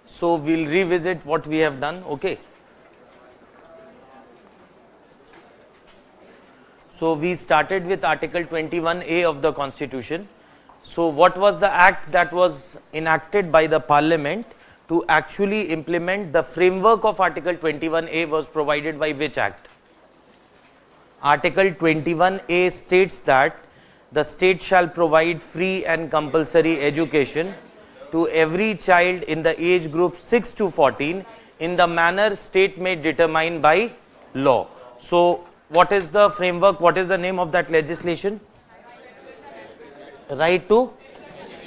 So we'll revisit what we have done. Okay. So we started with Article 21A of the Constitution. So what was the act that was enacted by the Parliament to actually implement the framework of Article 21A was provided by which act? Article 21A states that the state shall provide free and compulsory education to every child in the age group 6 to 14 in the manner state may determine by law. So what is the framework? What is the name of that legislation? Right to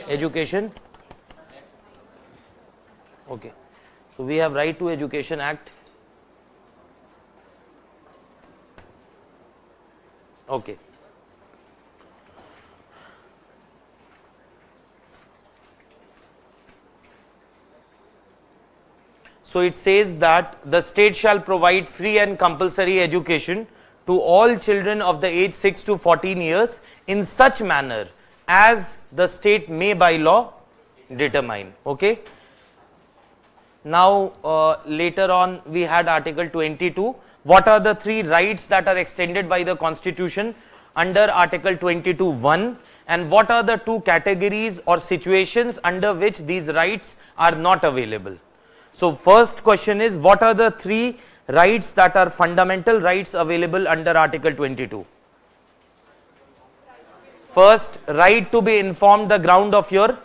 Education. Okay. So we have Right to Education Act. Okay. So it says that the state shall provide free and compulsory education to all children of the age 6 to 14 years in such manner as the state may by law determine. Okay. Now later on we had Article 22. What are the three rights that are extended by the Constitution under Article 22(1), and what are the two categories or situations under which these rights are not available? So first question is, what are the three rights that are fundamental rights available under Article 22? First, right to be informed the ground of your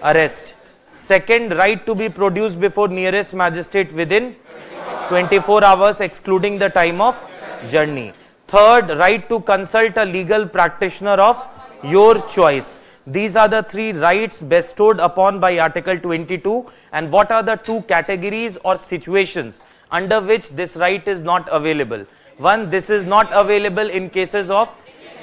arrest. Second, right to be produced before nearest magistrate within 24 hours excluding the time of journey. Third, right to consult a legal practitioner of your choice. These are the three rights bestowed upon by Article 22, and what are the two categories or situations under which this right is not available? One, this is not available in cases of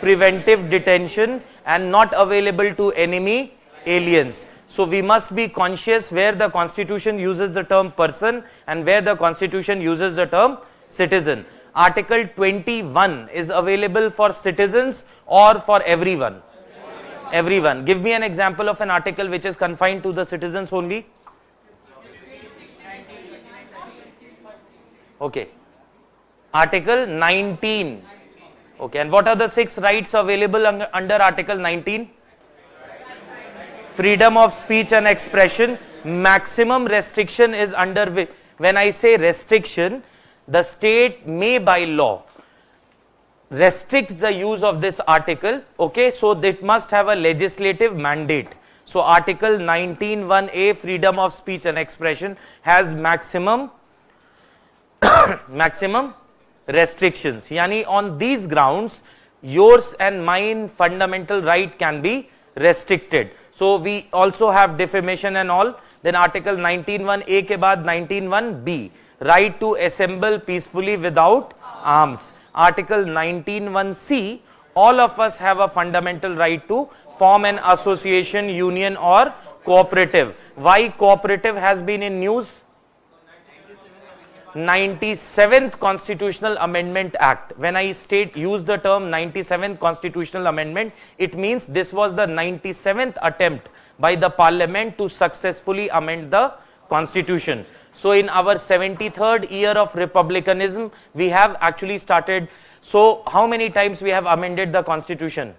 preventive detention and not available to enemy aliens. So we must be conscious where the Constitution uses the term person and where the Constitution uses the term citizen. Article 21 is available for citizens or for everyone? Everyone. Give me an example of an article which is confined to the citizens only. Okay. Article 19. Okay. And what are the 6 rights available under Article 19? Freedom of speech and expression. Maximum restriction is under, when I say restriction, the state may by law restrict the use of this article. Okay, so it must have a legislative mandate. So Article 19(1)(a), freedom of speech and expression, has maximum maximum restrictions. Yani on these grounds, yours and mine fundamental right can be restricted. So we also have defamation and all. Then Article 19(1)(a) ke baad 19(1)(b), right to assemble peacefully without arms. Article 19(1)(c), all of us have a fundamental right to form an association, union or cooperative. Why cooperative has been in news? 97th Constitutional Amendment Act. When I use the term 97th Constitutional Amendment, it means this was the 97th attempt by the Parliament to successfully amend the Constitution. So in our 73rd year of republicanism, we have actually started. So how many times we have amended the Constitution?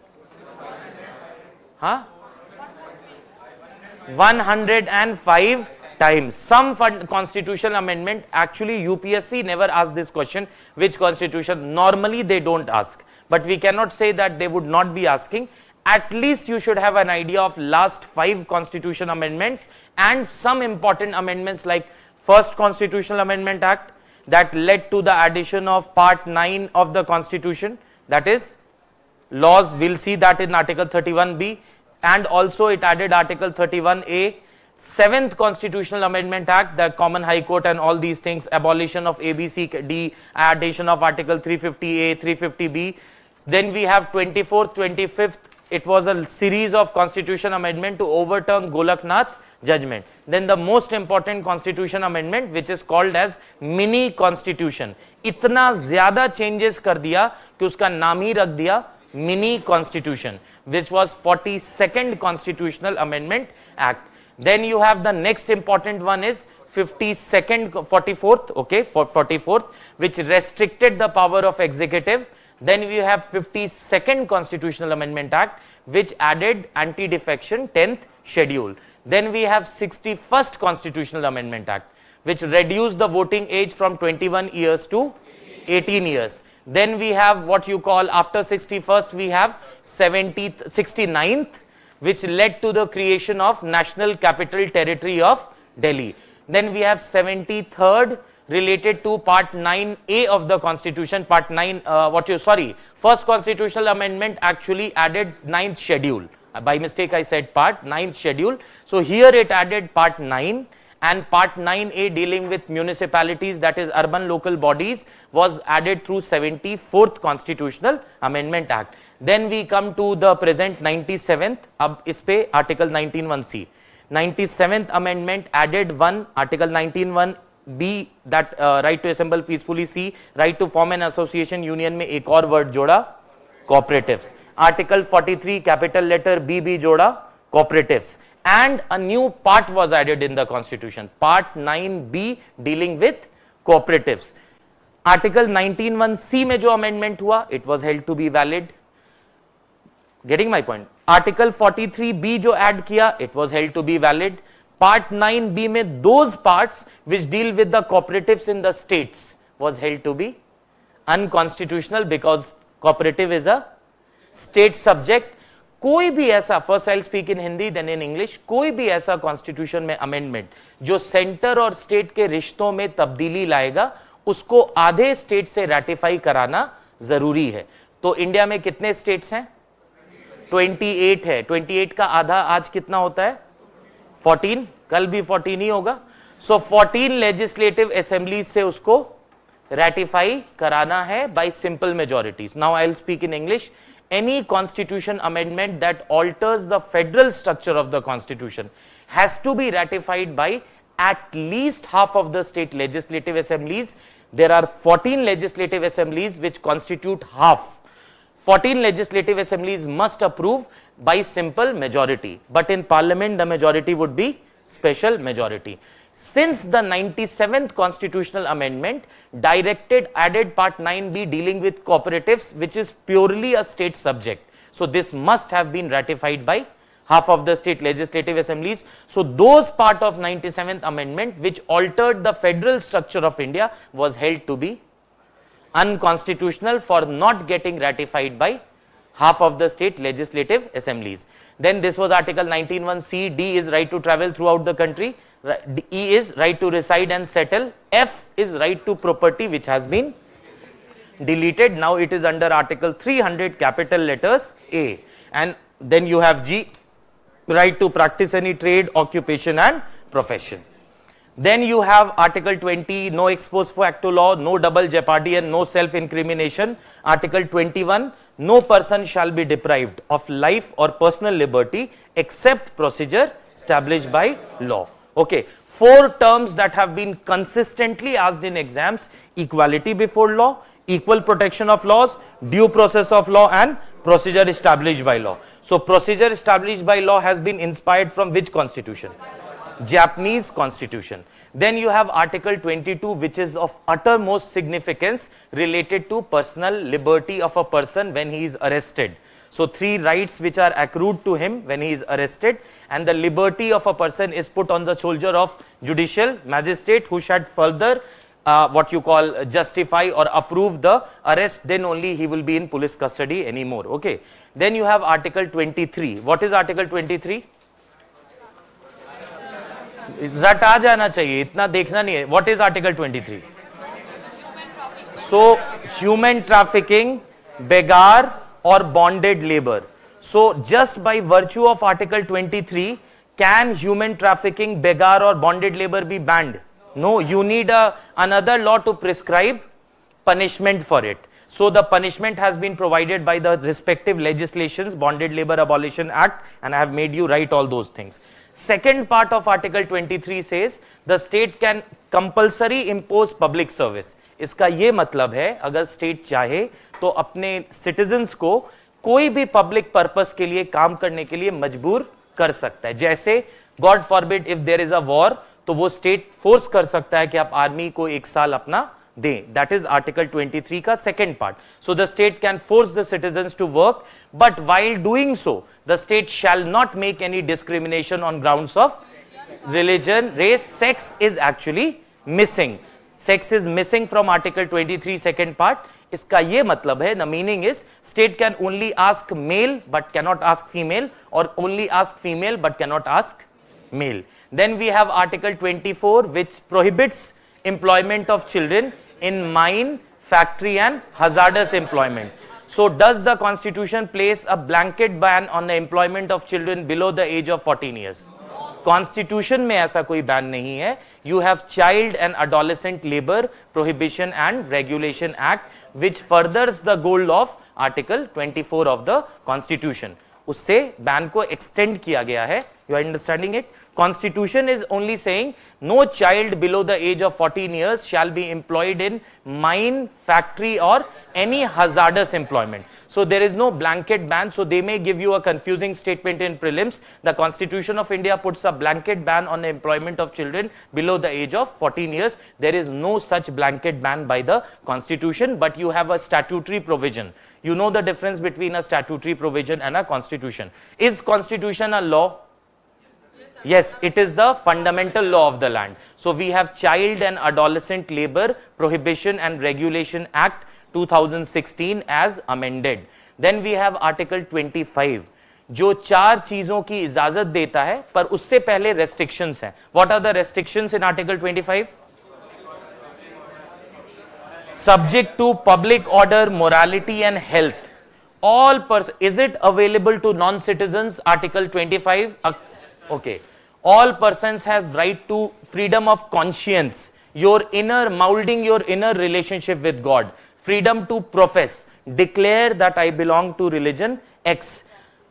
105 times. Some constitutional amendment, actually UPSC never asked this question, which constitution? Normally they don't ask, but we cannot say that they would not be asking. At least you should have an idea of last 5 constitution amendments and some important amendments like First Constitutional Amendment Act that led to the addition of Part 9 of the Constitution, that is laws. We'll see that in Article 31B, and also it added Article 31A. 7th Constitutional Amendment Act, the Common High Court and all these things, abolition of ABCD, addition of Article 350A, 350B. Then we have 24th, 25th, it was a series of constitution amendment to overturn Golaknath judgment. Then the most important constitution amendment which is called as mini constitution. इतना ज़्यादा changes कर दिया कि उसका नाम ही रख दिया mini constitution, which was 42nd constitutional amendment act. Then you have the next important one is 44th, okay, for 44th, which restricted the power of executive. Then we have 52nd Constitutional Amendment Act, which added anti-defection 10th schedule. Then we have 61st Constitutional Amendment Act, which reduced the voting age from 21 years to 18 years. Then we have what you call, after 61st, we have 69th, which led to the creation of National Capital Territory of Delhi. Then we have 73rd, related to part 9A of the constitution, part 9, first constitutional amendment actually added 9th schedule. By mistake I said part 9th schedule. So here it added part 9, and part 9A dealing with municipalities, that is urban local bodies, was added through 74th constitutional amendment act. Then we come to the present 97th, ab ispe article 19(1)(c). 97th amendment added one article 19(1)(b), that right to assemble peacefully. C, right to form an association union में एक और word जोड़ा, cooperatives. Article 43 capital letter B भी जोड़ा, cooperatives. And a new part was added in the constitution, part 9B, dealing with cooperatives. Article 19(1)(c) में जो amendment हुआ, it was held to be valid. Getting my point? Article 43B जो add किया, it was held to be valid. Part 9B में those parts which deal with the cooperatives in the states was held to be unconstitutional because cooperative is a state subject. कोई भी ऐसा, first I'll speak in Hindi then in English, कोई भी ऐसा constitution में amendment जो center और state के रिश्तों में तब्दीली लाएगा, उसको आधे state से ratify कराना जरूरी है. तो इंडिया में कितने states हैं? 28 है. 28 का आधा आज कितना होता है? 14. कल भी 14 ही होगा. सो 14 लेजिस्लेटिव असेंबलीज से उसको ratify कराना है by simple majorities. Now I'll speak in English. Any constitution amendment that alters the federal structure of the constitution has to be ratified by at least half of the state legislative assemblies. There are 14 legislative assemblies which constitute half. 14 legislative assemblies must approve by simple majority, but in parliament the majority would be special majority. Since the 97th constitutional amendment added part 9B dealing with cooperatives, which is purely a state subject, so this must have been ratified by half of the state legislative assemblies. So those part of 97th amendment which altered the federal structure of India was held to be unconstitutional for not getting ratified by half of the state legislative assemblies. Then this was article 19(1)(c). D is right to travel throughout the country. E is right to reside and settle. F is right to property, which has been deleted. Now it is under article 300 capital letters A. And then you have G, right to practice any trade, occupation and profession. Then you have article 20, no ex post facto law, no double jeopardy and no self-incrimination. Article 21, no person shall be deprived of life or personal liberty except procedure established by law. Okay, 4 terms that have been consistently asked in exams: equality before law, equal protection of laws, due process of law and procedure established by law. So procedure established by law has been inspired from which constitution? Japanese constitution. Then you have article 22, which is of uttermost significance related to personal liberty of a person when he is arrested. So 3 rights which are accrued to him when he is arrested, and the liberty of a person is put on the shoulder of judicial magistrate who should further what you call justify or approve the arrest, then only he will be in police custody anymore. Okay. Then you have article 23. What is article 23? रट आ जाना चाहिए, इतना देखना नहीं है. What is article 23? So human trafficking, begar or bonded labor. So just by virtue of article 23, can human trafficking, begar or bonded labor be banned? No, you need another law to prescribe punishment for it. So the punishment has been provided by the respective legislations, Bonded Labor Abolition Act, and I have made you write all those things. Second part of Article 23 says the state can compulsory impose public service. इसका ये मतलब है अगर state चाहे तो अपने citizens को कोई भी पब्लिक पर्पस के लिए काम करने के लिए मजबूर कर सकता है. जैसे god forbid if there is a war तो वो स्टेट फोर्स कर सकता है कि आप आर्मी को एक साल अपना दें. दैट इज आर्टिकल 23 का second part. So the state can force the citizens to work, but while doing so the state shall not make any discrimination on grounds of religion, race. Sex is actually missing. Sex is missing from article 23 second part. इसका ये मतलब है, the meaning is state can only ask male but cannot ask female, or only ask female but cannot ask male. Then we have article 24 which prohibits employment of children in mine, factory and hazardous employment. So does the constitution place a blanket ban on the employment of children below the age of 14 years? Constitution में ऐसा कोई ban नहीं है. You have Child and Adolescent Labor Prohibition and Regulation Act which furthers the goal of Article 24 of the Constitution. उससे ban को extend किया गया है. You are understanding it? Constitution is only saying no child below the age of 14 years shall be employed in mine, factory or any hazardous employment. So there is no blanket ban. So they may give you a confusing statement in prelims. The Constitution of India puts a blanket ban on the employment of children below the age of 14 years. There is no such blanket ban by the Constitution, but you have a statutory provision. You know the difference between a statutory provision and a Constitution. Is Constitution a law? Yes, it is the fundamental law of the land. So we have Child and Adolescent Labor Prohibition and Regulation Act 2016 as amended. Then we have Article 25 जो 4 चीजों की इजाजत देता है, पर उससे पहले restrictions हैं. What are the restrictions in Article 25? Subject to public order, morality and health. All is it available to non-citizens? Article 25. Okay. All persons have right to freedom of conscience, your inner molding, your inner relationship with God, freedom to profess, declare that I belong to religion X,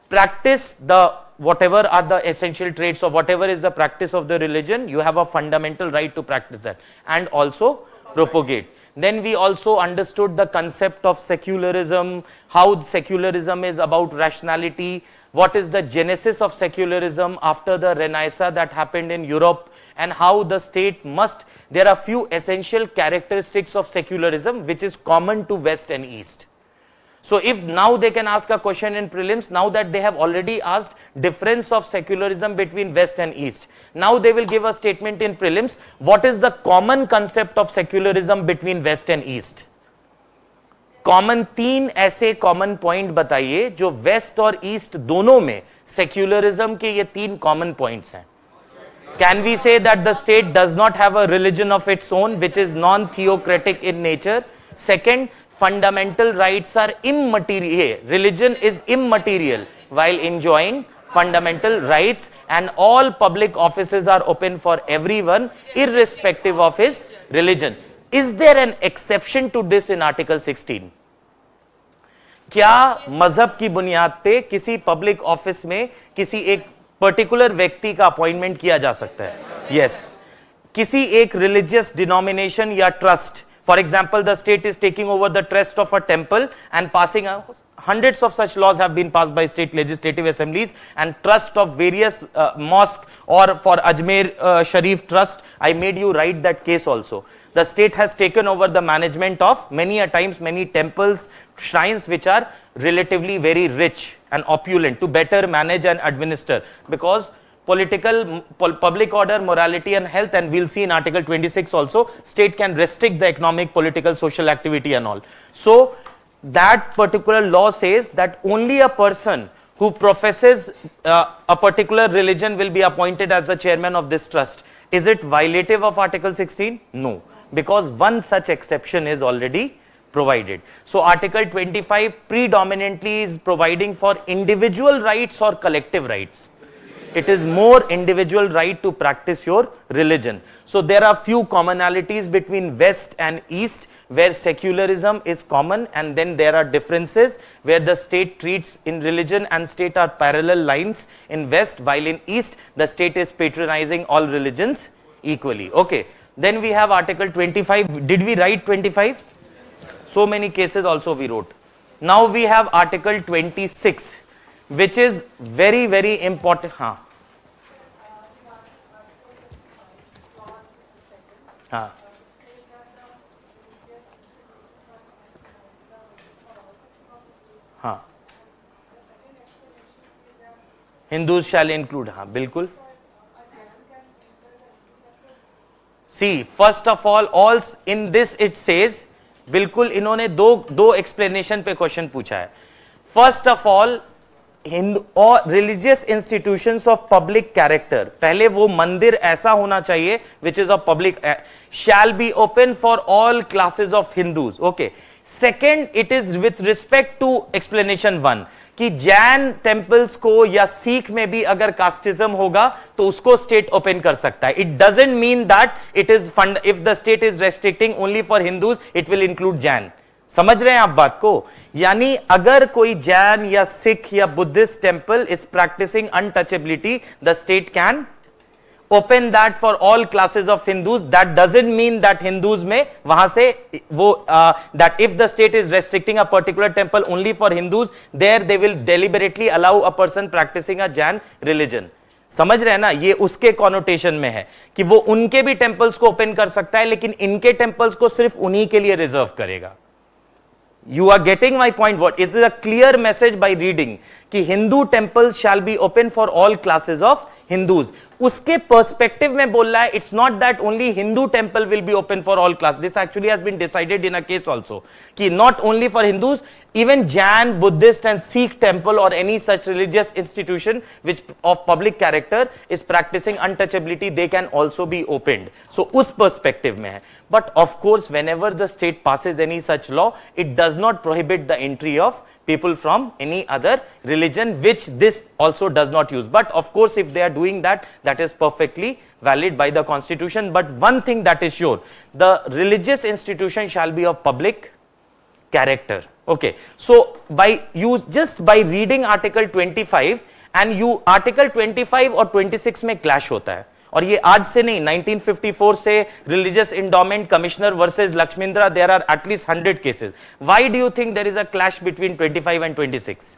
practice the whatever are the essential traits or whatever is the practice of the religion, you have a fundamental right to practice that, and also propagate. Then we also understood the concept of secularism, how secularism is about rationality, what is the genesis of secularism after the Renaissance that happened in Europe, and how the state must, there are few essential characteristics of secularism which is common to West and East. So if now they can ask a question in prelims, now that they have already asked difference of secularism between West and East, now they will give a statement in prelims, what is the common concept of secularism between West and East? Common 3 ऐसे common point बताइए जो waste और east दोनों में secularism के ये 3 common points हैं. Can we say that the state does not have a religion of its own which is non theocratic in nature. Second, fundamental rights are immaterial, religion is immaterial while enjoying fundamental rights, and all public offices are open for everyone irrespective of his religion. Is there an exception to this in Article 16? क्या मजहब की बुनियाद पे किसी public office में किसी एक particular व्यक्ति का अपॉइंटमेंट किया जा सकता है? यस. किसी एक रिलीजियस डिनोमिनेशन या trust, for example the state is taking over the trust of a temple and passing hundreds of such laws have been passed by state legislative assemblies, and trust of various mosque, or for Ajmer Sharif trust, I made you write that case also. The state has taken over the management of many a times many temples, shrines which are relatively very rich and opulent, to better manage and administer, because political, public order, morality and health, and we'll see in Article 26 also, state can restrict the economic, political, social activity and all. So that particular law says that only a person who professes a particular religion will be appointed as the chairman of this trust. Is it violative of Article 16? No, because one such exception is already provided. So Article 25 predominantly is providing for individual rights or collective rights. It is more individual right to practice your religion. So there are few commonalities between West and East where secularism is common and then there are differences where the state treats in religion and state are parallel lines in west, while in east the state is patronizing all religions equally. Okay, then we have article 25. Did we write 25? So many cases also we wrote. Now we have article 26, which is very, very important. हाँ हाँ हाँ Hindus shall include. हाँ बिल्कुल. See, first of all in this it says, बिल्कुल इन्होंने दो explanation पे question पूछा है. फर्स्ट ऑफ ऑल, हिंदू और religious institutions of public character, पहले वो मंदिर ऐसा होना चाहिए which is of public, shall be open for all classes of Hindus. Okay. Second, it is with respect to explanation 1 कि जैन टेम्पल्स को या सिख में भी अगर कास्टिज्म होगा तो उसको स्टेट ओपन कर सकता है. It doesn't mean that it is fund, if the state is restricting only for Hindus it will include Jain. समझ रहे हैं आप बात को? यानी अगर कोई जैन या सिख या Buddhist temple is practising untouchability, the state can open that for all classes of Hindus. That doesn't mean that Hindus में वहां से वो that if the state is restricting a particular temple only for Hindus, there they will deliberately allow a person practising a Jain religion. समझ रहे हैं ना? ये उसके कॉनोटेशन में है कि वो उनके भी टेम्पल्स को ओपन कर सकता है, लेकिन इनके टेम्पल्स को सिर्फ उन्हीं के लिए रिजर्व करेगा. You are getting my point? What is a clear message by reading कि Hindu temples shall be open for all classes of Hindus. उसके पर्सपेक्टिव में बोल रहा है, it's not that only Hindu temple will be open for all class. This actually has been decided in a case also कि not only for Hindus, even Jain, Buddhist and Sikh temple or any such religious institution which of public character is practicing untouchability, they can also be opened. So us perspective mein hai. But of course whenever the state passes any such law, it does not prohibit the entry of people from any other religion, which this also does not use. But of course if they are doing that, that is perfectly valid by the constitution. But one thing that is sure, the religious institution shall be of public character. Okay, so just by reading article 25 and you article 25 और 26 में clash होता है, और ये आज से नहीं, 1954 से religious endowment commissioner versus Lakshmindra, there are at least 100 cases. Why do you think there is a clash between 25 and 26?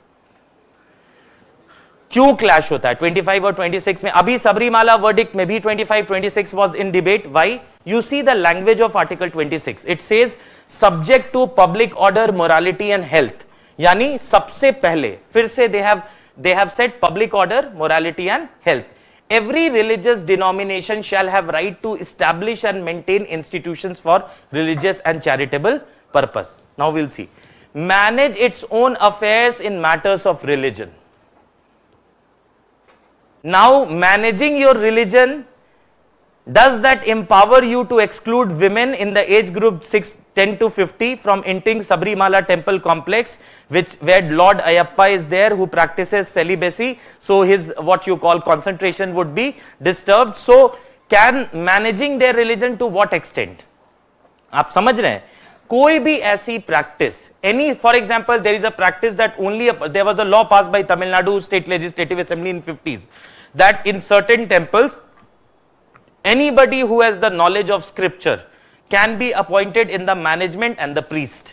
क्यों क्लैश होता है 25 और 26 में? अभी सबरीमाला वर्डिक्ट में भी 25 26 was in debate. Why? You see the language of article 26. It says subject to public order, morality and health. यानी सबसे पहले फिर से they have said public order, morality and health. Every religious denomination shall have right to establish and maintain institutions for religious and charitable purpose. Now we'll see. Manage its own affairs in matters of religion. Now, managing your religion, does that empower you to exclude women in the age group 10 to 50 from entering Sabrimala temple complex, where Lord Ayyappa is there, who practices celibacy? So his what you call concentration would be disturbed. So can managing their religion to what extent? आप समझ रहे हैं? कोई भी ऐसी practice, any, for example, there is a practice that there was a law passed by Tamil Nadu State Legislative Assembly in 50s, that in certain temples, anybody who has the knowledge of scripture can be appointed in the management and the priest.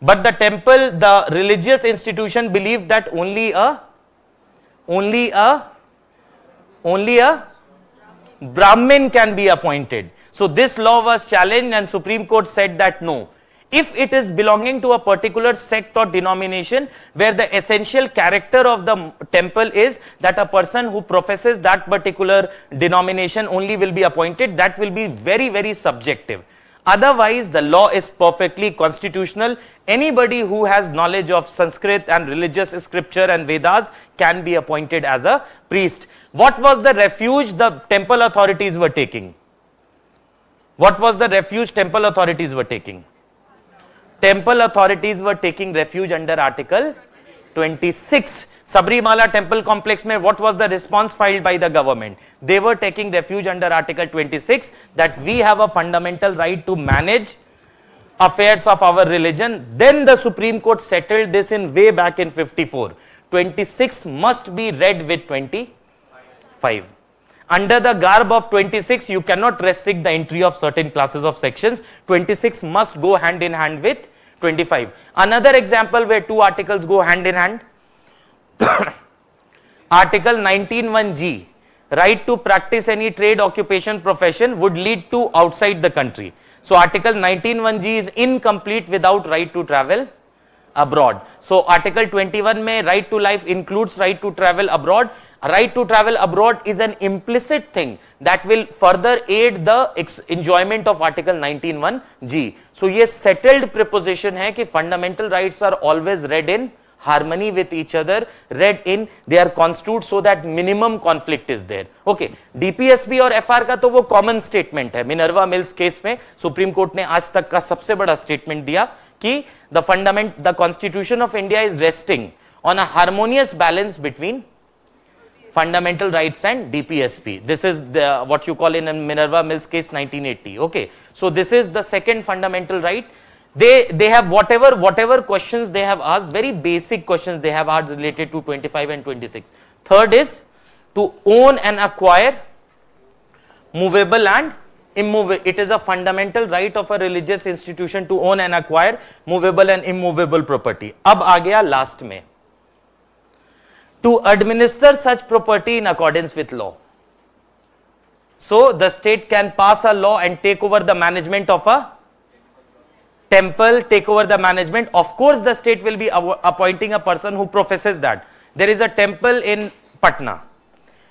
But the temple, the religious institution believed that only a Brahmin can be appointed. So this law was challenged and Supreme Court said that no. If it is belonging to a particular sect or denomination where the essential character of the temple is that a person who professes that particular denomination only will be appointed, that will be very, very subjective. Otherwise, the law is perfectly constitutional. Anybody who has knowledge of Sanskrit and religious scripture and Vedas can be appointed as a priest. What was the refuge the temple authorities were taking? What was the refuge temple authorities were taking? Temple authorities were taking refuge under Article 26. Sabrimala temple complex mein, what was the response filed by the government? They were taking refuge under Article 26, that we have a fundamental right to manage affairs of our religion. Then the Supreme Court settled this in way back in 54. 26 must be read with 25. Under the garb of 26, you cannot restrict the entry of certain classes of sections. 26 must go hand in hand with 25. Another example where two articles go hand in hand. Article 19(1)(g), right to practice any trade, occupation, profession would lead to outside the country. So Article 19(1)(g) is incomplete without right to travel abroad. So Article 21 mein right to life includes right to travel abroad. Right to travel abroad is an implicit thing that will further aid the enjoyment of Article 19(1)(g). So ये settled preposition है कि fundamental rights are always read in harmony with each other, read in, they are construed so that minimum conflict is there. Okay, DPSP और FR का तो वो common statement है. Minerva mills case में Supreme court ने आज तक का सबसे बड़ा statement दिया कि the Constitution of India is resting on a harmonious balance between fundamental rights and DPSP. This is what you call in a Minerva Mills case 1980. Okay, so this is the second fundamental right. They have whatever questions they have asked, very basic questions they have asked related to 25 and 26. Third is to own and acquire movable and immovable. It is a fundamental right of a religious institution to own and acquire movable and immovable property. अब आ गया last में, to administer such property in accordance with law. So the state can pass a law and take over the management of a temple, take over the management. Of course the state will be appointing a person who professes that. There is a temple in Patna.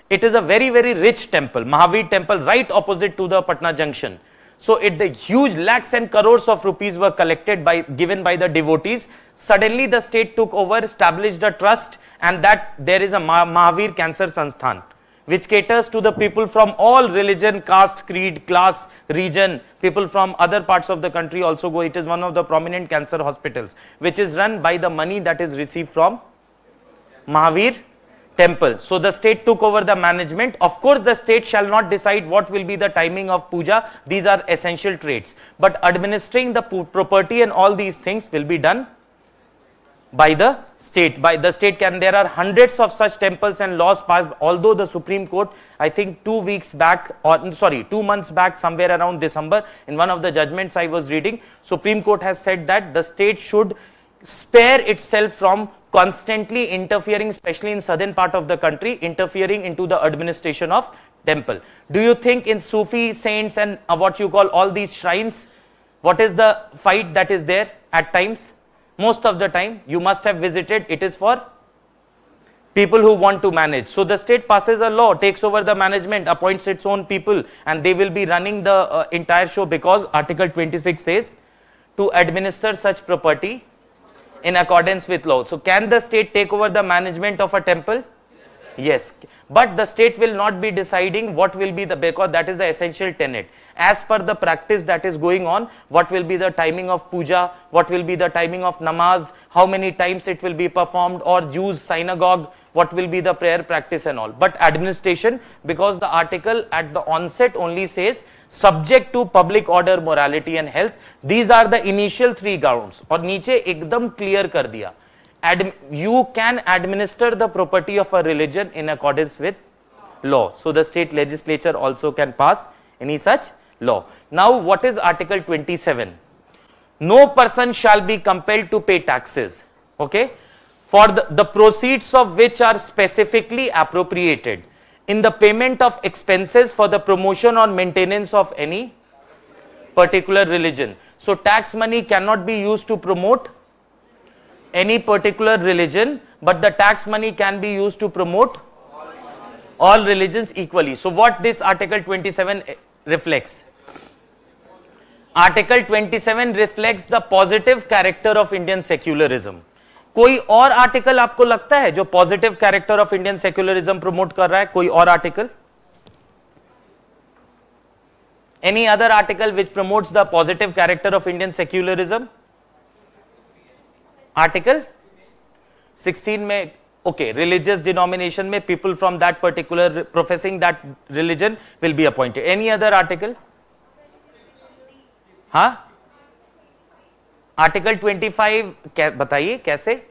It is a very rich temple, Mahavir temple, right opposite to the Patna junction. So the huge lakhs and crores of rupees were collected given by the devotees. Suddenly the state took over, established a trust, and that there is a Mahavir Cancer Sansthan, which caters to the people from all religion, caste, creed, class, region. People from other parts of the country also go. It is one of the prominent cancer hospitals, which is run by the money that is received from Mahavir temple. So the state took over the management. Of course, the state shall not decide what will be the timing of puja. These are essential traits. But administering the property and all these things will be done by the state. There are hundreds of such temples and laws passed, although the Supreme Court, I think 2 months back, somewhere around December, in one of the judgments I was reading, Supreme Court has said that the state should spare itself from constantly interfering, especially in southern part of the country, interfering into the administration of temple. Do you think in Sufi saints and what you call all these shrines, what is the fight that is there at times? Most of the time you must have visited, it is for people who want to manage. So the state passes a law, takes over the management, appoints its own people, and they will be running the entire show, because Article 26 says to administer such property in accordance with law. So can the state take over the management of a temple? Yes. But the state will not be deciding what will be because that is the essential tenet. As per the practice that is going on, what will be the timing of puja, what will be the timing of namaz, how many times it will be performed, or Jews synagogue, what will be the prayer practice and all. But administration, because the article at the onset only says subject to public order, morality and health. These are the initial 3 grounds. और नीचे एकदम clear कर दिया. You can administer the property of a religion in accordance with law. So the state legislature also can pass any such law. Now what is Article 27? No person shall be compelled to pay taxes, okay, for the proceeds of which are specifically appropriated in the payment of expenses for the promotion or maintenance of any particular religion. So tax money cannot be used to promote any particular religion, but the tax money can be used to promote all religions equally. So what this Article 27 reflects? Article 27 reflects the positive character of Indian secularism. कोई और article आपको लगता है जो positive character of Indian secularism promote कर रहा है? कोई और article? Any other article which promotes the positive character of Indian secularism? Article 16 में, okay, religious denomination में people from that particular professing that religion will be appointed. Any other article? हाँ? Article 25 बताइए कैसे?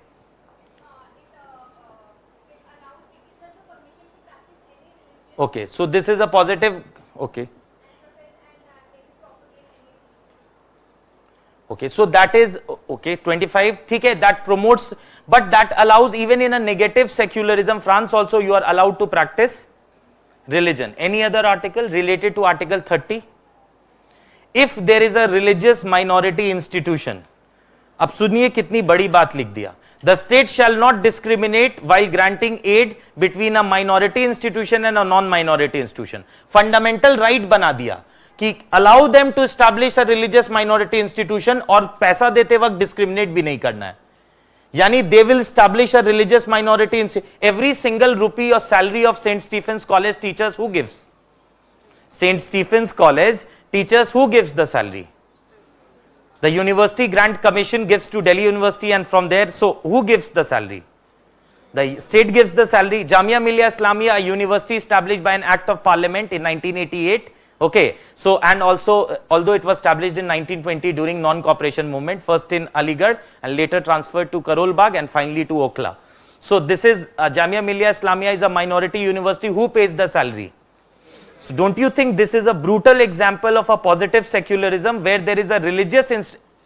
Okay, so this is a positive. Okay. Okay, so that is okay. 25. ठीक है, that promotes, but that allows even in a negative secularism. France also you are allowed to practice religion. Any other article related to Article 30? If there is a religious minority institution, अब सुनिए कितनी बड़ी बात लिख दिया. The state shall not discriminate while granting aid between a minority institution and a non-minority institution. Fundamental right बना दिया कि allow them to establish a religious minority institution और पैसा देते वक्त discriminate भी नहीं करना है. यानी they will establish a religious minority institution. Every single rupee or salary of St. Stephen's College teachers, who gives? St. Stephen's College teachers, who gives the salary? The University Grant Commission gives to Delhi University, and from there, so who gives the salary? The state gives the salary. Jamia Millia Islamia, a university established by an act of parliament in 1988. Okay, so and also, although it was established in 1920 during non-cooperation movement, first in Aligarh and later transferred to Karol Bagh and finally to Okhla. So this is Jamia Millia Islamia is a minority university. Who pays the salary? So don't you think this is a brutal example of a positive secularism where there is a religious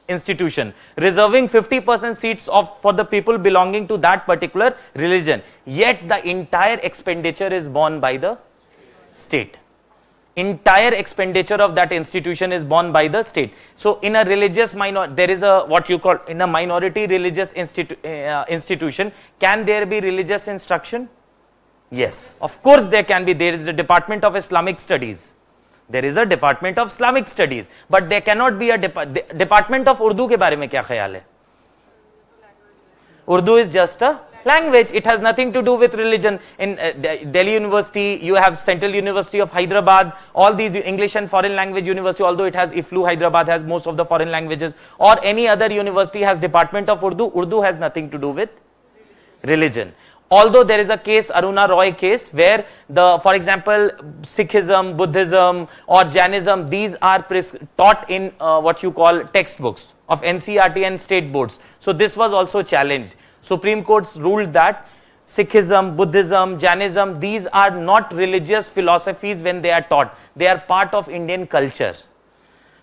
institution reserving 50% seats for the people belonging to that particular religion, yet the entire expenditure is borne by the state. Entire expenditure of that institution is borne by the state. So in a religious there is a what you call in a minority religious institution, can there be religious instruction? Yes, of course there can be. There is a Department of Islamic Studies. There is a Department of Islamic Studies, but there cannot be a Department of Urdu के बारे में क्या ख्याल है? Urdu is just a language. It has nothing to do with religion. In Delhi University, you have Central University of Hyderabad, all these English and foreign language university, although it has IFLU, Hyderabad has most of the foreign languages, or any other university has Department of Urdu. Urdu has nothing to do with religion. Although there is a case, Aruna Roy case, where for example, Sikhism, Buddhism or Jainism, these are taught in what you call textbooks of NCERT and state boards. So this was also challenged. Supreme Court ruled that Sikhism, Buddhism, Jainism, these are not religious philosophies when they are taught. They are part of Indian culture.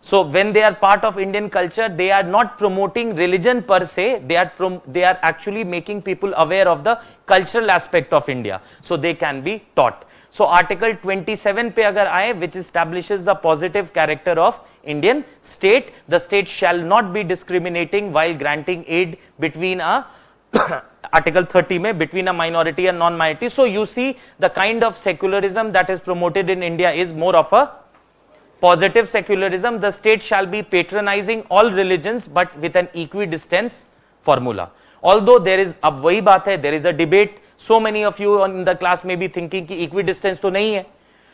So when they are part of Indian culture, they are not promoting religion per se, they are actually making people aware of the cultural aspect of India. So they can be taught. So Article 27 पे अगर आए, which establishes the positive character of Indian state, the state shall not be discriminating while granting aid between a Article 30 में between a minority and non-minority. So you see the kind of secularism that is promoted in India is more of a positive secularism. The state shall be patronizing all religions but with an equidistance formula. Although there is, अब वही बात है, there is a debate. So many of you in the class may be thinking कि equidistance तो नहीं है.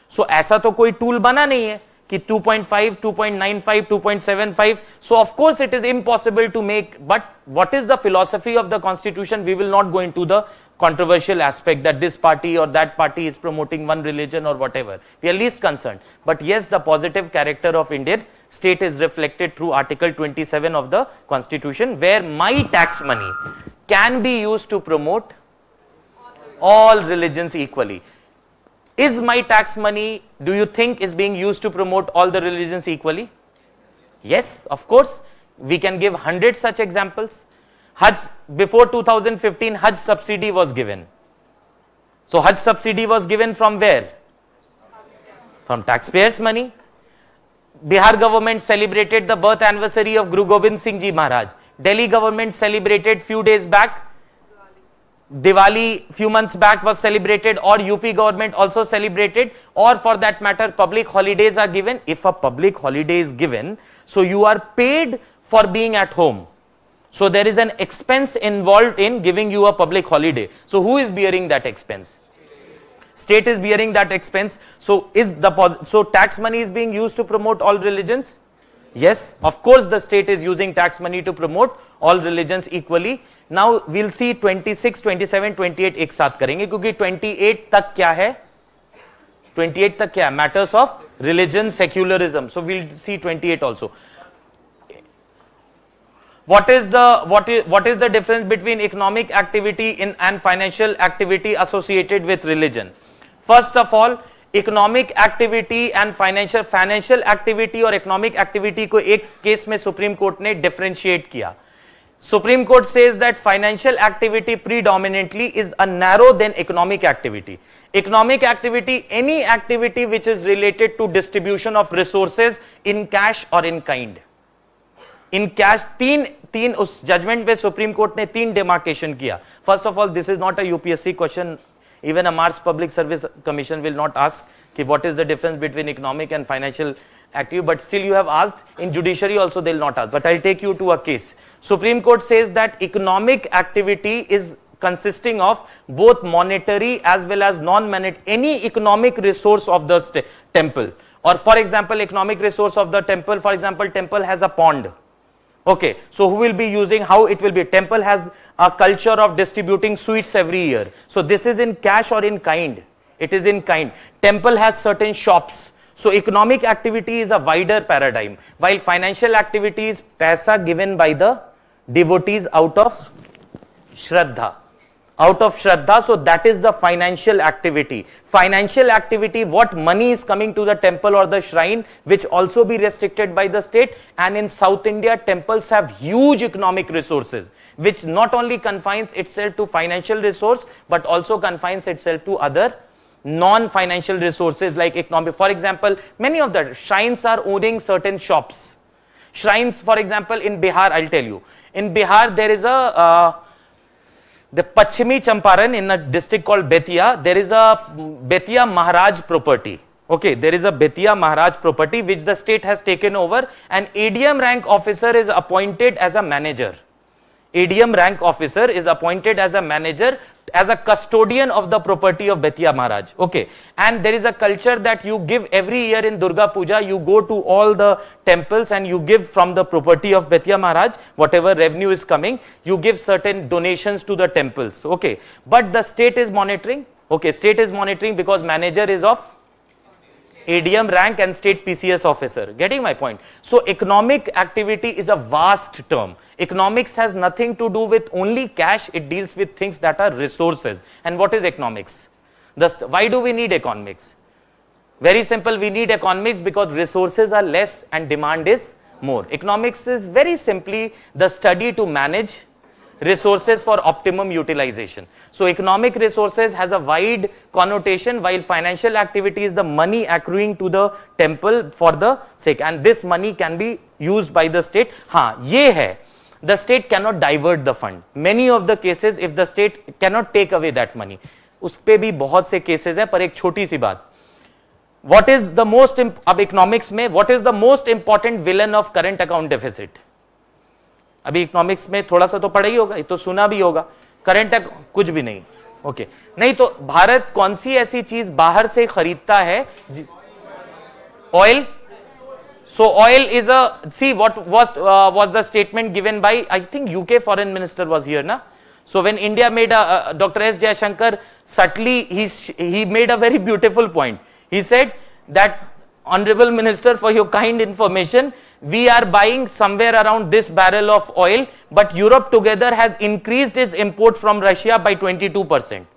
So ऐसा तो कोई tool बना नहीं है कि 2.5, 2.95, 2.75. So of course it is impossible to make, but what is the philosophy of the constitution? We will not go into the controversial aspect that this party or that party is promoting one religion or whatever. We are least concerned. But yes, the positive character of Indian state is reflected through Article 27 of the Constitution, where my tax money can be used to promote all religions equally. Is my tax money, do you think, is being used to promote all the religions equally? Yes, of course. We can give 100 such examples. Hajj, before 2015, Hajj subsidy was given. So Hajj subsidy was given from where? From taxpayers' money. Bihar government celebrated the birth anniversary of Guru Gobind Singh Ji Maharaj. Delhi government celebrated few days back. Diwali few months back was celebrated, or UP government also celebrated, or for that matter public holidays are given. If a public holiday is given, so you are paid for being at home. So there is an expense involved in giving you a public holiday. So who is bearing that expense? State is bearing that expense. So so tax money is being used to promote all religions? Yes, of course the state is using tax money to promote all religions equally. Now we'll see 26, 27, 28 एक साथ करेंगे क्योंकि 28 तक क्या है? 28 तक क्या है? Matters of religion, secularism. So we'll see 28 also. what is the difference between economic activity and financial activity associated with religion? First of all, economic activity and financial activity और इकोनॉमिक एक्टिविटी को एक case में Supreme court ने differentiate किया. Supreme Court says that financial activity predominantly is a narrow than economic activity. Economic activity any activity which is related to distribution of resources in cash और in kind. In cash तीन उस judgement पे supreme court ने 3 demarcation किया. First of all, this is not a UPSC question. Even a Mars Public Service Commission will not ask what is the difference between economic and financial activity, but still you have asked. In judiciary also they will not ask, but I'll take you to a case. Supreme Court says that economic activity is consisting of both monetary as well as non-monetary, any economic resource of the temple. Or for example, economic resource of the temple, for example, temple has a pond. Okay, so who will be using, how it will be? Temple has a culture of distributing sweets every year. So this is in cash or in kind. It is in kind. Temple has certain shops. So economic activity is a wider paradigm, while financial activity is paisa given by the devotees out of Shraddha. Out of Shraddha, so that is the financial activity. Financial activity, what money is coming to the temple or the shrine, which also be restricted by the state. And in South India, temples have huge economic resources, which not only confines itself to financial resource, but also confines itself to other non-financial resources like economic. For example, many of the shrines are owning certain shops. Shrines, for example, in Bihar, I'll tell you. In Bihar, there is the Pachimi Champaran in a district called Betia, there is a Betia Maharaj property. Okay, there is a Betia Maharaj property which the state has taken over, and ADM rank officer is appointed as a manager. ADM rank officer is appointed as a manager, as a custodian of the property of Betia Maharaj. Okay, and there is a culture that you give every year in Durga Puja, you go to all the temples and you give from the property of Betia Maharaj, whatever revenue is coming, you give certain donations to the temples. Okay, but the state is monitoring. Okay, state is monitoring because manager is of ADM rank and state PCS officer. Getting my point? So economic activity is a vast term. Economics has nothing to do with only cash. It deals with things that are resources. And what is economics? Why do we need economics? Very simple. We need economics because resources are less and demand is more. Economics is very simply the study to manage resources for optimum utilization. So economic resources has a wide connotation, while financial activity is the money accruing to the temple for the sake, and this money can be used by the state. हाँ, ये है, the state cannot divert the fund. Many of the cases, if the state cannot take away that money, उस पे भी बहुत से cases है. पर एक छोटी सी बात, what is the most अब economics में what is the most important villain of current account deficit? अभी इकोनॉमिक्स में थोड़ा सा तो पढ़ा ही होगा, ये तो सुना भी होगा. करंट कुछ भी नहीं. ओके, नहीं तो भारत कौन सी ऐसी चीज बाहर से खरीदता है? Oil. So oil is a, see what was the statement given by, I think UK foreign minister was here ना. So when India made Dr. S. Jayashankar subtly, he made a very beautiful point. He said that, Honorable Minister, for your kind information, we are buying somewhere around this barrel of oil, but Europe together has increased its import from Russia by 22%.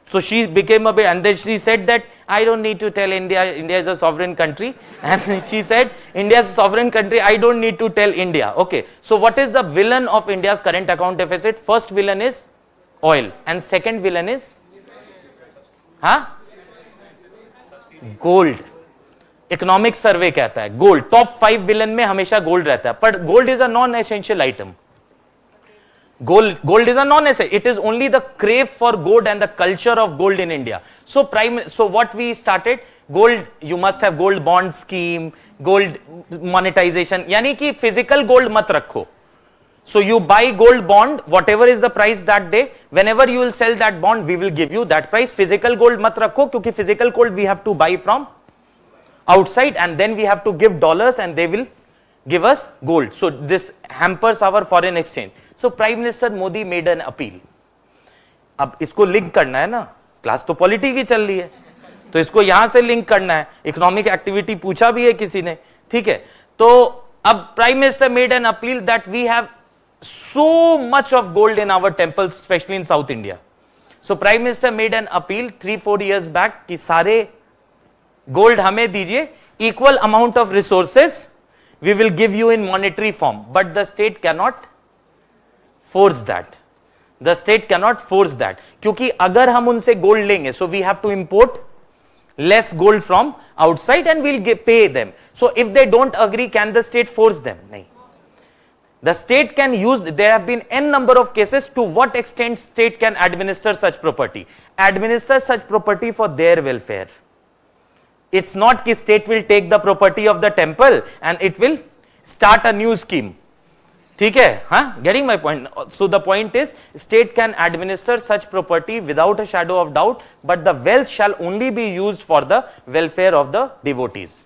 So she became a bit, and then she said that I don't need to tell India, India is a sovereign country. And she said, India is a sovereign country, I don't need to tell India. Okay, so what is the villain of India's current account deficit? First villain is oil, and second villain is gold. Economic survey कहता है gold top 5 villain में हमेशा gold रहता है, पर gold is a non essential item. Gold is a non-essential. It is only the crave for gold and the culture of gold in India. So what we started, gold, you must have gold bond scheme, gold monetization. यानी कि physical gold मत रखो. So you buy gold bond, whatever is the price that day, whenever you will sell that bond, we will give you that price. Physical gold मत रखो, क्योंकि physical gold we have to buy from outside, and then we have to give dollars and they will give us gold. So this hampers our foreign exchange. So Prime Minister Modi made an appeal. अब इसको link करना है ना, class तो polity की चल रही है, तो इसको यहां से लिंक करना है. इकोनॉमिक एक्टिविटी पूछा भी है किसी ने, ठीक है. तो अब prime minister made an appeal that we have so much of gold in our temples, especially in South India. So Prime Minister made an appeal 3-4 years back कि सारे gold हमें दीजिए, equal amount of resources we will give you in monetary form, but the state cannot force that. The state cannot force that. क्योंकि अगर हम उनसे gold लेंगे, so we have to import less gold from outside and we'll pay them. So if they don't agree, can the state force them? नहीं. The state can use, there have been n number of cases. To what extent state can administer such property? Administer such property for their welfare. It's not that state will take the property of the temple and it will start a new scheme. ठीक है? Huh? Getting my point? So the point is, state can administer such property without a shadow of doubt, but the wealth shall only be used for the welfare of the devotees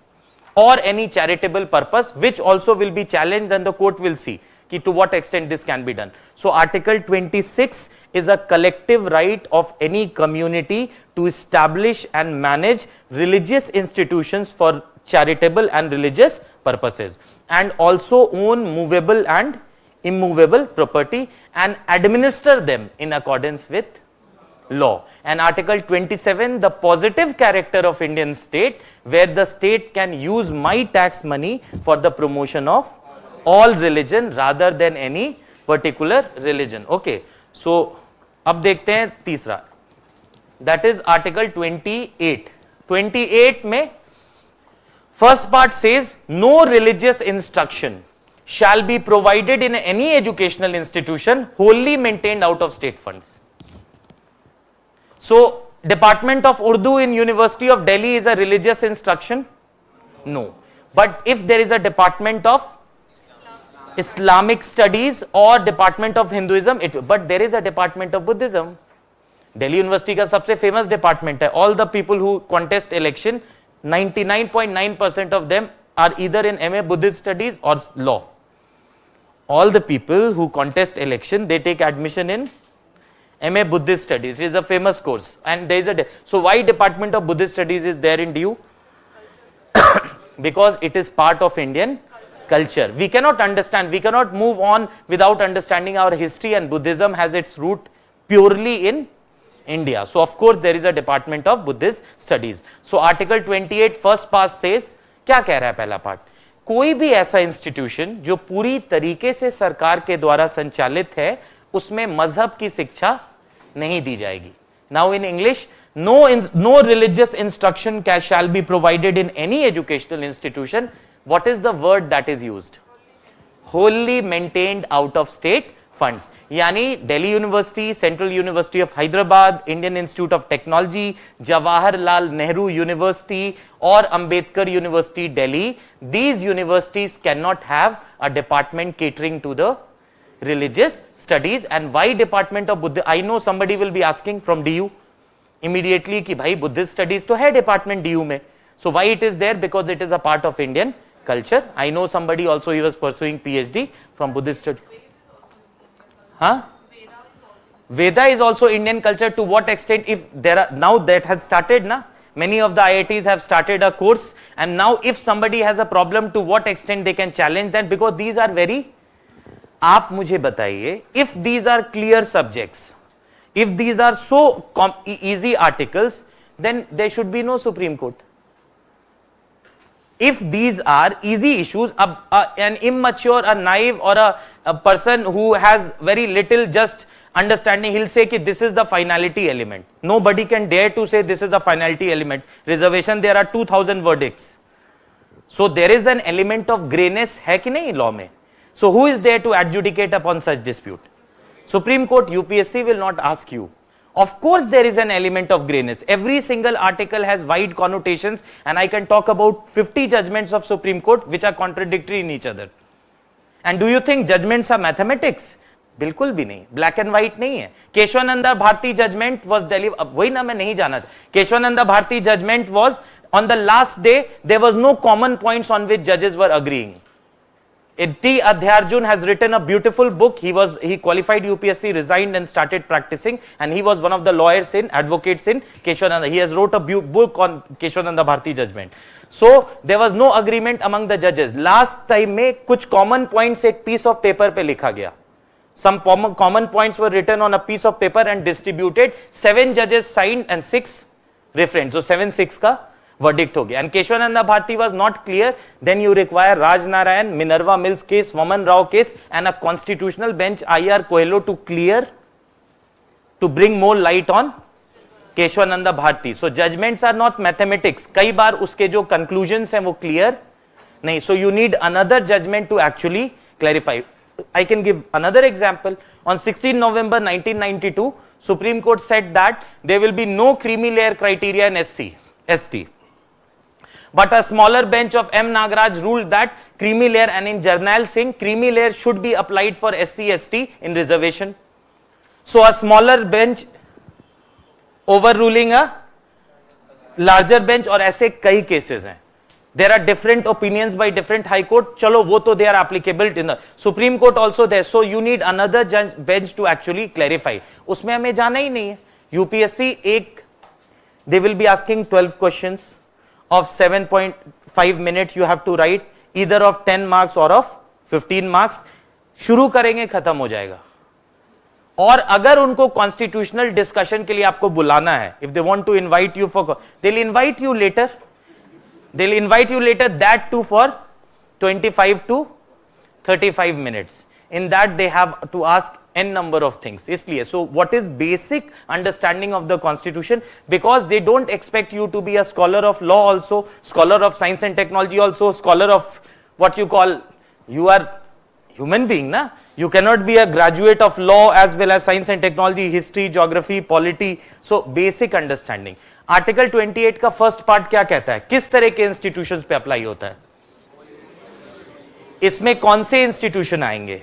or any charitable purpose, which also will be challenged and the court will see ki to what extent this can be done. So Article 26 is a collective right of any community to establish and manage religious institutions for charitable and religious purposes, and also own movable and immovable property and administer them in accordance with law. And Article 27, the positive character of Indian state, where the state can use my tax money for the promotion of all religion rather than any particular religion. Okay, so अब देखते हैं तीसरा, that is Article 28. 28 में first part says no religious instruction shall be provided in any educational institution wholly maintained out of state funds. So Department of Urdu in University of Delhi is a religious instruction? No. But if there is a Department of Islamic Studies or Department of Hinduism, but there is a Department of Buddhism. Delhi University का सबसे famous department है. All the people who contest election, 99.9% of them are either in MA Buddhist Studies or law. All the people who contest election, they take admission in MA Buddhist Studies. It is a famous course, and there is a so why Department of Buddhist Studies is there in DU? Because it is part of Indian culture. We cannot understand, we cannot move on without understanding our history, and Buddhism has its root purely in India. So of course there is a Department of Buddhist Studies. So Article 28 first part says, क्या कह रहा है पहला part? कोई भी ऐसा institution जो पूरी तरीके से सरकार के द्वारा संचालित है, उसमें मजहब की शिक्षा नहीं दी जाएगी. Now in English, no religious instruction shall be provided in any educational institution. What is the word that is used? Wholly maintained out of state funds. यानी Delhi University, Central University of Hyderabad, Indian Institute of Technology, Jawaharlal Nehru University or Ambedkar University Delhi, these universities cannot have a department catering to the religious studies. And why Department of Buddhist? I know somebody will be asking from DU immediately कि भाई Buddhist studies तो है department DU में. So why it is there? Because it is a part of Indian culture. I know somebody also, he was pursuing PhD from Buddhist studies. Huh? Veda is also Indian culture. To what extent? If there are, now that has started na, many of the IITs have started a course, and now if somebody has a problem, to what extent they can challenge that? Because these are very, आप मुझे बताइए, if these are clear subjects, if these are so easy articles, then there should be no Supreme Court. If these are easy issues, an immature, a naive, or a person who has very little just understanding, he'll say that this is the finality element. Nobody can dare to say this is the finality element. Reservation, there are 2000 verdicts. So there is an element of grayness है कि नहीं law में. So who is there to adjudicate upon such dispute? Supreme Court, UPSC will not ask you. Of course there is an element of grayness. Every single article has wide connotations, and I can talk about 50 judgments of Supreme Court which are contradictory in each other. And do you think judgments are mathematics? बिल्कुल भी नहीं, black and white नहीं है. Kesavananda Bharti judgment was delivered, अब वही ना मैं नहीं जाना था. Kesavananda Bharti judgment was on the last day, there was no common points on which judges were agreeing. T. Adhyarjun has written a beautiful book. He qualified UPSC, resigned and started practicing, and he was one of the lawyers advocates in Keshwananda. He has wrote a book on Keshwananda Bharti judgment. So there was no agreement among the judges. Last time में कुछ common points एक piece of paper पे लिखा गया. Some common points were written on a piece of paper and distributed. 7 judges signed and 6 refrained. So 7-6 का verdict हो गया. And Keshwananda Bharti was not clear. Then you require Raj Narayan, Minerva Mills case, Vaman Rao case, and a constitutional bench IR Coelho to clear, to bring more light on Keshwananda Bharti. So judgments are not mathematics. कई बार उसके जो conclusions हैं वो clear नहीं. So you need another judgment to actually clarify. I can give another example. On 16 November 1992, Supreme Court said that there will be no creamy layer criteria in ST. But a smaller bench of M. Nagaraj ruled that creamy layer, and in Jarnail Singh, creamy layer should be applied for SC/ST in reservation. So a smaller bench overruling a larger bench, और ऐसे कई cases हैं. There are different opinions by different high court. चलो वो तो they are applicable in the Supreme Court also there. So you need another bench to actually clarify. उसमें हमें जाना ही नहीं है. UPSC एक, they will be asking 12 questions of 7.5 minutes. You have to write either of 10 marks or of 15 marks. शुरू करेंगे खत्म हो जाएगा. और अगर उनको कॉन्स्टिट्यूशनल डिस्कशन के लिए आपको बुलाना है, if they want to invite you for, they'll invite you later. They'll invite you later, that too for 25 to 35 minutes. In that they have to ask n number of things. इसलिए, so what is basic understanding of the constitution? Because they don't expect you to be a scholar of law also, scholar of science and technology also, scholar of what you call, you are human being, na? You cannot be a graduate of law as well as science and technology, history, geography, polity. So basic understanding. Article 28 का first part क्या कहता है, किस तरह के institutions पे apply होता है, इसमें कौन से इंस्टीट्यूशन आएंगे?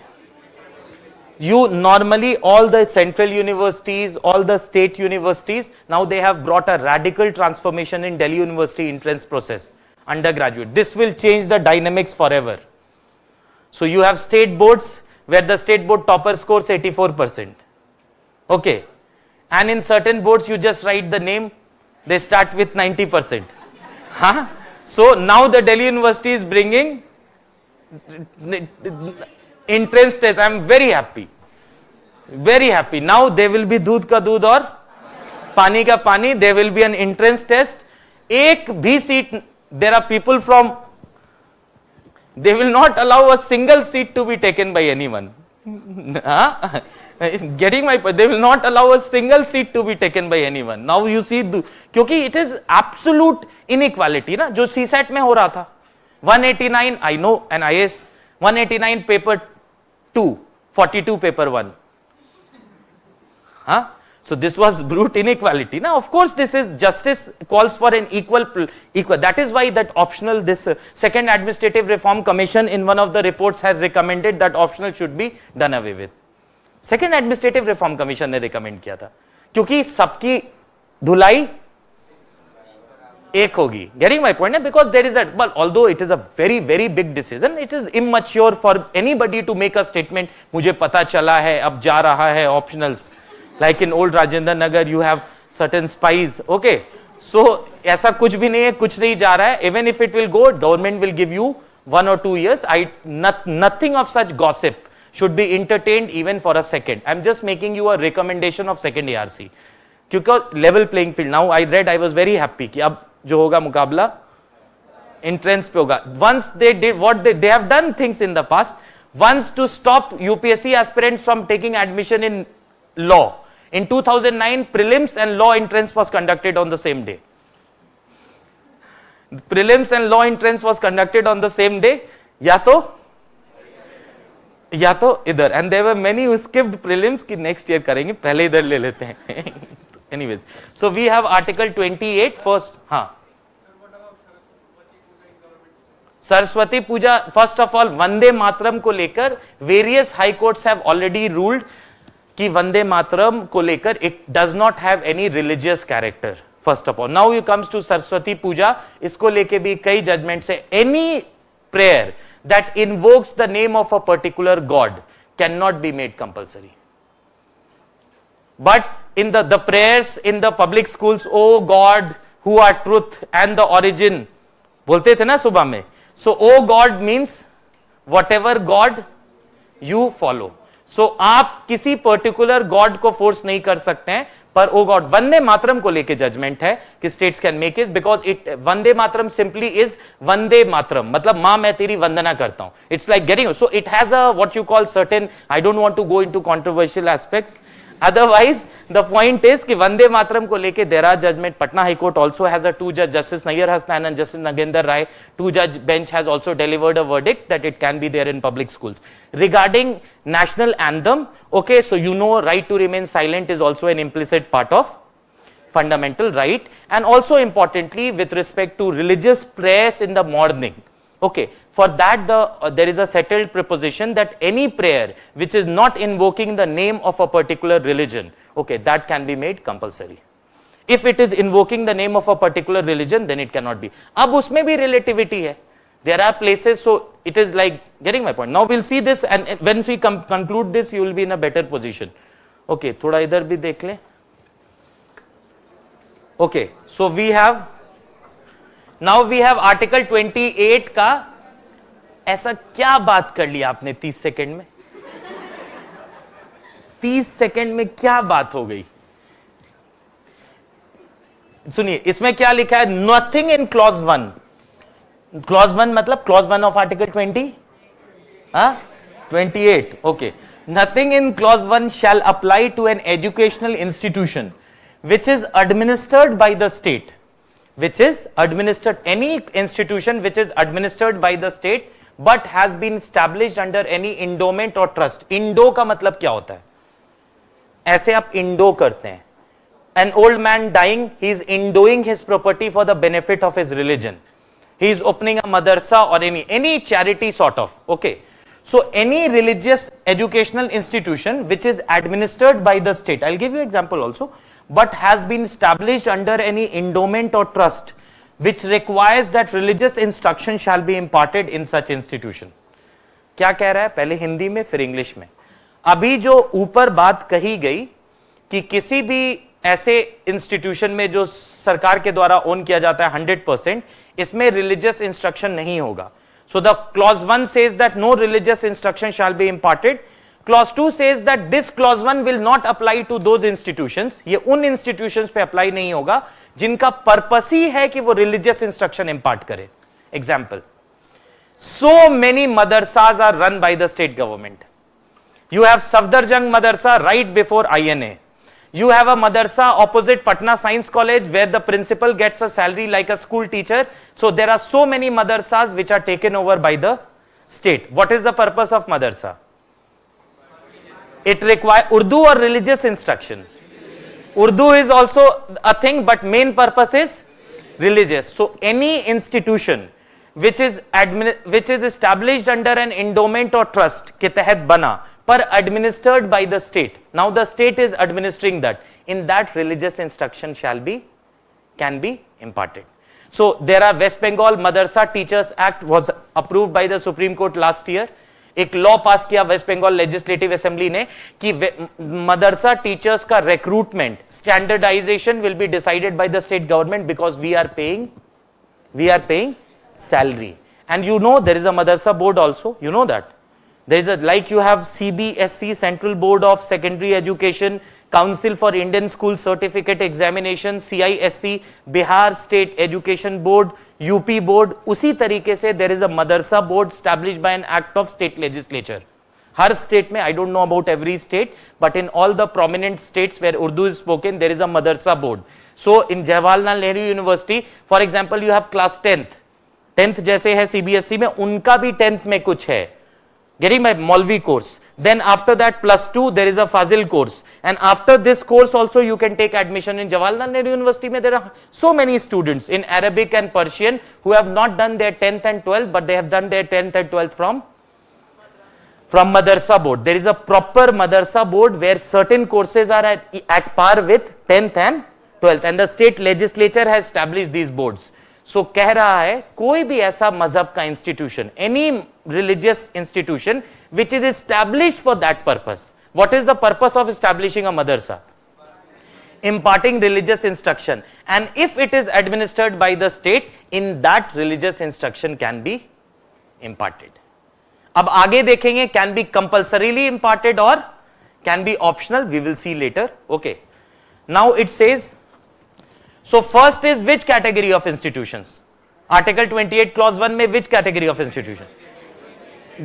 You normally, all the central universities, all the state universities, now they have brought a radical transformation in Delhi University entrance process, undergraduate. This will change the dynamics forever. So you have state boards where the state board topper scores 84%. Okay. And in certain boards you just write the name, they start with 90%. Huh? So now the Delhi University is bringing entrance test. I am very happy. Very happy. Now there will be दूध का दूध और पानी का पानी. There will be an entrance test. एक भी seat, there are people from, they will not allow a single seat to be taken by anyone. Getting my point? They will not allow a single seat to be taken by anyone. Now you see, क्योंकि it is absolute inequality ना, जो CSAT में हो रहा था. 189, I know an IS, 189 paper 2, 42 paper 1. Huh? So this was brute inequality. Now of course this is, justice calls for an equal. That is why that optional, this second administrative reform commission in one of the reports has recommended that optional should be done away with. Second administrative reform commission ने recommend किया था, क्योंकि सबकी धुलाई एक होगी. Getting my point? Because there is that, but although it is a very very big decision, it is immature for anybody to make a statement, मुझे पता चला है अब जा रहा है optionals. Like in old Rajendra Nagar, you have certain spies. Okay, so ऐसा कुछ भी नहीं है, कुछ नहीं जा रहा है. Even if it will go, government will give you 1 or 2 years. Nothing of such gossip should be entertained even for a second. I'm just making you a recommendation of second ARC. क्योंकि level playing field. Now I read, I was very happy कि अब जो होगा मुकाबला entrance पे होगा. Once they did what they have done things in the past. Once to stop UPSC aspirants from taking admission in law. In 2009, prelims and law entrance was conducted on the same day. Prelims and law entrance was conducted on the same day. या तो इधर. And there were many who skipped prelims कि next year करेंगे, पहले इधर ले लेते हैं. Anyways, so we have Article 28 first. हाँ. सरस्वती पूजा, first of all, Vande Mataram को लेकर various high courts have already ruled कि वंदे मातरम को लेकर it does not have any religious character. First of all, now it comes to Saraswati पूजा, इसको लेके भी कई judgments है. Any prayer that invokes the name of a particular god cannot be made compulsory. But in the prayers in the public schools, oh God who are truth and the origin, बोलते थे ना सुबह में. So oh God means whatever God you follow. सो आप किसी particular God को force नहीं कर सकते हैं, पर ओ गॉड, वंदे मातरम को लेके जजमेंट है कि states can make it, because it Vande Mataram simply is Vande Mataram, मतलब मां मैं तेरी वंदना करता हूं. It's like getting, so it has a what you call certain, I don't want to go into controversial aspects. Otherwise, the point is कि वंदे मातरम को लेके there are judgment. Patna High Court also has a 2-judge, Justice Nayyar Hasnan and Justice Nagendra Rai, 2-judge bench has also delivered a verdict that it can be there in public schools. Regarding national anthem, okay, so you know right to remain silent is also an implicit part of fundamental right, and also importantly with respect to religious prayers in the morning. Okay, for that there is a settled proposition that any prayer which is not invoking the name of a particular religion, okay, that can be made compulsory. If it is invoking the name of a particular religion, then it cannot be. Ab usme bhi relativity hai. There are places, so it is like, getting my point. Now we'll see this, and when we conclude this, you will be in a better position. Okay, thoda idhar bhi dekh le. Okay, so we have, now we have article 28 का. ऐसा क्या बात कर लिया आपने 30 second में? 30 second में क्या बात हो गई? सुनिए, इसमें क्या लिखा है? Nothing in clause 1. क्लॉज 1 मतलब clause 1 of article 20, 28. Okay, nothing in clause 1 shall apply to an educational institution which is administered by the state, which is administered, any institution which is administered by the state but has been established under any endowment or trust. Indo का मतलब क्या होता है? ऐसे आप indo करते हैं. An old man dying, he is endowing his property for the benefit of his religion. He is opening a madrasa or any charity sort of. Okay, so any religious educational institution which is administered by the state, I'll give you example also, but has been established under any endowment or trust which requires that religious instruction shall be imparted in such institution. क्या कह रहा है? पहले हिंदी में फिर English में. अभी जो ऊपर बात कही गई कि किसी भी ऐसे इंस्टीट्यूशन में जो सरकार के द्वारा ओन किया जाता है 100%, इसमें रिलीजियस इंस्ट्रक्शन नहीं होगा. So the clause 1 says that no religious instruction shall be imparted. Clause 2 says that this clause 1 will not apply to those institutions. ये उन institutions पे apply नहीं होगा जिनका purpose ही है कि वो religious instruction impart करे. Example, so many madrasas are run by the state government. You have Safdarjung Madrasa right before INA. You have a madrasa opposite Patna Science College where the principal gets a salary like a school teacher. So there are so many madrasas which are taken over by the state. What is the purpose of madrasa? It requires Urdu or religious instruction. Urdu is also a thing, but main purpose is religious. So any institution which is established under an endowment or trust के तहत बना पर administered by the state. Now the state is administering that. In that religious instruction can be imparted. So there are West Bengal Madrasa Teachers Act was approved by the Supreme Court last year. एक law pass किया west Bengal legislative assembly ने कि madrasa teachers का recruitment standardisation will be decided by the state government because we are paying salary. And you know there is a madrasa board also, you know that there is a, like you have CBSE, central board of secondary education, Council for Indian School Certificate Examination, CISC, Bihar State Education Board, UP Board. उसी तरीके से there is a madrasa board established by an act of state legislature. Her state में, I don't know about every state, but in all the prominent states where Urdu is spoken, there is a madrasa board. So in Jawaharlal Nehru University, for example, you have class 10th जैसे है CBSE में, उनका भी 10th में कुछ है. Getting my Maulvi course. Then after that +2 there is a Fazil course, and after this course also you can take admission in Jawaharlal Nehru University. There are so many students in Arabic and Persian who have not done their 10th and 12th, but they have done their 10th and 12th from madrasa board. There is a proper madrasa board where certain courses are at par with 10th and 12th, and the state legislature has established these boards. So कह रहा है कोई भी ऐसा मजहब का institution, any religious institution which is established for that purpose. What is the purpose of establishing a madrasa? Imparting religious instruction, and if it is administered by the state, in that religious instruction can be imparted. अब आगे देखेंगे can be compulsorily imparted और can be optional, we will see later. Okay, now it says, so first is which category of institutions. Article 28 clause 1 में which category of institution?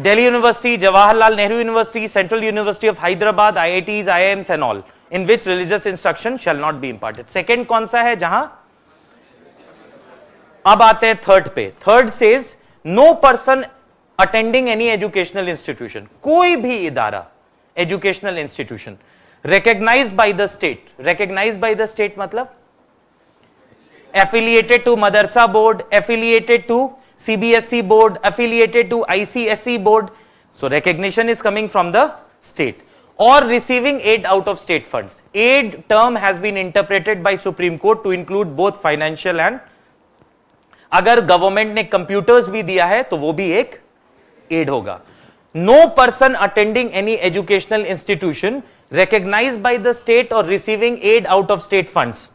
Delhi University, Jawaharlal Nehru University, Central University of Hyderabad, IITs, IIMs and all, in which religious instruction shall not be imparted. Second कौन सा है जहां? अब आते हैं third पे. Third says no person attending any educational institution, कोई भी इदारा, educational institution recognized by the state. Recognized by the state मतलब affiliated to Madarsa board, affiliated to CBSE board, affiliated to ICSE board. So recognition is coming from the state, or receiving aid out of state funds. Aid term has been interpreted by Supreme Court to include both financial and, अगर government ने computers भी दिया है तो वो भी एक add होगा. No person attending any educational institution recognized by the state or receiving aid out of state funds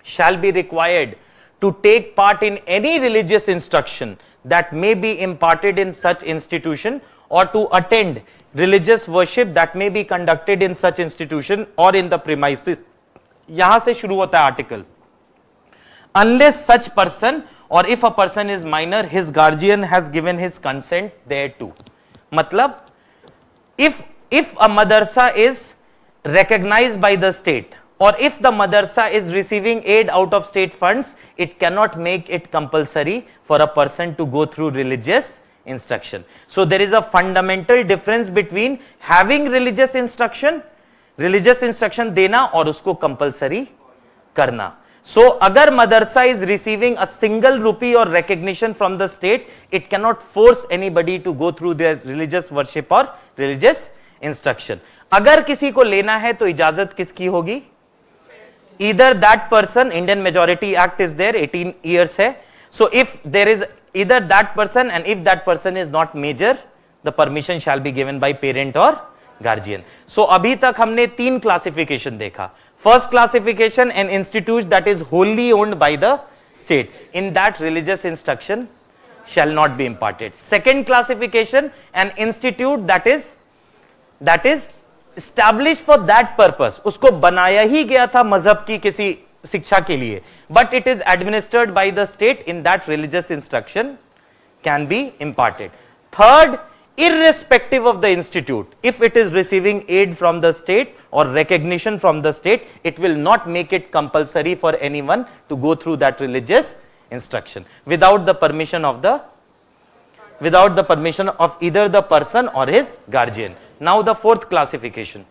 shall be required to take part in any religious instruction that may be imparted in such institution, or to attend religious worship that may be conducted in such institution or in the premises. यहां से शुरू होता है article. Unless such person, or if a person is minor, his guardian has given his consent thereto. मतलब if a madrasa is recognized by the state, or if the madrasa is receiving aid out of state funds, it cannot make it compulsory for a person to go through religious instruction. So there is a fundamental difference between having religious instruction देना और उसको compulsory करना. So अगर madrasa is receiving a single rupee or recognition from the state, it cannot force anybody to go through their religious worship or religious instruction. अगर किसी को लेना है तो इजाजत किसकी होगी? Either that person, Indian Majority Act is there, 18 years है. So if there is either that person, and if that person is not major, the permission shall be given by parent or guardian. So अभी तक हमने 3 classification देखा. First classification, an institute that is wholly owned by the state. In that religious instruction shall not be imparted. Second classification, an institute that is established for that purpose. उसको बनाया ही गया था मजहब की किसी शिक्षा के लिए, but it is administered by the state. In that religious instruction can be imparted. Third, irrespective of the institute, if it is receiving aid from the state or recognition from the state, it will not make it compulsory for anyone to go through that religious instruction without the permission of either the person or his guardian. Now the fourth classification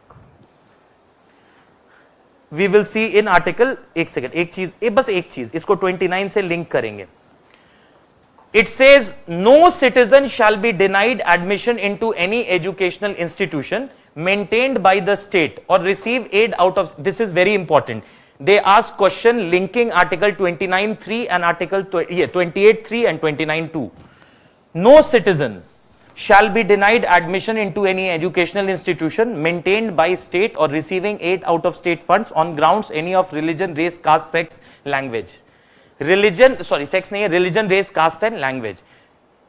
we will see in article. एक second, बस एक चीज इसको 29 से link करेंगे. It says no citizen shall be denied admission into any educational institution maintained by the state or receive aid out of. This is very important. They ask question linking article 29(3) and article 28(3) and 29(2). No citizen shall be denied admission into any educational institution maintained by state or receiving aid out of state funds on grounds any of religion, race, caste, sex, language. Sex nahi hai, religion, race, caste and language.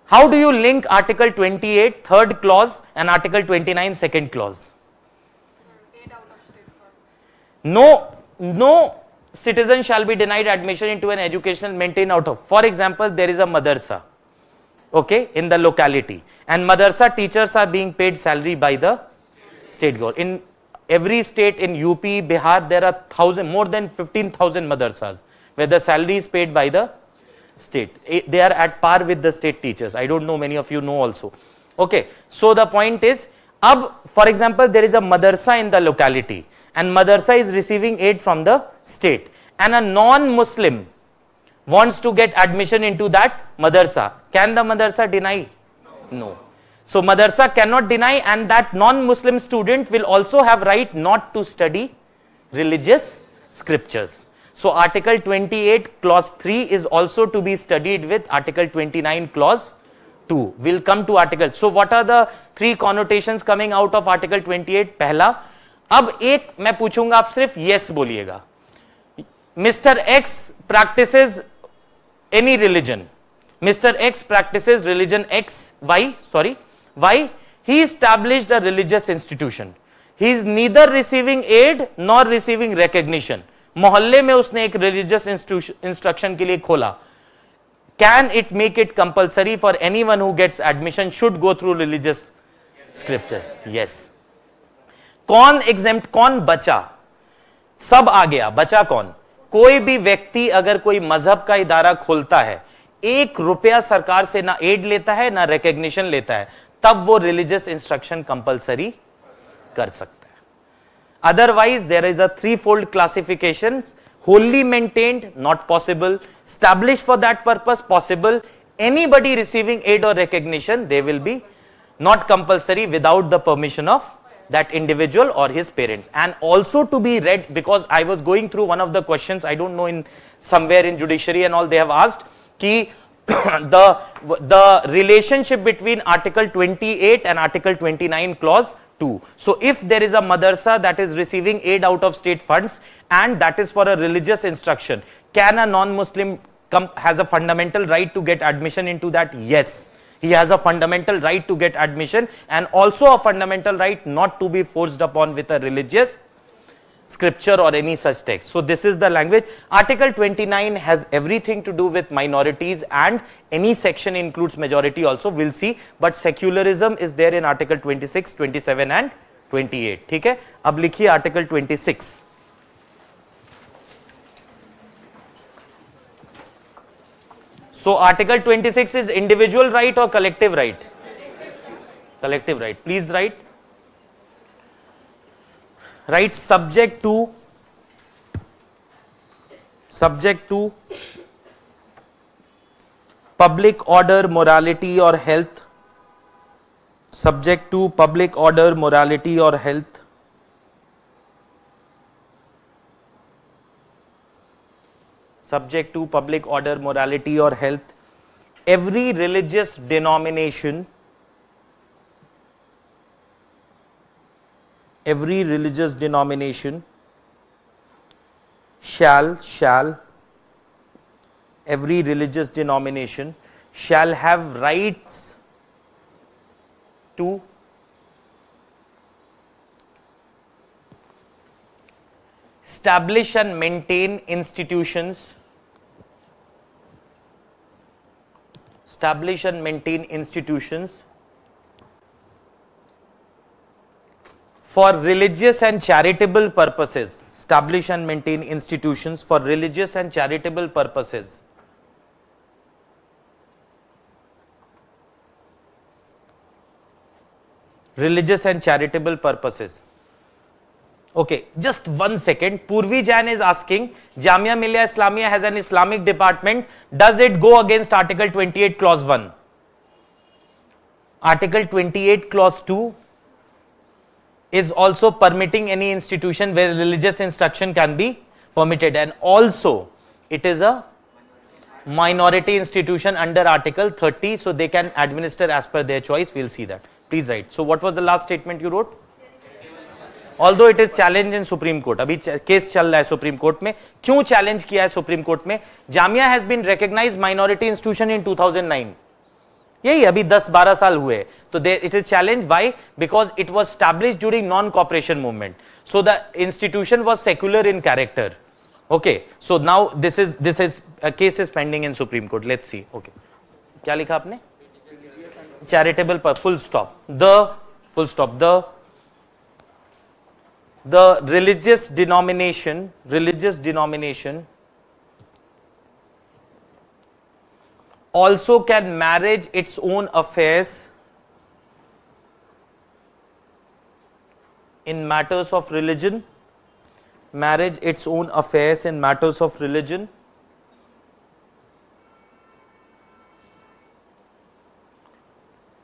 How do you link article 28 third clause and article 29 second clause? Aid out of state funds. No citizen shall be denied admission into an education maintained out of. For example, there is a madrasa, okay, in the locality, and madrasa teachers are being paid salary by the state government. In every state in UP, Bihar, there are more than 15,000 madrasas where the salary is paid by the state. They are at par with the state teachers. I don't know, many of you know also. Okay, so the point is, for example, there is a madrasa in the locality and madrasa is receiving aid from the state, and a non-Muslim wants to get admission into that madrasa. Can the madrasa deny? No. So madrasa cannot deny, and that non-Muslim student will also have right not to study religious scriptures. So article 28 clause 3 is also to be studied with article 29 clause 2. We'll come to article. So what are the 3 connotations coming out of article 28? पहला, अब एक मैं पूछूंगा, आप सिर्फ yes बोलिएगा. Mr. X practices any religion. Mr. X practices religion X, Y, Why? He established a religious institution. He is neither receiving aid nor receiving recognition. मोहल्ले में उसने एक religious instruction के लिए खोला. Can it make it compulsory for anyone who gets admission should go through religious scripture? Yes. कौन exempt, कौन बचा? सब आ गया, बचा कौन? कोई भी व्यक्ति अगर कोई मजहब का इदारा खोलता है, 1 रुपया सरकार से ना एड लेता है ना रिकॉग्निशन लेता है, तब वो रिलीजियस इंस्ट्रक्शन कंपलसरी कर सकता है. Otherwise there is a 3-fold classification. wholly maintained not possible, established for that purpose possible, anybody receiving aid or recognition they will be not compulsory without the permission of that individual or his parents. And also to be read, because I was going through one of the questions, I don't know, in somewhere in judiciary and all, they have asked ki the relationship between article 28 and article 29 clause 2. So if there is a madrasa that is receiving aid out of state funds and that is for a religious instruction, can a non-Muslim has a fundamental right to get admission into that? Yes, he has a fundamental right to get admission, and also a fundamental right not to be forced upon with a religious scripture or any such text. So this is the language. Article 29 has everything to do with minorities, and any section includes majority also, we'll see, but secularism is there in article 26, 27 and 28. ठीक है, अब लिखिए article 26. So article 26 is individual right or collective right? Collective right. Please write. Right, subject to public order, morality or health, subject to public order, morality or health, subject to public order, morality or health, every religious denomination every religious denomination shall have rights to establish and maintain institutions for religious and charitable purposes. Establish and maintain institutions for religious and charitable purposes. Religious and charitable purposes. Okay, just 1 second. Purvi Jain is asking, Jamia Millia Islamia has an Islamic department. Does it go against Article 28 Clause 1? Article 28 Clause 2 is also permitting any institution where religious instruction can be permitted, and also it is a minority institution under Article 30, so they can administer as per their choice. We'll see that. Please write. So what was the last statement you wrote? Although it is challenged in Supreme Court, अभी case चल रहा है supreme court में. क्यों challenge किया है supreme court में? Jamia has been recognised minority institution in 2009. यही अभी 10-12 साल हुए. तो it is challenge. Why? Because it was established during non cooperation movement, so the institution was secular in character. Okay, so now this is case is pending in supreme court. Let's see. Okay, क्या लिखा आपने? Charitable पर full stop. The religious denomination also can manage its own affairs in matters of religion,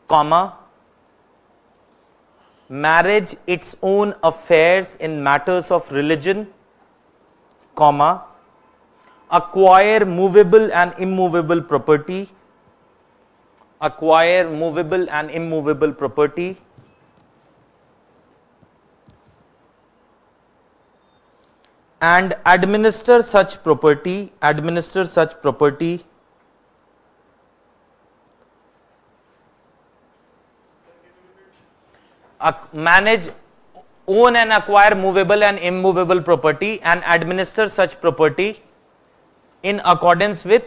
comma, manage its own affairs in matters of religion, comma, acquire movable and immovable property, and administer such property manage, own and acquire movable and immovable property and administer such property in accordance with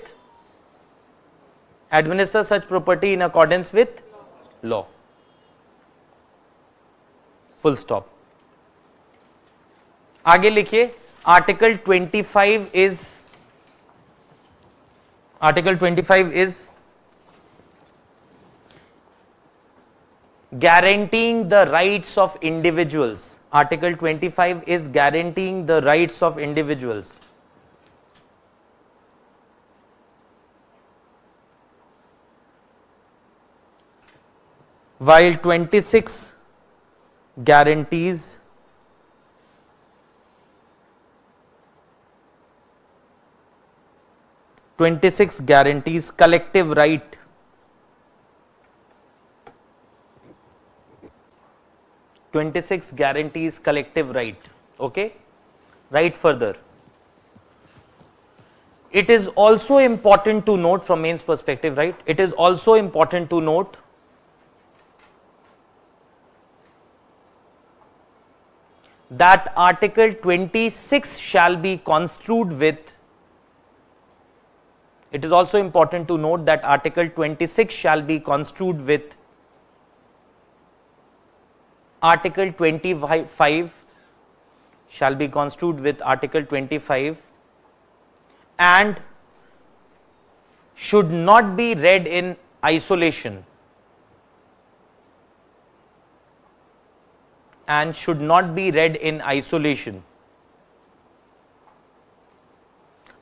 law. Full stop. आगे लिखिए, Article 25 is guaranteeing the rights of individuals. Article 25 is guaranteeing the rights of individuals. While 26 guarantees collective right okay. Right further, it is also important to note from mains perspective, right, it is also important to note that Article 26 shall be construed with, it is also important to note that Article 26 shall be construed with Article 25 shall be construed with Article 25 and should not be read in isolation.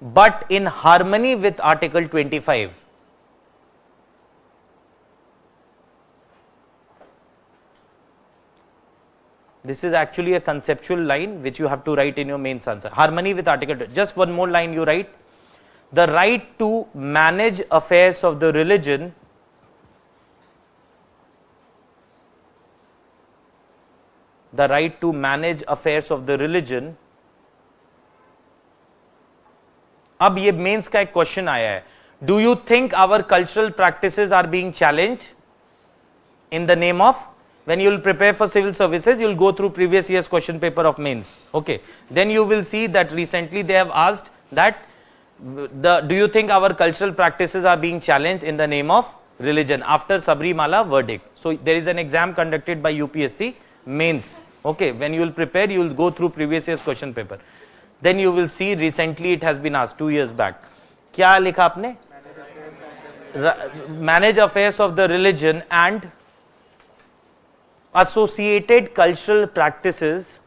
But in harmony with Article 25. This is actually a conceptual line which you have to write in your mains answer. Harmony with Article 20. Just one more line you write. The right to manage affairs of the religion अब ये mains का एक question आया है, do you think our cultural practices are being challenged in the name of, when you will prepare for civil services, you will go through previous year's question paper of mains, okay, then you will see that recently they have asked that do you think our cultural practices are being challenged in the name of religion after Sabrimala verdict. So there is an exam conducted by UPSC mains, okay, when you will prepare you will go through previous year's question paper, then you will see recently it has been asked 2 years back. क्या लिखा आपने? Manage affairs of the religion and associated cultural practices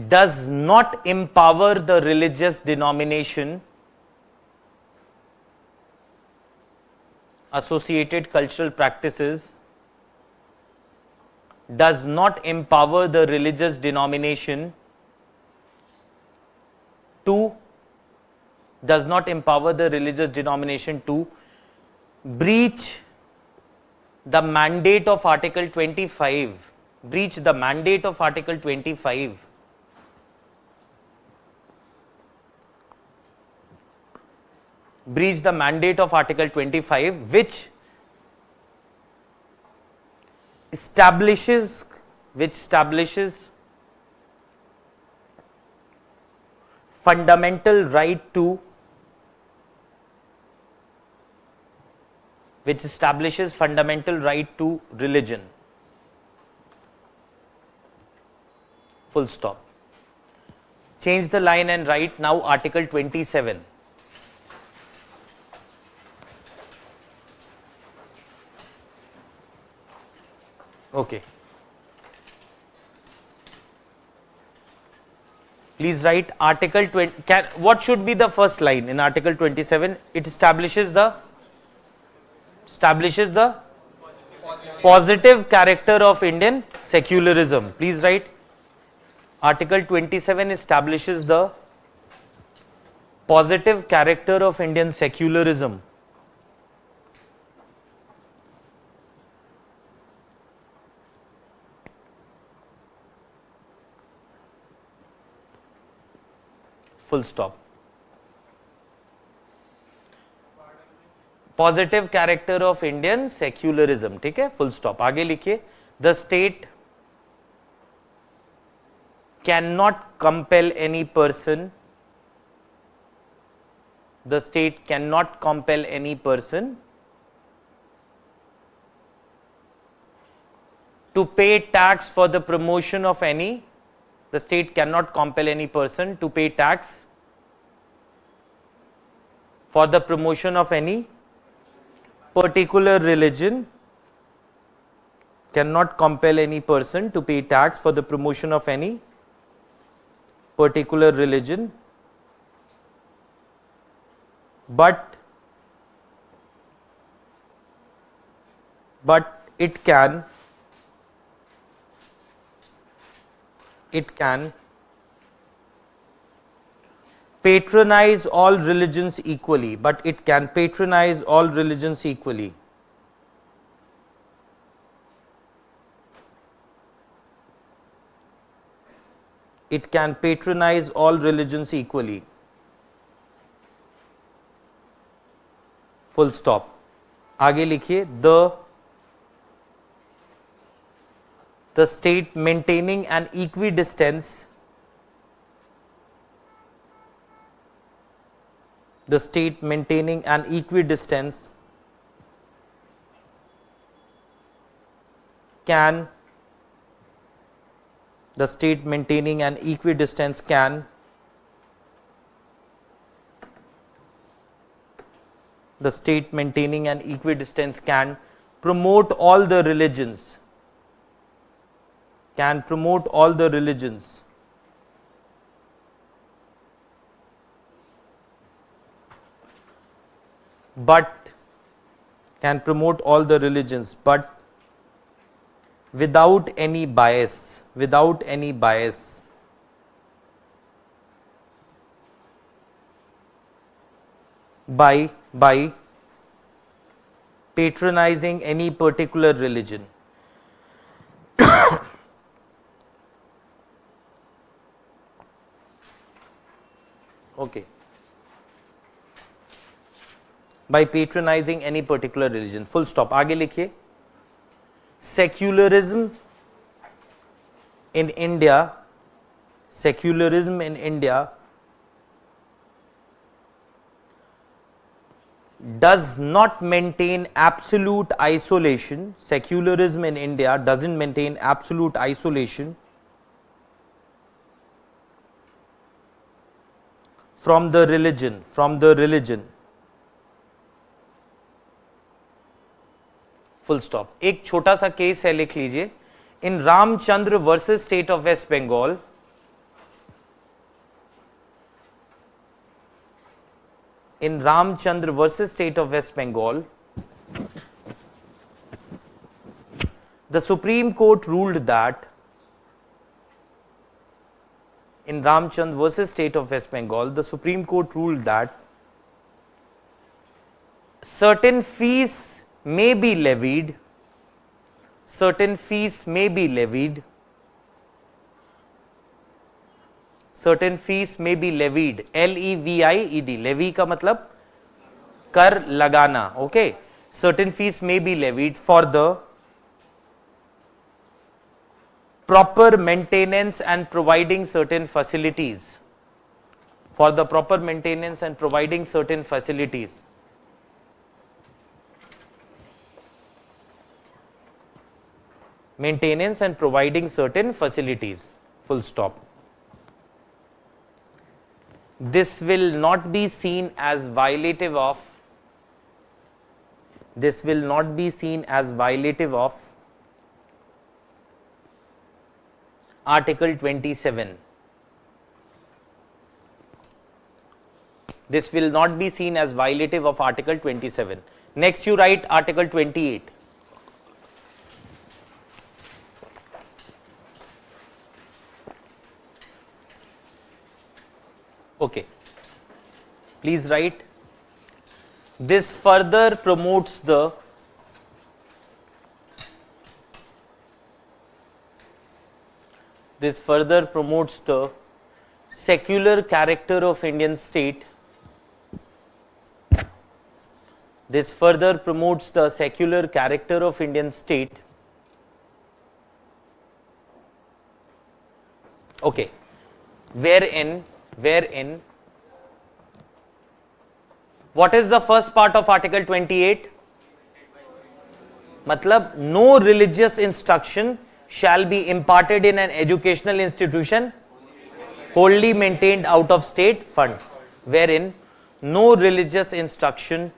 does not empower the religious denomination does not empower the religious denomination to breach the mandate of Article 25. Breach the mandate of Article 25. Breach the mandate of Article 25, which establishes fundamental right to religion. Full stop. Change the line and write now Article 27. Okay. Please write Article 20. What should be the first line in Article 27? It establishes the positive character of Indian secularism. Please write Article 27 establishes the positive character of Indian secularism. Full stop. Positive character of Indian secularism, ठीक है, full stop. आगे लिखिए, the state can not compel any person, the state cannot compel any person to pay tax for the promotion of any, the state cannot compel any person to pay tax for the promotion of any particular religion, cannot compel any person to pay tax for the promotion of any particular religion, but it can patronize all religions equally, but it can patronize all religions equally. It can patronize all religions equally. Full stop. आगे लिखिए, the state maintaining an equidistance, the state maintaining an equidistance can, the state maintaining an equidistance can the state maintaining an equidistance can promote all the religions, can promote all the religions, but can promote all the religions, but without any bias, without any bias, by patronizing any particular religion. Okay, by patronizing any particular religion, full stop। आगे लिखिए, secularism in India, secularism in India does not maintain absolute isolation, secularism in India doesn't maintain absolute isolation from the religion, full stop. एक छोटा सा case है, लिख लीजिए, in Ramchandra versus state of West Bengal, in Ramchandra versus state of West Bengal, the Supreme Court ruled that, in Ramchandra versus state of West Bengal, the Supreme Court ruled that certain fees may be levied, certain fees may be levied, certain fees may be levied, LEVIED, levy का मतलब कर लगाना, okay, certain fees may be levied for the proper maintenance and providing certain facilities, for the proper maintenance and providing certain facilities, maintenance and providing certain facilities, full stop. This will not be seen as violative of, this will not be seen as violative of Article 27. This will not be seen as violative of Article 27. Next you write Article 28. Okay, please write, this further promotes the secular character of Indian state, This further promotes the secular character of Indian state. Okay, wherein what is the first part of Article 28? Matlab, no religious instruction shall be imparted in an educational institution wholly maintained out of state funds, wherein no religious instruction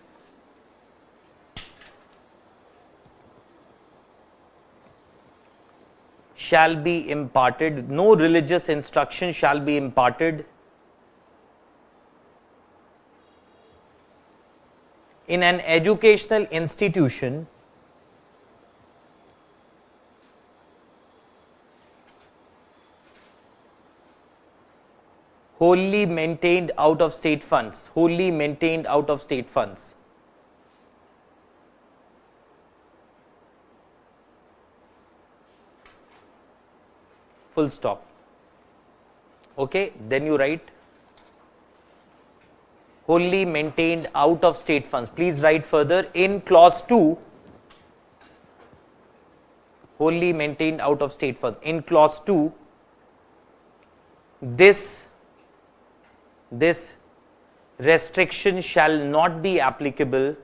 shall be imparted, no religious instruction shall be imparted in an educational institution wholly maintained out of state funds, wholly maintained out of state funds. Full stop. Okay, then you write wholly maintained out of state funds. Please write further in clause 2, wholly maintained out of state funds. In clause 2, this restriction shall not be applicable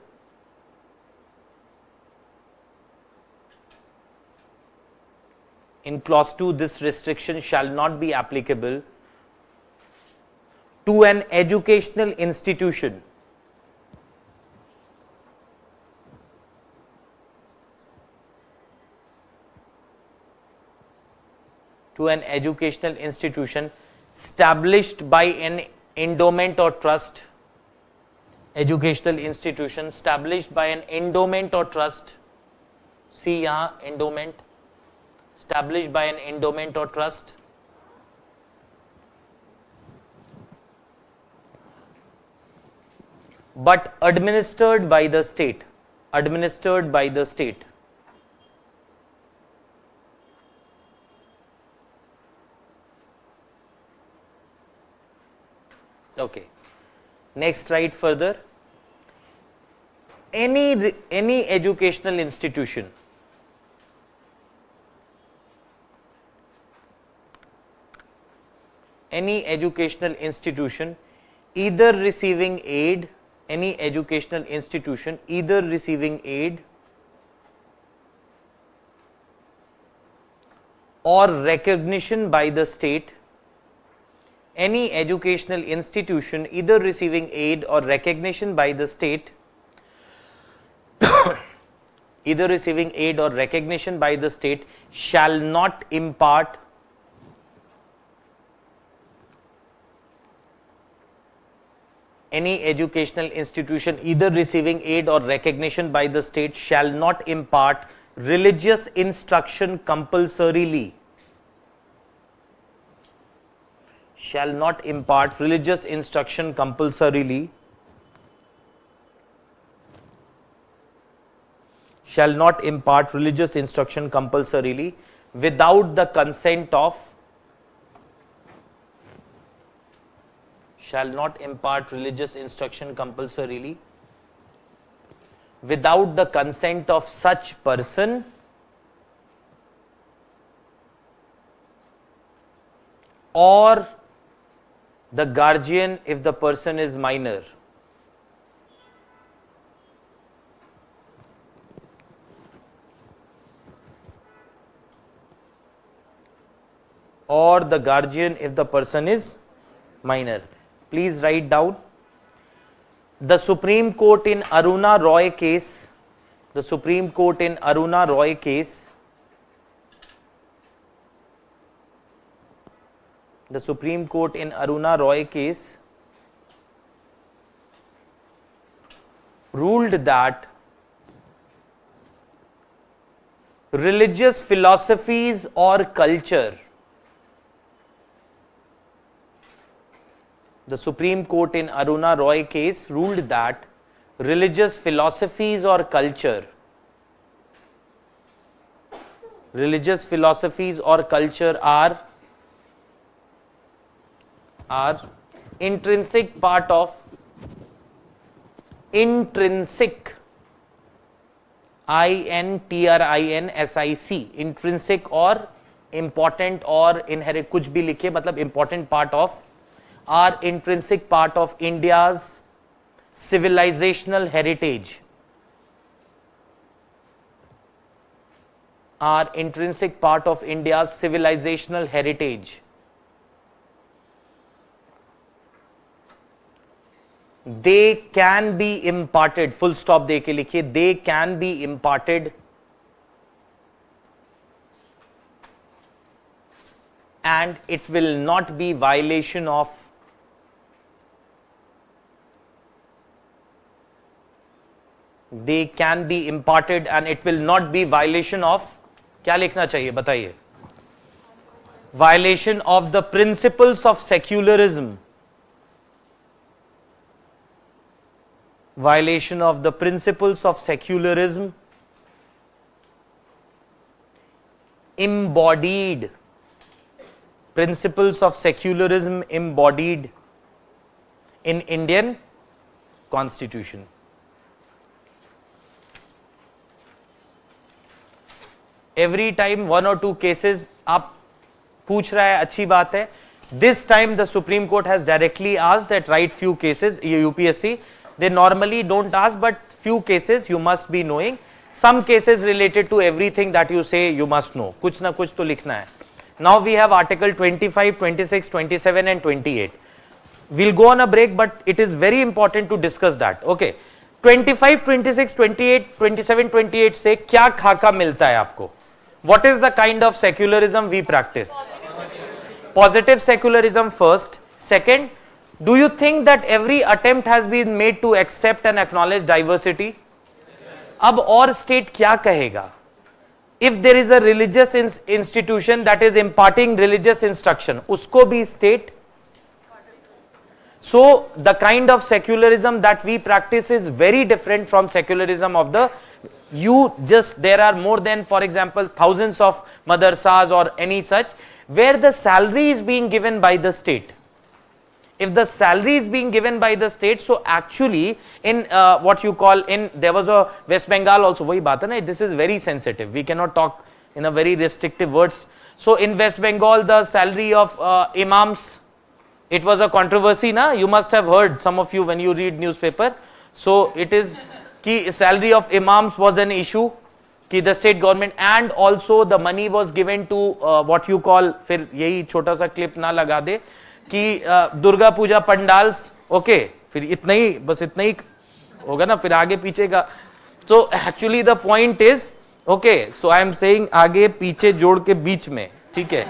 in clause 2, this restriction shall not be applicable to an educational institution established by an endowment or trust, educational institution established by an endowment or trust. See yahan endowment, established by an endowment or trust, but administered by the state, administered by the state. Okay, next write further, any educational institution either receiving aid, any educational institution either receiving aid or recognition by the state, any educational institution either receiving aid or recognition by the state, either receiving aid or recognition by the state shall not impart any educational institution either receiving aid or recognition by the state shall not impart religious instruction compulsorily, shall not impart religious instruction compulsorily, shall not impart religious instruction compulsorily without the consent of, shall not impart religious instruction compulsorily without the consent of such person or the guardian if the person is minor. Or the guardian if the person is minor. Please write down. The Supreme Court in Aruna Roy case, the Supreme Court in Aruna Roy case, the Supreme Court in Aruna Roy case ruled that religious philosophies or culture, the Supreme Court in Aruna Roy case ruled that religious philosophies or culture, religious philosophies or culture are intrinsic part of INTRINSIC, intrinsic और important और inherit, कुछ भी लिखे, मतलब important part of, or intrinsic part of India's civilizational heritage, are intrinsic part of India's civilizational heritage. They can be imparted, full stop दे के लिखिए, they can be imparted and it will not be violation of they can be imparted and it will not be violation of, क्या लिखना चाहिए बताइए, violation of the principles of secularism, violation of the principles of secularism embodied, principles of secularism embodied in Indian Constitution. Every time one or two cases आप पूछ रहा है, अच्छी बात है. This time the Supreme Court has directly asked that write few cases. UPSC they normally don't ask, but few cases you must be knowing. Some cases related to everything that you say you must know. कुछ ना कुछ तो लिखना है. Now we have Article 25, 26, 27 and 28. We'll go on a break, but it is very important to discuss that. Okay. 25, 26, 28, 27, 28 से क्या खाका मिलता है आपको? What is the kind of secularism we practice? Positive secularism first. Second, do you think that every attempt has been made to accept and acknowledge diversity? अब और state क्या कहेगा? If there is a religious institution that is imparting religious instruction, उसको भी state. So the kind of secularism that we practice is very different from secularism of the, there are more than, for example, thousands of madrasas or any such, where the salary is being given by the state. If the salary is being given by the state, so actually in what you call, there was a West Bengal also, wahi baat hai na, this is very sensitive, we cannot talk in a very restrictive words. So in West Bengal, the salary of imams, it was a controversy, na? You must have heard, some of you, when you read newspaper. So it is ki salary of imams was an issue, ki the state government, and also the money was given to what you call, फिर यही छोटा सा clip ना लगा दे, कि Durga Puja pandals, okay, फिर इतना ही, बस इतना ही होगा ना, फिर आगे पीछे का. So actually the point is, okay, so I am saying आगे पीछे जोड़ के बीच में, ठीक है.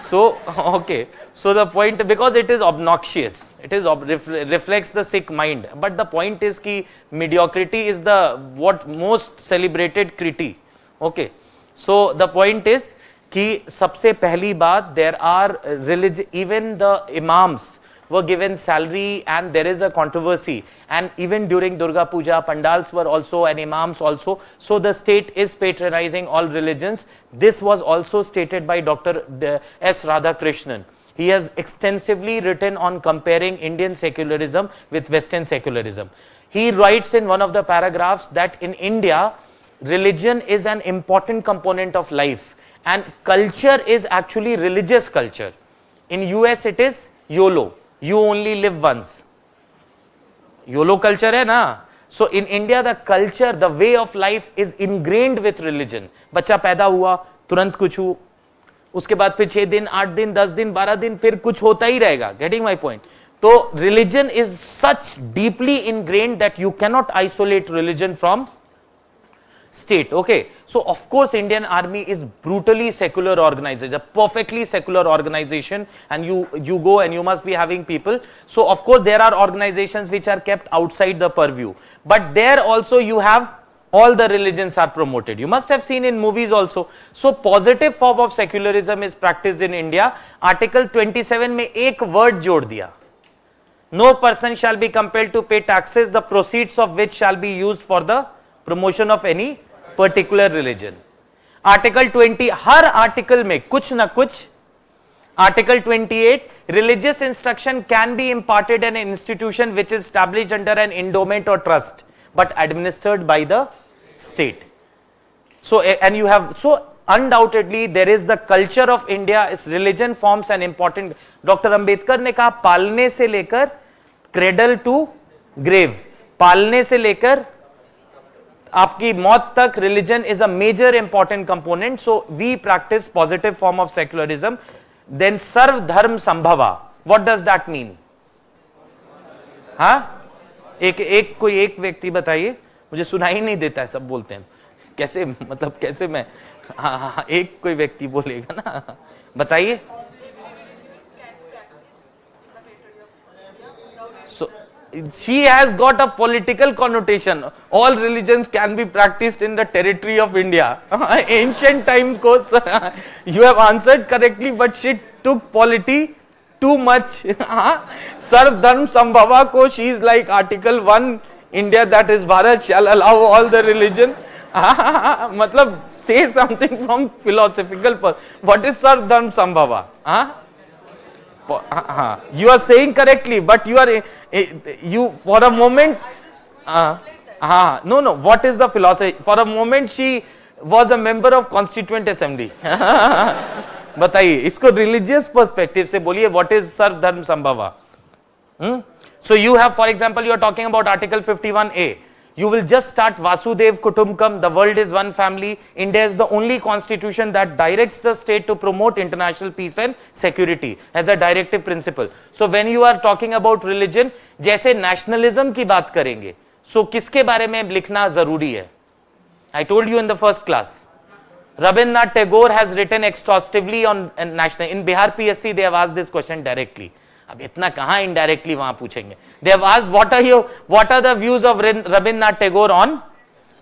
So okay. So the point, because it is obnoxious, it is reflects the sick mind. But the point is कि mediocrity is the what most celebrated critique. Okay. So the point is कि सबसे पहली बात, there are religion, even the imams were given salary, and there is a controversy, and even during Durga Puja, pandals were also and imams also. So the state is patronizing all religions. This was also stated by Dr. S. Radhakrishnan. He has extensively written on comparing Indian secularism with Western secularism. He writes in one of the paragraphs that in India, religion is an important component of life, and culture is actually religious culture. In US it is YOLO, you only live once. YOLO culture hai na? So in India, the culture, the way of life is ingrained with religion. बच्चा पैदा हुआ, तुरंत कुछ हो, उसके बाद फिर 6 दिन, 8 दिन, 10 दिन, 12 दिन, फिर कुछ होता ही रहेगा. Getting my point? तो religion is such deeply ingrained that you cannot isolate religion from state. Okay, so of course Indian army is brutally secular organization, a perfectly secular organization, and you go and you must be having people. So of course there are organizations which are kept outside the purview, but there also you have all the religions are promoted. You must have seen in movies also. So positive form of secularism is practiced in India. Article 27 में एक word जोड़ दिया. No person shall be compelled to pay taxes, the proceeds of which shall be used for the promotion of any particular religion. Article 20, her article में कुछ ना कुछ. Article 28, religious instruction can be imparted in an institution which is established under an endowment or trust, but administered by the state. So and you have, so undoubtedly there is the culture of India, is religion forms an important. Dr. Ambedkar ने कहा पालने से लेकर cradle to grave, पालने से लेकर आपकी मौत तक religion is a major important component. So we practice positive form of secularism. Then सर्व धर्म संभवा, what does that mean? हाँ, कोई एक व्यक्ति बताइए, मुझे सुनाई नहीं देता है, सब बोलते हैं, कैसे मतलब कैसे मैं, हाँ, एक कोई व्यक्ति बोलेगा ना, बताइए. So she has got a political connotation. All religions can be practiced in the territory of India. Ancient times goes, you have answered correctly, but she took polity too much. Sarv Dharm Sambhava ko, she is like Article 1, India, that is Bharat shall allow all the religion. Matlab, say something from philosophical perspective. What is Sarv Dharm Sambhava? You are saying correctly, but you are, you for a moment, no, what is the philosophy? For a moment she was a member of Constituent Assembly. बताइए इसको religious perspective से बोलिए, what is सर्व धर्म संभवा? So you have, for example, you are talking about Article 51A. You will just start Vasudev Kutumbakam, the world is one family. India is the only constitution that directs the state to promote international peace and security as a directive principle. So when you are talking about religion, जैसे nationalism की बात करेंगे, so किसके बारे में लिखना जरूरी है? I told you in the first class. Rabindranath Tagore has written exhaustively on national. In Bihar PSC, they have asked this question directly. अब इतना कहाँ indirectly वहां पूछेंगे? They have asked what are the views of Rabindranath Tagore on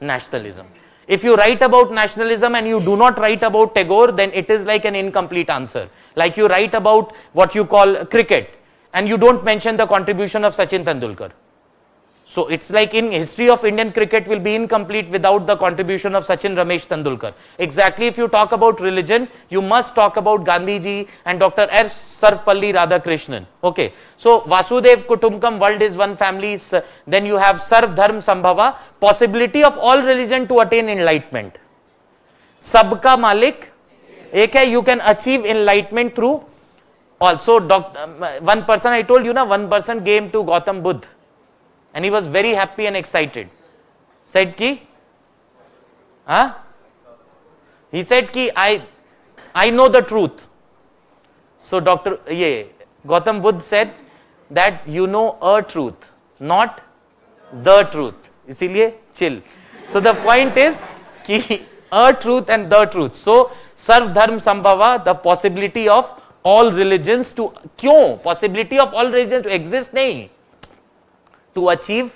nationalism? If you write about nationalism and you do not write about Tagore, then it is like an incomplete answer. Like you write about what you call cricket and you don't mention the contribution of Sachin Tendulkar. So it's like in history of Indian cricket will be incomplete without the contribution of Sachin Ramesh Tendulkar. Exactly, if you talk about religion, you must talk about Gandhi ji and Dr. R. Sarvapalli Radhakrishnan. Okay, so Vasudev Kutumbakam, world is one family. Then you have Sarv Dharm Sambhava, possibility of all religion to attain enlightenment. Sabka Malik, ek hai, you can achieve enlightenment through also. One person, I told you na, one person came to Gautam Buddha. And he was very happy and excited. Said ki, he said ki, I know the truth. So Gautam Buddha said that you know a truth, not the truth. Isiliye chill. So the point is ki a truth and the truth. So Sarv Dharm Sambhava, the possibility of all religions to, kyun? Possibility of all religions to exist nahi. To achieve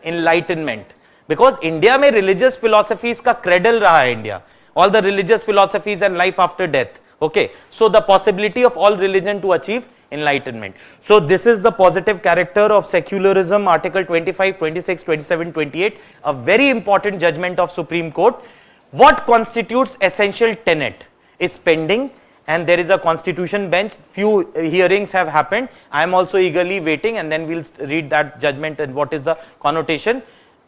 enlightenment, because India में religious philosophies का cradle रहा है India, all the religious philosophies and life after death. Okay, so the possibility of all religion to achieve enlightenment. So this is the positive character of secularism, Article 25, 26, 27, 28, a very important judgment of Supreme Court. What constitutes essential tenet is pending. And there is a constitution bench, few hearings have happened. I am also eagerly waiting, and then we'll read that judgment and what is the connotation.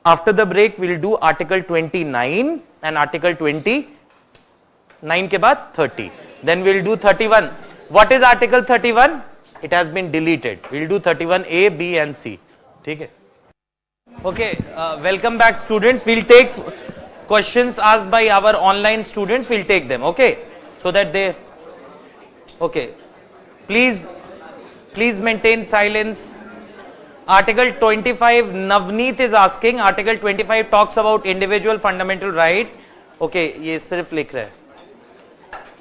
After the break, we'll do Article 29 and Article 29 ke baad 30. Then we'll do 31. What is Article 31? It has been deleted. We'll do 31A, B and C. Okay, welcome back students. We'll take questions asked by our online students. We'll take them, okay? So that they... Okay, please maintain silence. Article 25, Navneet is asking. Article 25 talks about individual fundamental right. Okay, ये सिर्फ लिख रहा है.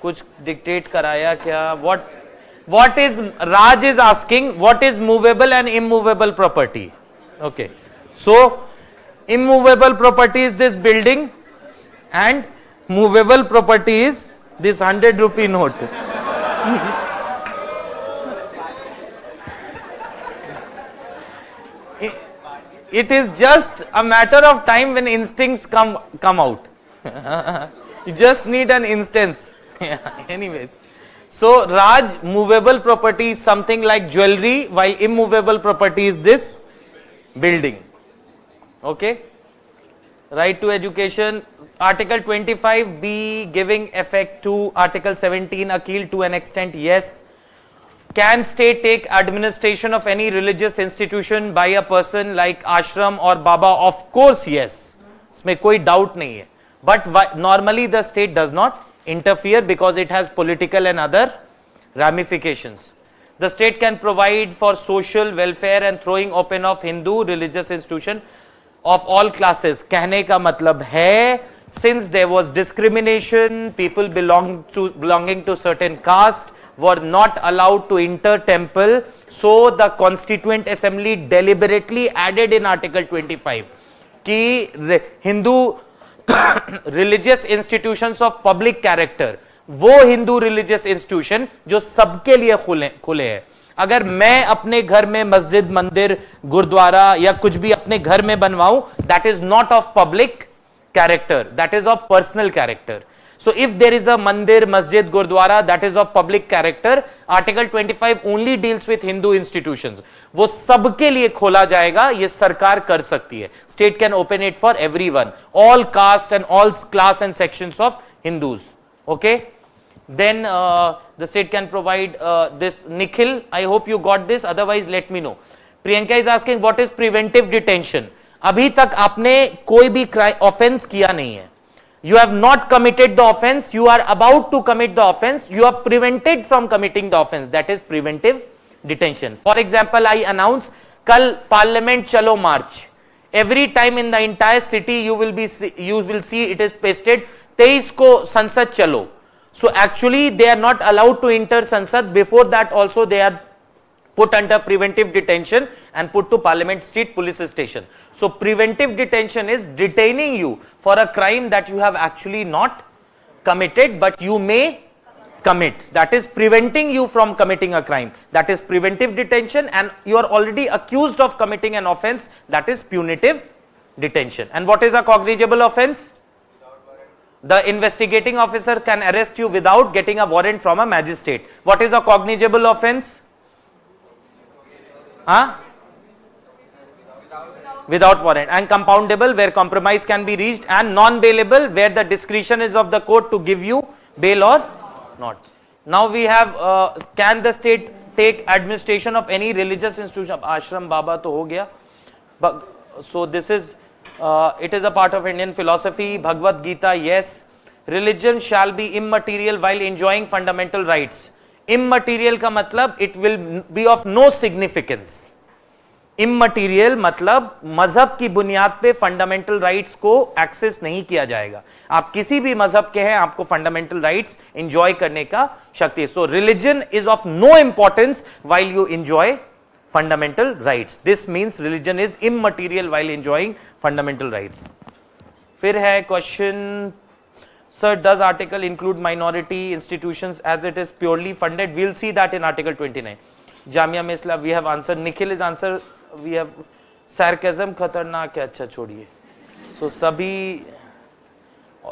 कुछ dictate कराया क्या? What is, Raj is asking, what is movable and immovable property? Okay, so immovable property is this building and movable property is this 100 rupee note. It is just a matter of time when instincts come out. You just need an instance. Anyways, so Raj, movable property is something like jewelry, while immovable property is this building. Okay, right to education. Article 25B giving effect to Article 17, Akil, to an extent, yes. Can state take administration of any religious institution by a person like ashram or baba? Of course, yes. इसमें कोई doubt नहीं है. But normally the state does not interfere because it has political and other ramifications. The state can provide for social welfare and throwing open of Hindu religious institution of all classes. कहने का मतलब है, since there was discrimination, people belonging to certain caste were not allowed to enter temple, so the Constituent Assembly deliberately added in Article 25 कि Hindu religious institutions of public character, वो Hindu religious institution जो सबके लिए खुले हैं. अगर मैं अपने घर में मस्जिद, मंदिर, गुरुद्वारा या कुछ भी अपने घर में बनवाऊं, that is not of public character, that is of personal character. So if there is a mandir, masjid, gurdwara that is of public character, Article 25 only deals with Hindu institutions. वो सबके लिए खोला जाएगा, ये सरकार कर सकती है. State can open it for everyone, all caste and all class and sections of Hindus. Okay? Then the state can provide this. Nikhil, I hope you got this. Otherwise, let me know. Priyanka is asking, what is preventive detention? अभी तक आपने कोई भी offense किया नहीं है. You have not committed the offense, you are about to commit the offense, you are prevented from committing the offense, that is preventive detention. For example, I announce, kal parliament chalo march. Every time in the entire city you will see it is pasted, 23 ko Sansad chalo. So actually they are not allowed to enter Sansad. Before that also they are put under preventive detention and put to Parliament Street Police Station. So preventive detention is detaining you for a crime that you have actually not committed but you may commit. That is preventing you from committing a crime. That is preventive detention, and you are already accused of committing an offense, that is punitive detention. And what is a cognizable offense? The investigating officer can arrest you without getting a warrant from a magistrate. What is a cognizable offense? Without warrant. And compoundable where compromise can be reached, and non-bailable where the discretion is of the court to give you bail or not. Now we have can the state take administration of any religious institution? Ashram Baba to ho gaya. But so this is it is a part of Indian philosophy. Bhagavad Gita, yes. Religion shall be immaterial while enjoying fundamental rights. Immaterial का मतलब it will be of no significance. Immaterial मतलब मजहब की बुनियाद पे fundamental rights को access नहीं किया जाएगा. आप किसी भी मजहब के हैं, आपको फंडामेंटल राइट्स एंजॉय करने का शक्ति है. So religion is of no importance while you enjoy fundamental rights. This means religion is immaterial while enjoying fundamental rights. फिर है question, sir, does article include minority institutions as it is purely funded? We'll see that in Article 29. Jamia Misla, we have answered. Nikhil is answer. We have sarcasm खतरनाक है. अच्छा छोड़िए. So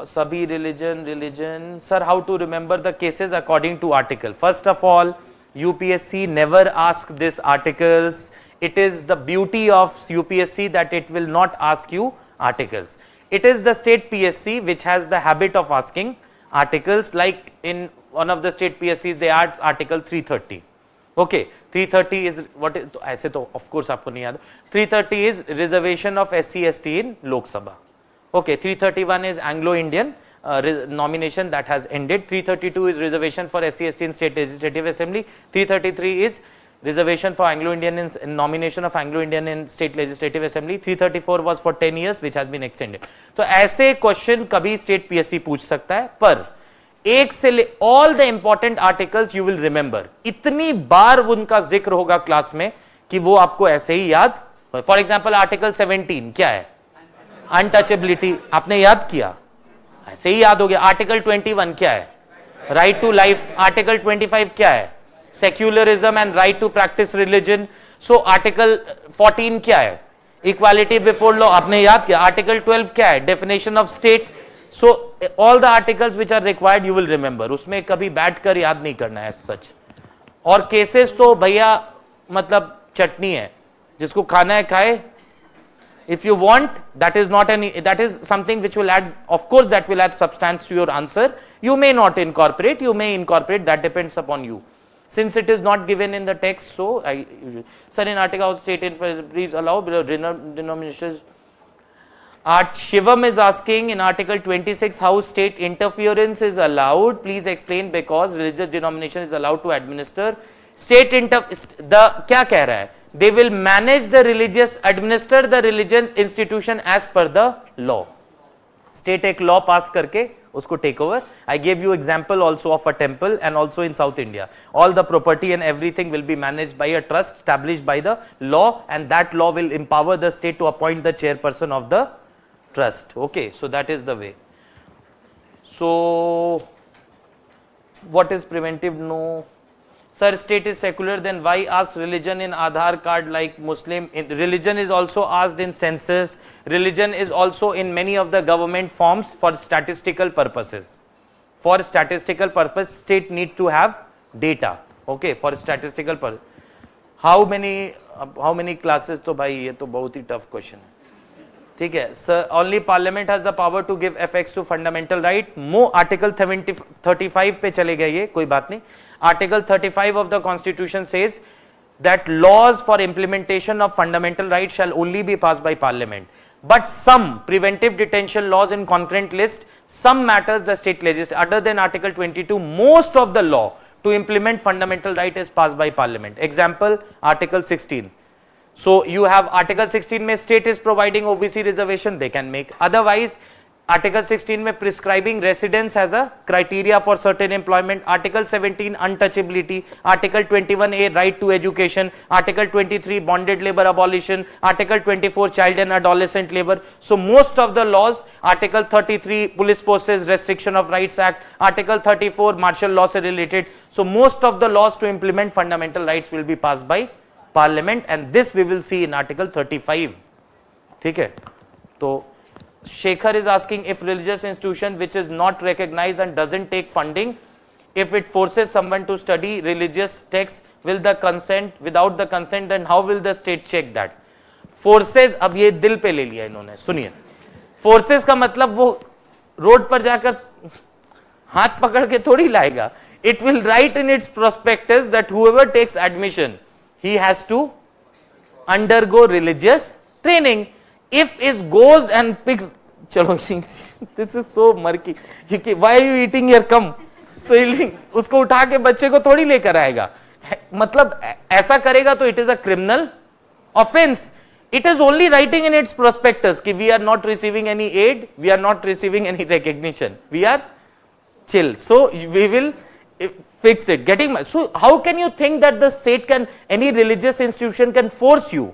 सभी religion. Sir, how to remember the cases according to article? First of all, UPSC never ask these articles. It is the beauty of UPSC that it will not ask you articles. It is the state PSC which has the habit of asking articles. Like in one of the state PSCs they add article 330. Okay, 330 is what is, ऐसे तो of course आपको नहीं याद. 330 is reservation of SC ST in Lok Sabha. Okay, 331 is Anglo-Indian nomination that has ended. 332 is reservation for SC ST in State Legislative Assembly. 333 is reservation for Anglo-Indian in nomination of Anglo-Indian in State Legislative Assembly. 334 was for 10 years which has been extended. तो ऐसे question कभी state PSC पूछ सकता है, पर एक से all the important articles you will remember. इतनी बार उनका जिक्र होगा क्लास में कि वो आपको ऐसे ही याद. फॉर एग्जाम्पल आर्टिकल 17 क्या है? अनटचेबिलिटी. आपने याद किया, ऐसे ही याद हो गया. आर्टिकल 21 क्या है? Right to life. आर्टिकल 25 क्या है? Secularism and right to practise religion. So article 14 क्या है? Equality before law. आपने याद किया. आर्टिकल 12 क्या है? Definition of state. So all the articles which are required you will remember. उसमें कभी बैठकर याद नहीं करना है सच. और केसेस तो भैया मतलब चटनी है, जिसको खाना है खाए. If you want, that is not any, that is something which will add, of course that will add substance to your answer. You may not incorporate, you may incorporate, that depends upon you. Since it is not given in the text, so I usually, sir, in article state please allow denominations. Shivam is asking in article 26 how state interference is allowed. Please explain, because religious denomination is allowed to administer state the क्या कह रहा है? They will manage the religious, administer the religious institution as per the law. State एक law pass करके उसको take over. I gave you example also of a temple, and also in South India. All the property and everything will be managed by a trust established by the law, and that law will empower the state to appoint the chairperson of the trust. Okay, so that is the way. So what is preventive? No. Sir, state is secular, then why ask religion in Aadhaar card like Muslim? Religion is also asked in census. Religion is also in many of the government forms for statistical purposes. For statistical purpose, state need to have data. Okay, for statistical purpose. How many classes? तो भाई ये तो बहुत ही tough question है. ठीक है. Sir, only parliament has the power to give effects to fundamental right. Article 35 पे चले गए ये, कोई बात नहीं. Article 35 of the Constitution says that laws for implementation of fundamental rights shall only be passed by Parliament. But some preventive detention laws in concurrent list, some matters the state legislature. Other than Article 22, most of the law to implement fundamental right is passed by Parliament. Example, Article 16. So you have Article 16 में state is providing OBC reservation, they can make. Otherwise, Article 16 में prescribing residence as a criteria for certain employment. Article 17 untouchability. Article 21A right to education. Article 23 bonded labor abolition. Article 24 child and adolescent labor. So most of the laws, Article 33 Police Forces Restriction of Rights Act, Article 34 martial laws are related. So most of the laws to implement fundamental rights will be passed by Parliament, and this we will see in Article 35. ठीक है? तो Shekhar is asking, if religious institution which is not recognized and doesn't take funding, if it forces someone to study religious texts, will the consent, without the consent, then how will the state check that? Forces, अब ये दिल पे ले लिया इन्होंने, सुनिए. Forces का मतलब वो रोड पर जाकर हाथ पकड़ के थोड़ी लाएगा. It will write in its prospectus that whoever takes admission, he has to undergo religious training. If it goes and picks, chalo, this is so murky. Why are you eating here? Come. So उसको उठा के बच्चे को थोड़ी लेकर आएगा. मतलब ऐसा करेगा तो it is a criminal offense. It is only writing in its prospectus कि we are not receiving any aid, we are not receiving any recognition, we are chill. So we will fix it. So how can you think that the state can, any religious institution can force you?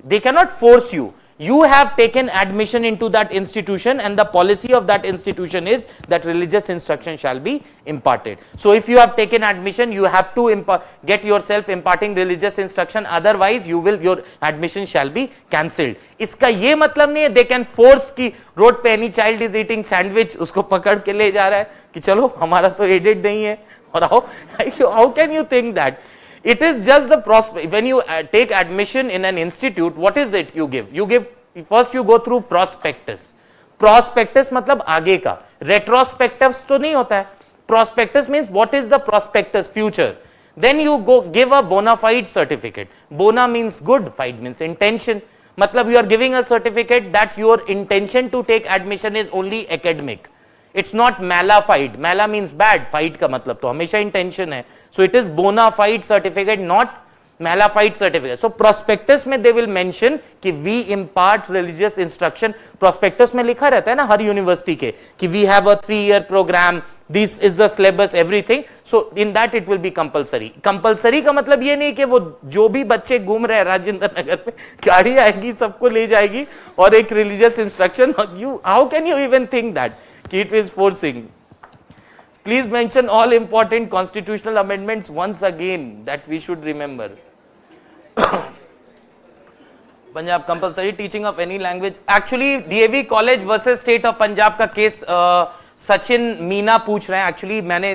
They cannot force you. You have taken admission into that institution, and the policy of that institution is that religious instruction shall be imparted. So if you have taken admission, you have to get yourself imparting religious instruction, otherwise your admission shall be cancelled. इसका ये मतलब नहीं है they can force कि road पे any child is eating sandwich, उसको पकड़ के ले जा रहा है कि चलो हमारा तो aided नहीं है. और how can you think that? It is just the prospect. When you take admission in an institute, what is it you give? First you go through prospectus. Prospectus मतलब आगे का. Retrospectus तो नहीं होता है. Prospectus means what is the prospectus, future. Then you go give a bona fide certificate. Bona means good, fide means intention. मतलब you are giving a certificate that your intention to take admission is only academic. It's not mala fide. Mala means bad. Fide का मतलब तो हमेशा intention है. So it is bona fide certificate, not mala fide certificate. So prospectus में they will mention कि we impart religious instruction. Prospectus में लिखा रहता है ना हर university के कि we have a 3-year program. This is the syllabus, everything. So in that it will be compulsory. Compulsory का मतलब ये नहीं कि वो जो भी बच्चे घूम रहे हैं राजेंद्र नगर में गाड़ी आएगी सबको ले जाएगी और एक religious instruction. How can you even think that? It is forcing. Please mention all important constitutional amendments once again that we should remember. Punjab compulsory teaching of any language. Actually, DAV College versus State of Punjab का case Sachin Meena पूछ रहे हैं. Actually मैंने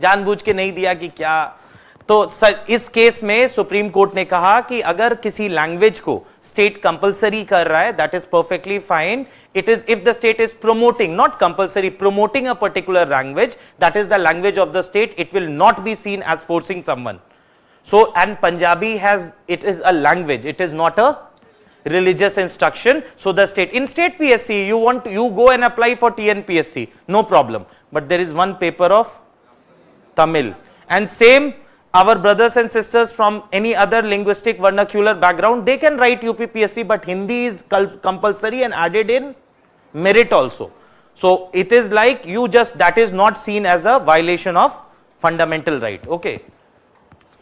जानबूझ के नहीं दिया कि क्या तो सर इस केस में सुप्रीम कोर्ट ने कहा कि अगर किसी लैंग्वेज को स्टेट कंपलसरी कर रहा है, that is perfectly fine. It is if the state is promoting, not compulsory, promoting a particular language, that is the language of the state. It will not be seen as forcing someone. So, and Punjabi has, it is a language, it is not a religious instruction. So the state, in state PSC, you go and apply for TNPSC, no problem. But there is one paper of Tamil. And same, our brothers and sisters from any other linguistic vernacular background, they can write UPPSC, but Hindi is compulsory and added in merit also. So it is like you just, that is not seen as a violation of fundamental right. Okay.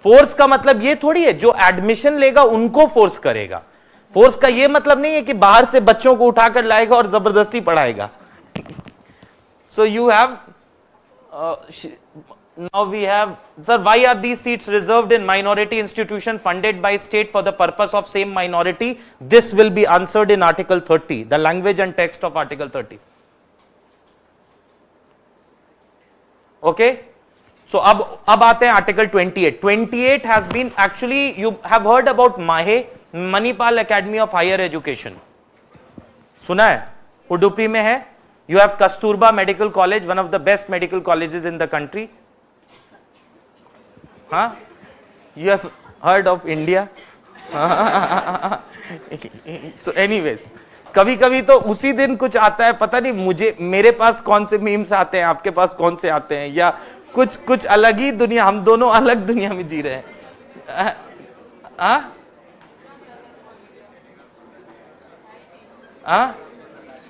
Force का मतलब ये थोड़ी है जो admission लेगा उनको force करेगा. Force का ये मतलब नहीं है कि बाहर से बच्चों को उठाकर लाएगा और जबरदस्ती पढ़ाएगा. So you have now we have sir why are these seats reserved in minority institution funded by state for the purpose of same minority. This will be answered in article 30, the language and text of article 30. Okay. So अब आते हैं article 28. 28 has been actually, you have heard about MAHE, Manipal academy of higher education, सुना है? उडुपी में है. You have Kasturba medical college, one of the best medical colleges in the country. हाँ, you have heard of India. So anyways, कभी कभी तो उसी दिन कुछ आता है, पता नहीं मुझे, मेरे पास कौन से मीम्स आते हैं, आपके पास कौन से आते हैं, या कुछ अलग ही दुनिया, हम दोनों अलग दुनिया में जी रहे हैं.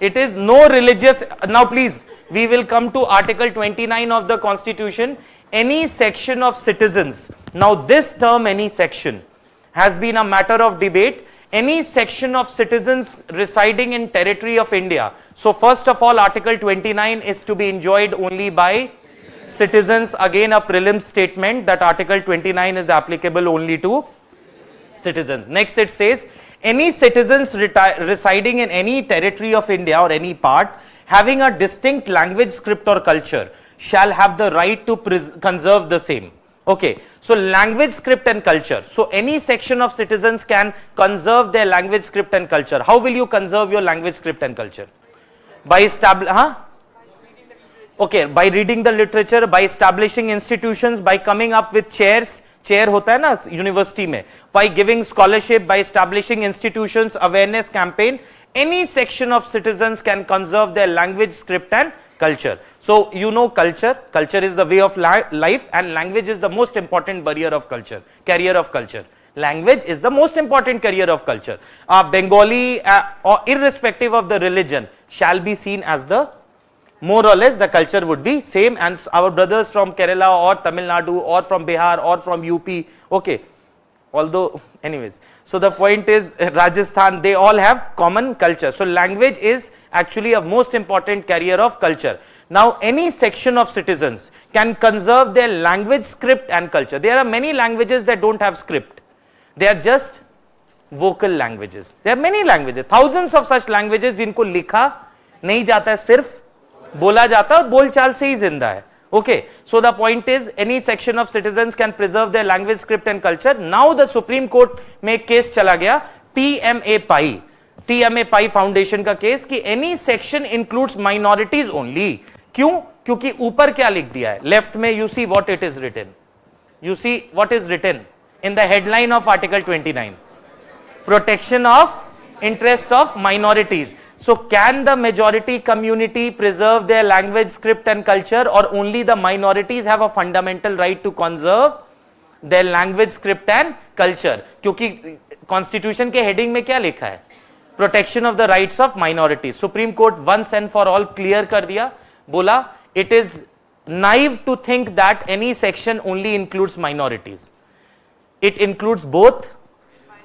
It is no religious. Now please, we will come to Article 29 of the Constitution. Any section of citizens. Now this term, any section, has been a matter of debate. Any section of citizens residing in territory of India. So first of all, Article 29 is to be enjoyed only by citizens. Again a prelim statement that Article 29 is applicable only to citizens. Next it says, any citizens residing in any territory of India or any part having a distinct language, script or culture shall have the right to conserve the same. Okay, so language, script and culture. So any section of citizens can conserve their language, script and culture. How will you conserve your language, script and culture? By Okay, by reading the literature, by establishing institutions, by coming up with chairs. Chair होता है ना university में. By giving scholarship, by establishing institutions, awareness campaign. Any section of citizens can conserve their language, script and culture. So you know culture. Culture is the way of life, and language is the most important barrier of culture, carrier of culture. Language is the most important carrier of culture. Bengali, or irrespective of the religion, shall be seen as the, more or less the culture would be same, and our brothers from Kerala or Tamil Nadu or from Bihar or from UP, okay, although anyways, so the point is Rajasthan, they all have common culture. So language is actually a most important carrier of culture. Now any section of citizens can conserve their language, script and culture. There are many languages that don't have script, they are just vocal languages. There are many languages, thousands of such languages जिनको लिखा नहीं जाता है, सिर्फ बोला जाता है और बोलचाल से ही जिंदा है. Okay, so the point is any section of citizens can preserve their language, script and culture. Now the Supreme Court में केस चला गया TMA Pai Foundation का केस कि any section includes minorities only. क्यों? क्योंकि ऊपर क्या लिख दिया है लेफ्ट में, you see what it is written. You see what is written in the headline of Article 29. Protection of interest of minorities. So can the majority community preserve their language, script and culture, or only the minorities have a fundamental right to conserve their language, script and culture? क्योंकि constitution के heading में क्या लिखा है? Protection of the rights of minorities. Supreme Court once and for all clear कर दिया, बोला it is naive to think that any section only includes minorities. It includes both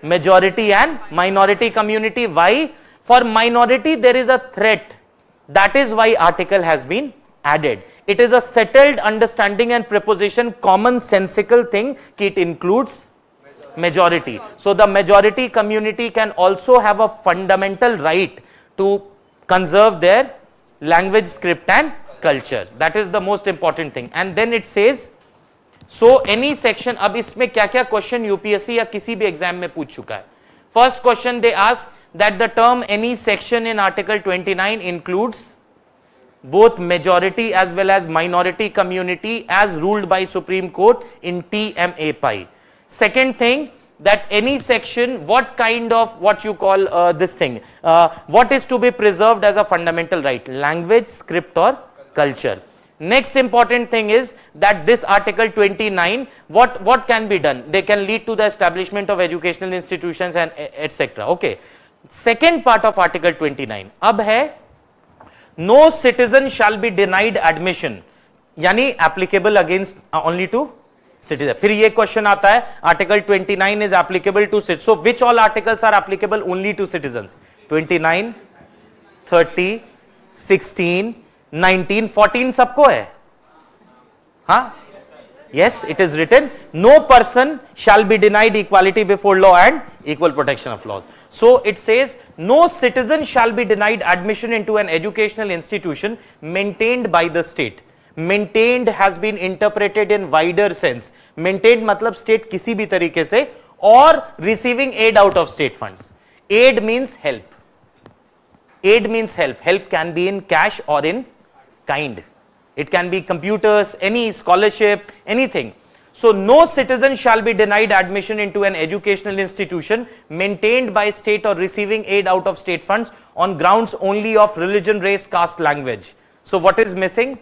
majority and minority community. Why? For minority there is a threat. That is why article has been added. It is a settled understanding and preposition, commonsensical thing कि it includes majority. So the majority community can also have a fundamental right to conserve their language, script and culture. That is the most important thing. And then it says so any section, अब इसमें क्या क्या question UPSC या किसी भी exam में पूछ चुका है. First question they ask that the term any section in article 29 includes both majority as well as minority community as ruled by Supreme Court in TMA Pi. Second thing, that any section, what kind of, what you call this thing, what is to be preserved as a fundamental right, language, script or culture. Next important thing is that this article 29, what can be done? They can lead to the establishment of educational institutions and etc. Okay. Second part of article 29 अब है no citizen shall be denied admission, यानी applicable against only to citizen. फिर ये question आता है article 29 is applicable to citizens. So which all articles are applicable only to citizens? 29, 30, 16, 19, 14 सबको है. हाँ, yes, it is written no person shall be denied equality before law and equal protection of laws. So it says no citizen shall be denied admission into an educational institution maintained by the state. Maintained has been interpreted in wider sense. Maintained मतलब state किसी भी तरीके से, or receiving aid out of state funds. Aid means help. Aid means help. Help can be in cash or in kind. It can be computers, any scholarship, anything. So no citizen shall be denied admission into an educational institution maintained by state or receiving aid out of state funds on grounds only of religion, race, caste, language. So what is missing?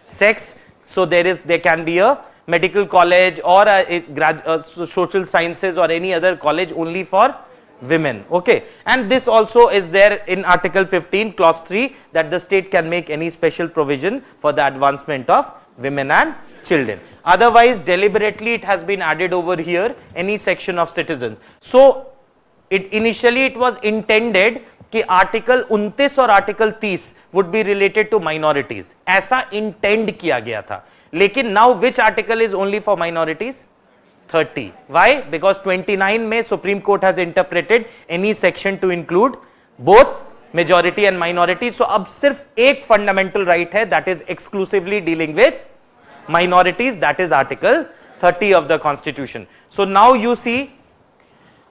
Sex. So there can be a medical college or a social sciences or any other college only for women. Okay. And this also is there in Article 15 clause 3 that the state can make any special provision for the advancement of women and children. Otherwise deliberately it has been added over here any section of citizens. So initially it was intended कि article 29 और article 30 would be related to minorities. ऐसा intend किया गया था. लेकिन now which article is only for minorities? 30. Why? Because 29 में Supreme Court has interpreted any section to include both majority and minority. So अब सिर्फ एक fundamental right है that is exclusively dealing with minorities, that is article 30 of the constitution. So now you see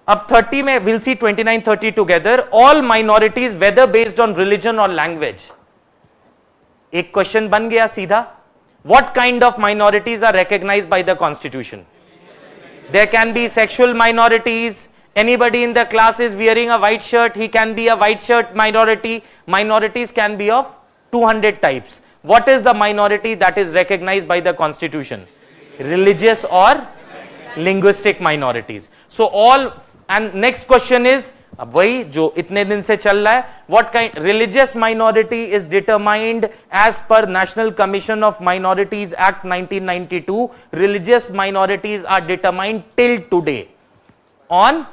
अब 30 में we'll see 29 30 together, all minorities whether based on religion or language. एक question बन गया सीधा, what kind of minorities are recognized by the constitution? There can be sexual minorities. Anybody in the class is wearing a white shirt, he can be a white shirt minority. Minorities can be of 200 types. What is the minority that is recognized by the constitution? Religious or linguistic minorities. So all, and next question is, अब वही जो इतने दिन से चल रहा है, what kind religious minority is determined as per National Commission of Minorities Act 1992. Religious minorities are determined till today on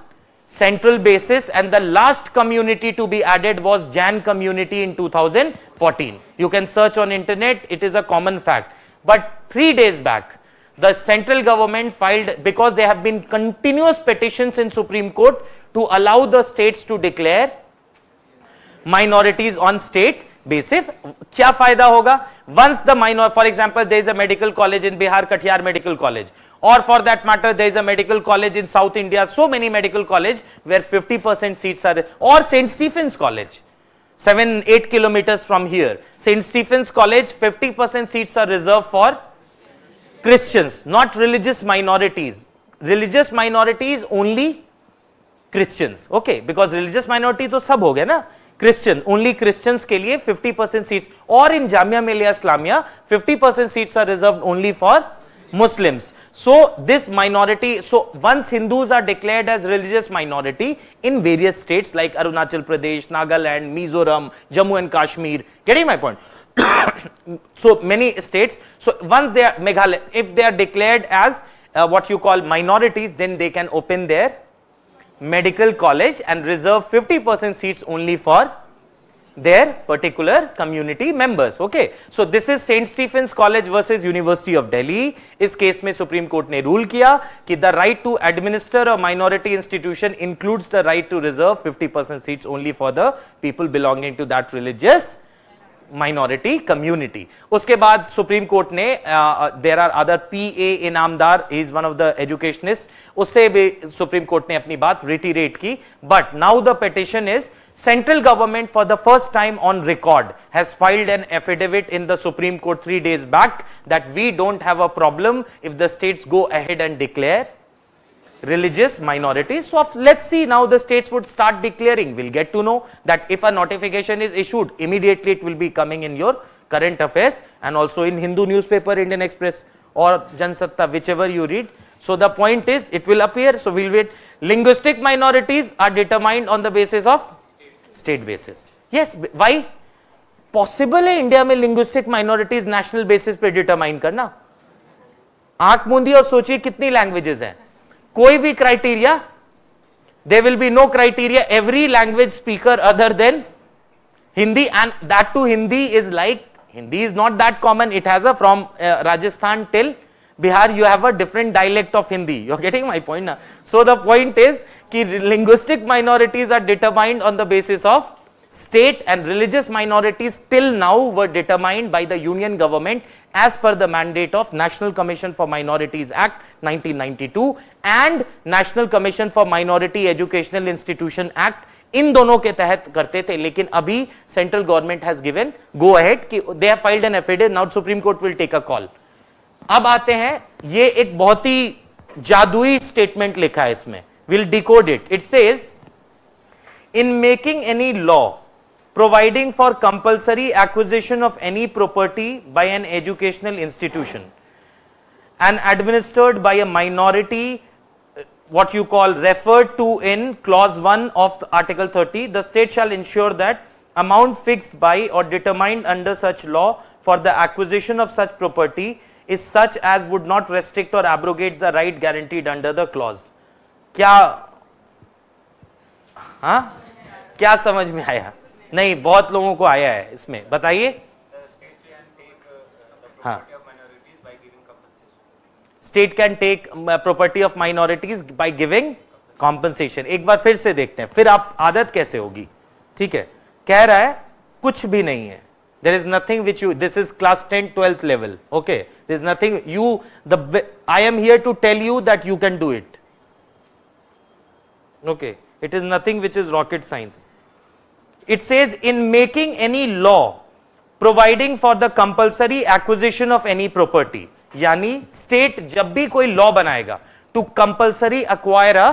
central basis, and the last community to be added was Jain community in 2014. You can search on internet, it is a common fact. But 3 days back the central government filed, because there have been continuous petitions in Supreme Court to allow the states to declare minorities on state basis. क्या फायदा होगा? Once the minor, for example, there is a medical college in Bihar, Katiyar Medical College, or for that matter there is a medical college in South India, so many medical college where 50% seats are, or St. Stephen's College 7-8 kilometers from here, St. Stephen's College, 50% seats are reserved for Christians, not religious minorities. Religious minorities only Christians. Okay, because religious minority तो सब हो गया ना. Christian, only Christians के लिए 50% seats, or in Jamia Millia Islamia 50% seats are reserved only for Muslims. So this minority, so once Hindus are declared as religious minority in various states like Arunachal Pradesh, Nagaland, Mizoram, Jammu and Kashmir, getting my point? So many states, so once they are Meghalaya, if they are declared as what you call minorities, then they can open their medical college and reserve 50% seats only for their particular community members. Okay, so this is St. Stephen's College versus University of Delhi. इस case में Supreme court ने rule किया कि the right to administer a minority institution includes the right to reserve 50% seats only for the people belonging to that religious minority community. उसके बाद supreme court ने there are other P A Inamdar is one of the educationist, उससे भी supreme court ने अपनी बात reiterate की। But now the petition is central government for the first time on record has filed an affidavit in the Supreme Court 3 days back that we don't have a problem if the states go ahead and declare religious minorities. So let's see, now the states would start declaring. We'll get to know that if a notification is issued, immediately it will be coming in your current affairs and also in Hindu newspaper, Indian Express or Jansatta, whichever you read. So the point is it will appear. So we'll wait. Linguistic minorities are determined on the basis of state basis. Yes, why? Possible है India में linguistic minorities national basis पे determine करना? आंख मूंदी और सोचिए कितनी languages हैं, कोई भी criteria, there will be no criteria, every language speaker other than Hindi, and that too Hindi is like, Hindi is not that common, it has a from Rajasthan till Bihar, you have a different dialect of Hindi. You're getting my point now. So the point is कि linguistic minorities are determined on the basis of state, and religious minorities till now were determined by the union government as per the mandate of National Commission for Minorities Act 1992 and National Commission for Minority Educational Institution Act, इन दोनों के तहत करते थे। लेकिन अभी central government has given go ahead कि they have filed an affidavit, now Supreme Court will take a call. अब आते हैं, ये एक बहुत ही जादुई स्टेटमेंट लिखा है इसमें, will decode it. It says in making any law providing for compulsory acquisition of any property bye N educational institution and administered bye a minority, what you call referred to in clause 1 of article 30, the state shall ensure that amount fixed by or determined under such law for the acquisition of such property is such as would not restrict or abrogate the right guaranteed under the clause. क्या हाँ क्या समझ में आया? नहीं, बहुत लोगों को आया है इसमें, बताइए। हाँ, state can take property of minorities by giving compensation. एक बार फिर से देखते हैं, फिर आप आदत कैसे होगी। ठीक है, कह रहा है कुछ भी नहीं है, there is nothing which you, this is class 10 12th level, okay, there is nothing, you the I am here to tell you that you can do it, okay, it is nothing which is rocket science. It says in making any law providing for the compulsory acquisition of any property, यानी state जब भी कोई law बनाएगा to compulsory acquire a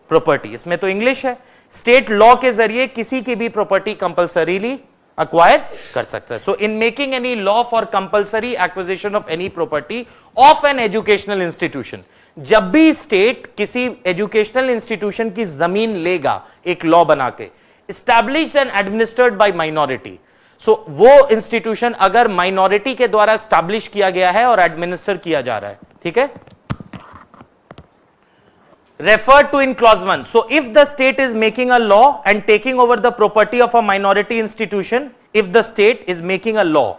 property, इसमें तो English है, state law के जरिए किसी की भी प्रॉपर्टी कंपल्सरीली अक्वायर कर सकता है। So in making any law for compulsory acquisition of any property of an educational institution, जब भी स्टेट किसी एजुकेशनल इंस्टीट्यूशन की जमीन लेगा एक लॉ बना के, established and administered by minority, so वो इंस्टीट्यूशन अगर माइनॉरिटी के द्वारा स्टैब्लिश किया गया है और एडमिनिस्टर किया जा रहा है, ठीक है, referred to in clause 1. So if the state is making a law and taking over the property of a minority institution, if the state is making a law,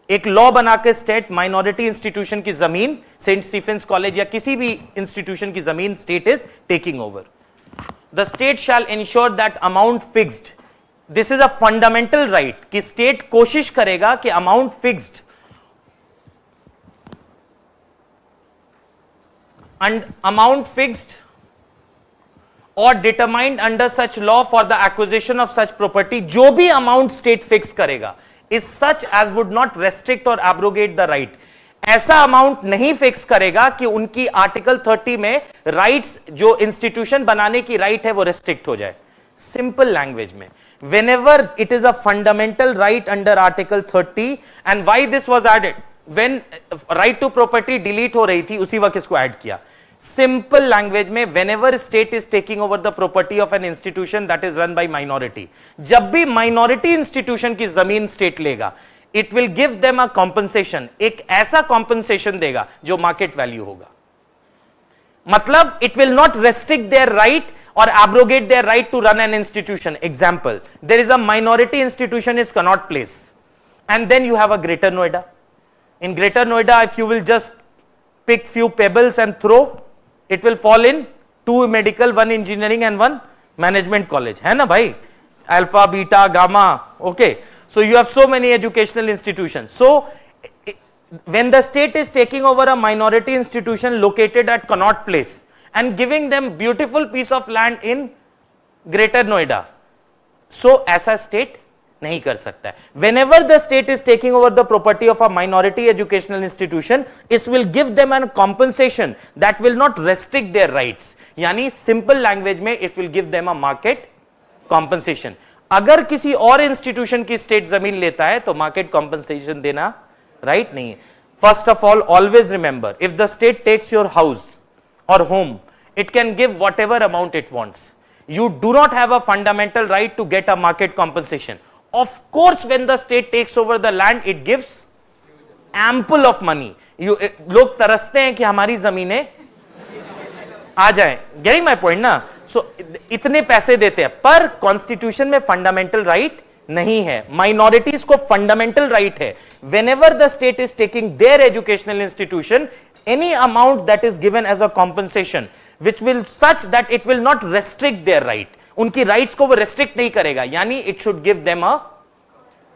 एक लॉ बना के स्टेट माइनॉरिटी इंस्टीट्यूशन की जमीन, Saint Stephen's college या किसी भी institution की जमीन state is taking over, the state shall ensure that amount fixed, this is a fundamental right कि स्टेट कोशिश करेगा कि amount fixed and amount fixed or determined under such law for the acquisition of such property, जो भी amount state fix करेगा is such as would not restrict or abrogate the right, ऐसा amount नहीं fix करेगा कि उनकी article 30 में rights, जो इंस्टीट्यूशन बनाने की राइट है वो रेस्ट्रिक्ट हो जाए। सिंपल लैंग्वेज में, whenever it is a fundamental right under article 30, and why this was added, when right to property delete हो रही थी उसी वक्त इसको ऐड किया। सिंपल लैंग्वेज में, whenever state is taking over the property of an institution that is run by minority, जब भी माइनॉरिटी इंस्टीट्यूशन की जमीन स्टेट लेगा, it will give them a compensation, एक ऐसा compensation देगा जो मार्केट वैल्यू होगा। मतलब it will not restrict their right or abrogate their right to run an institution. Example, there is a minority institution is Connaught Place, and then you have a Greater Noida. In Greater Noida, if you will just pick few pebbles and throw, it will fall in 2 medical, 1 engineering and 1 management college, है ना भाई, alpha, beta, gamma, okay. So you have so many educational institutions. So when the state is taking over a minority institution located at Connaught Place and giving them beautiful piece of land in Greater Noida, so ऐसा state नहीं कर सकता है. Whenever the state is taking over the property of a minority educational institution, it will give them a compensation that will not restrict their rights. यानी simple language में it will give them a market compensation. अगर किसी और institution की state जमीन लेता है तो मार्केट कॉम्पनसेशन देना राइट नहीं है. First of all, always remember, if the state takes your house और home, it can give whatever amount it wants. You do not have a fundamental right to get a market compensation. Of course, when the state takes over the land, it gives ample of money. लोग तरसते हैं कि हमारी जमीनें आ जाएं. Getting my point ना? So इतने पैसे देते हैं, पर कॉन्स्टिट्यूशन में फंडामेंटल राइट नहीं है. माइनॉरिटीज को फंडामेंटल राइट है. Whenever the state is taking their educational institution, any amount that is given as a compensation which will such that it will not restrict their right, उनकी rights को वो restrict नहीं करेगा, यानी it should give them a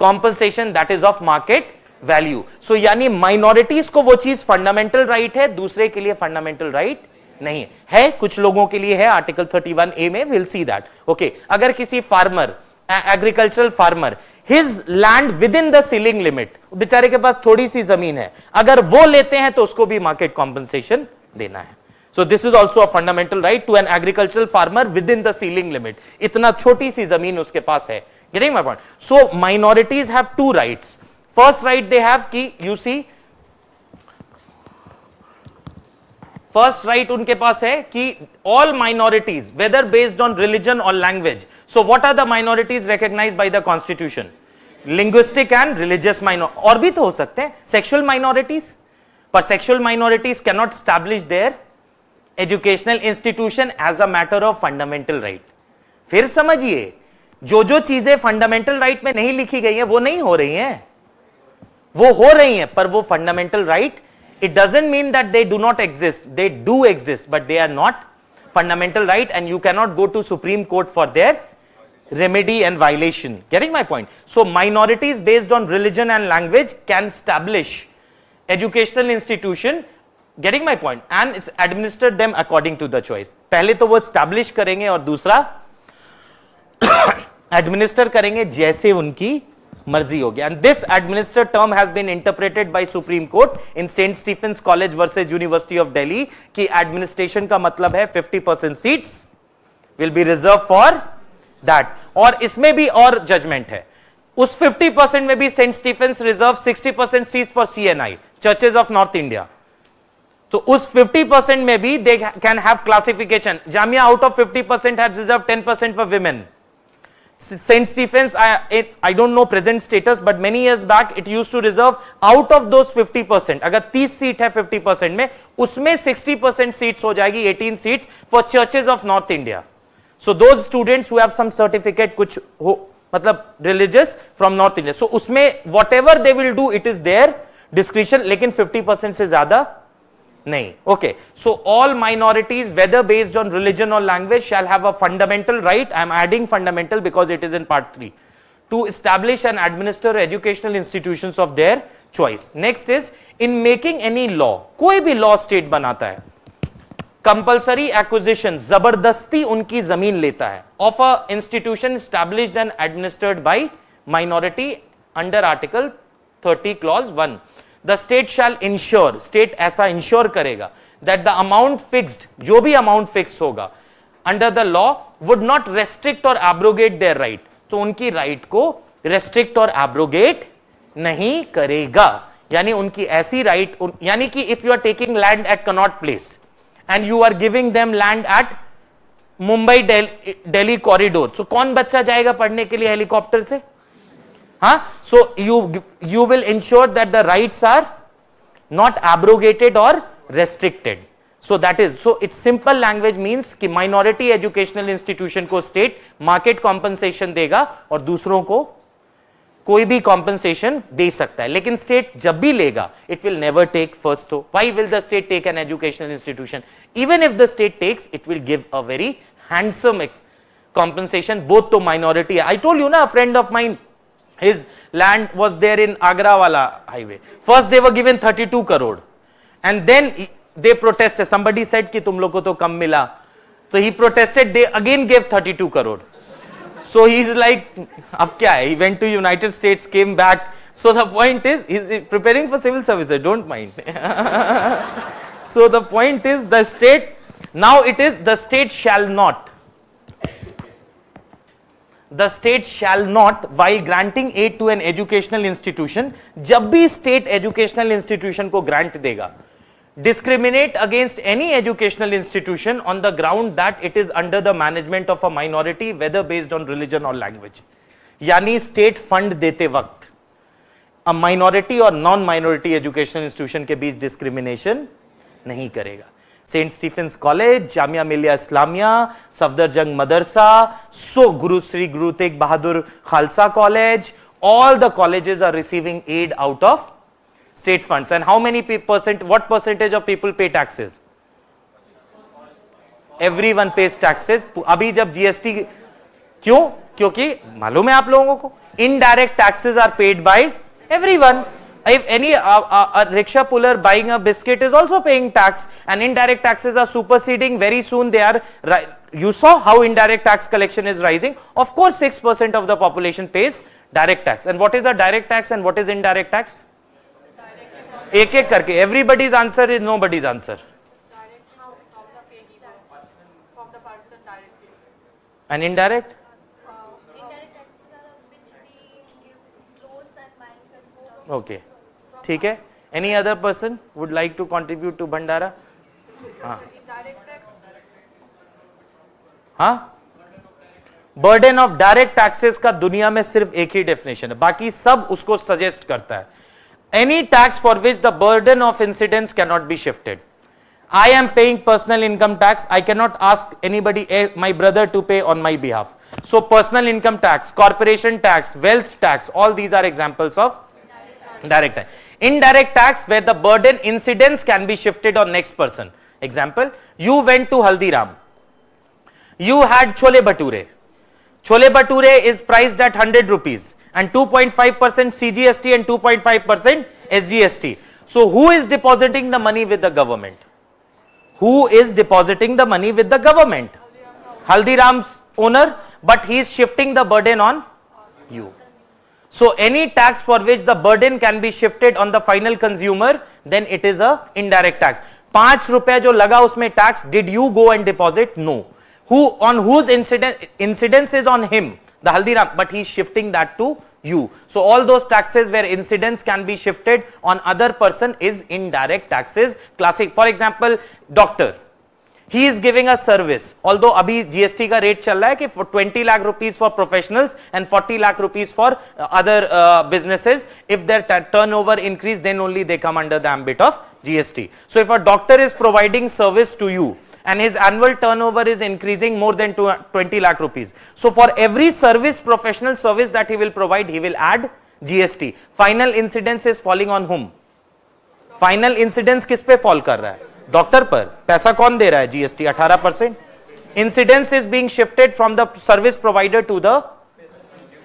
compensation that is of market value. So यानी minorities को वो चीज फंडामेंटल राइट है, दूसरे के लिए फंडामेंटल राइट नहीं है. कुछ लोगों के लिए है, आर्टिकल 31A में विल सी दैट. ओके, अगर किसी farmer, agricultural farmer, his land with in the ceiling limit, बेचारे के पास थोड़ी सी जमीन है, अगर वो लेते हैं तो उसको भी मार्केट कॉम्पनसेशन देना है. So this is also a fundamental right to an agricultural farmer within the ceiling limit. इतना छोटी सी जमीन उसके पास है. Getting my point? So minorities have two rights. First right they have कि you see, first right उनके पास है कि all minorities, whether based on religion or language. So what are the minorities recognized by the constitution? Linguistic and religious minorities. और भी तो हो सकते हैं sexual minorities, पर sexual minorities cannot establish their educational institution as a matter of fundamental right. फिर समझिए, जो जो चीजें फंडामेंटल राइट में नहीं लिखी गई हैं वो नहीं हो रही हैं, वो हो रही हैं, पर वो fundamental right, it doesn't mean that they do not exist. They do exist, but they are not fundamental right and you can not go to supreme court for their remedy and violation. Getting my point? So minorities based on religion and language can establish educational institution. Getting my point? And it's administered them according to the choice. पहले तो वो establish करेंगे और दूसरा administer करेंगे जैसे उनकी मर्जी होगी. And this administer term has been interpreted by Supreme Court in St. Stephen's College versus University of Delhi कि administration का मतलब है 50% seats will be reserved for that. और इसमें भी और judgment है. उस 50% में भी St. Stephen's reserve 60% seats for CNI, Churches of North India. तो उस 50% में भी they can have classification. Jamia out of 50% has reserved 10% for women. St. Stephen's, I don't know present status, but many years back it used to reserve out of those 50%. अगर 30 seat है 50% में, उसमें 60% seats हो जाएगी, 18 seats for churches of North India. So those students who have some certificate, कुछ हो मतलब religious from North India. So उसमें whatever they will do, it is their discretion, लेकिन 50% से ज्यादा नहीं. Okay, so all minorities, whether based on religion or language, shall have a fundamental right. I am adding fundamental because it is in part 3, to establish and administer educational institutions of their choice. Next is, in making any law, कोई भी law state बनाता है, compulsory acquisition, जबरदस्ती उनकी जमीन लेता है, of a institution established and administered by minority under article 30 clause 1. The state shall ensure, state ऐसा ensure करेगा that the amount fixed, जो भी amount fixed होगा under the law would not restrict or abrogate their right. तो उनकी right को restrict और abrogate नहीं करेगा. यानी उनकी ऐसी right, यानी कि if you are taking land at Connaught Place and you are giving them land at Mumbai Delhi corridor, so कौन बच्चा जाएगा पढ़ने के लिए हेलीकॉप्टर से? So you will ensure that the rights are not abrogated or restricted. So that is, so its simple language means कि minority educational institution को state market compensation देगा और दूसरों को कोई भी compensation दे सकता है. लेकिन state जब भी लेगा, it will never take first. Why will the state take an educational institution? Even if the state takes, it will give a very handsome compensation both to minority. I told you na, a friend of mine his land was there in Agra wala highway. First they were given 32 crore and then they protested. Somebody said कि तुम लोग को तो कम मिला. So he protested, they again gave 32 crore. So he's like, अब क्या है? He went to United States, came back. So the point is, he's preparing for civil services, don't mind. So the point is, the state, now it is, the state shall not, while granting aid to an educational institution, जब भी state educational institution को grant देगा, discriminate against any educational institution on the ground that it is under the management of a minority, whether based on religion or language. यानी state fund देते वक्त a minority और non-minority educational institution के बीच discrimination नहीं करेगा. St. Stephen's College, Jamia Millia Islamia, Safdarjung Madarsa, so Guru Sri Guru Tegh Bahadur Khalsa College, all the colleges are receiving aid out of state funds. And how many what percentage of people pay taxes? Everyone pays taxes. अभी जब GST क्यों? क्योंकि मालूम है आप लोगों को, indirect taxes are paid by everyone. If any a rickshaw puller buying a biscuit is also paying tax, and indirect taxes are superseding. Very soon they are, you saw how indirect tax collection is rising. Of course 6% of the population pays direct tax. And what is a direct tax and what is indirect tax? एक एक करके. Everybody's answer is nobody's answer. Direct how from the payee, from the person directly. And indirect? Indirect taxes are which we give clothes and buying such. Okay. ठीक है. Any other person would like to contribute to Bhandara? हाँ. Indirect tax. हाँ. Burden of direct taxes का दुनिया में सिर्फ एक ही definition है. बाकी सब उसको suggest करता है. Any tax for which the burden of incidence cannot be shifted. I am paying personal income tax. I cannot ask anybody, my brother, to pay on my behalf. So personal income tax, corporation tax, wealth tax, all these are examples of direct tax. Indirect tax, where the burden incidence can be shifted on next person. Example, you went to Haldiram. You had chole bhature. Chole bhature is priced at 100 rupees. And 2.5% CGST and 2.5% SGST. So who is depositing the money with the government? Who is depositing the money with the government? Haldiram's owner, but he is shifting the burden on you. So any tax for which the burden can be shifted on the final consumer, then it is a indirect tax. 5 रुपए जो लगा उसमें tax, did you go and deposit? No. Who, on whose incidence is on him? The Haldiram, but he is shifting that to you. So all those taxes where incidence can be shifted on other person is indirect taxes. Classic, for example, doctor. He is giving a service. Although अभी GST का rate चल रहा है कि for 20 lakh rupees for professionals and 40 lakh rupees for other businesses. If their turnover increase, then only they come under the ambit of GST. So if a doctor is providing service to you, and his annual turnover is increasing more than 20 lakh rupees. So for every service, professional service that he will provide, he will add GST. Final incidence is falling on whom? Final incidence किस पे fall कर रहा है? Doctor पर. पैसा कौन दे रहा है? GST 18%. Incidence is being shifted from the service provider to the.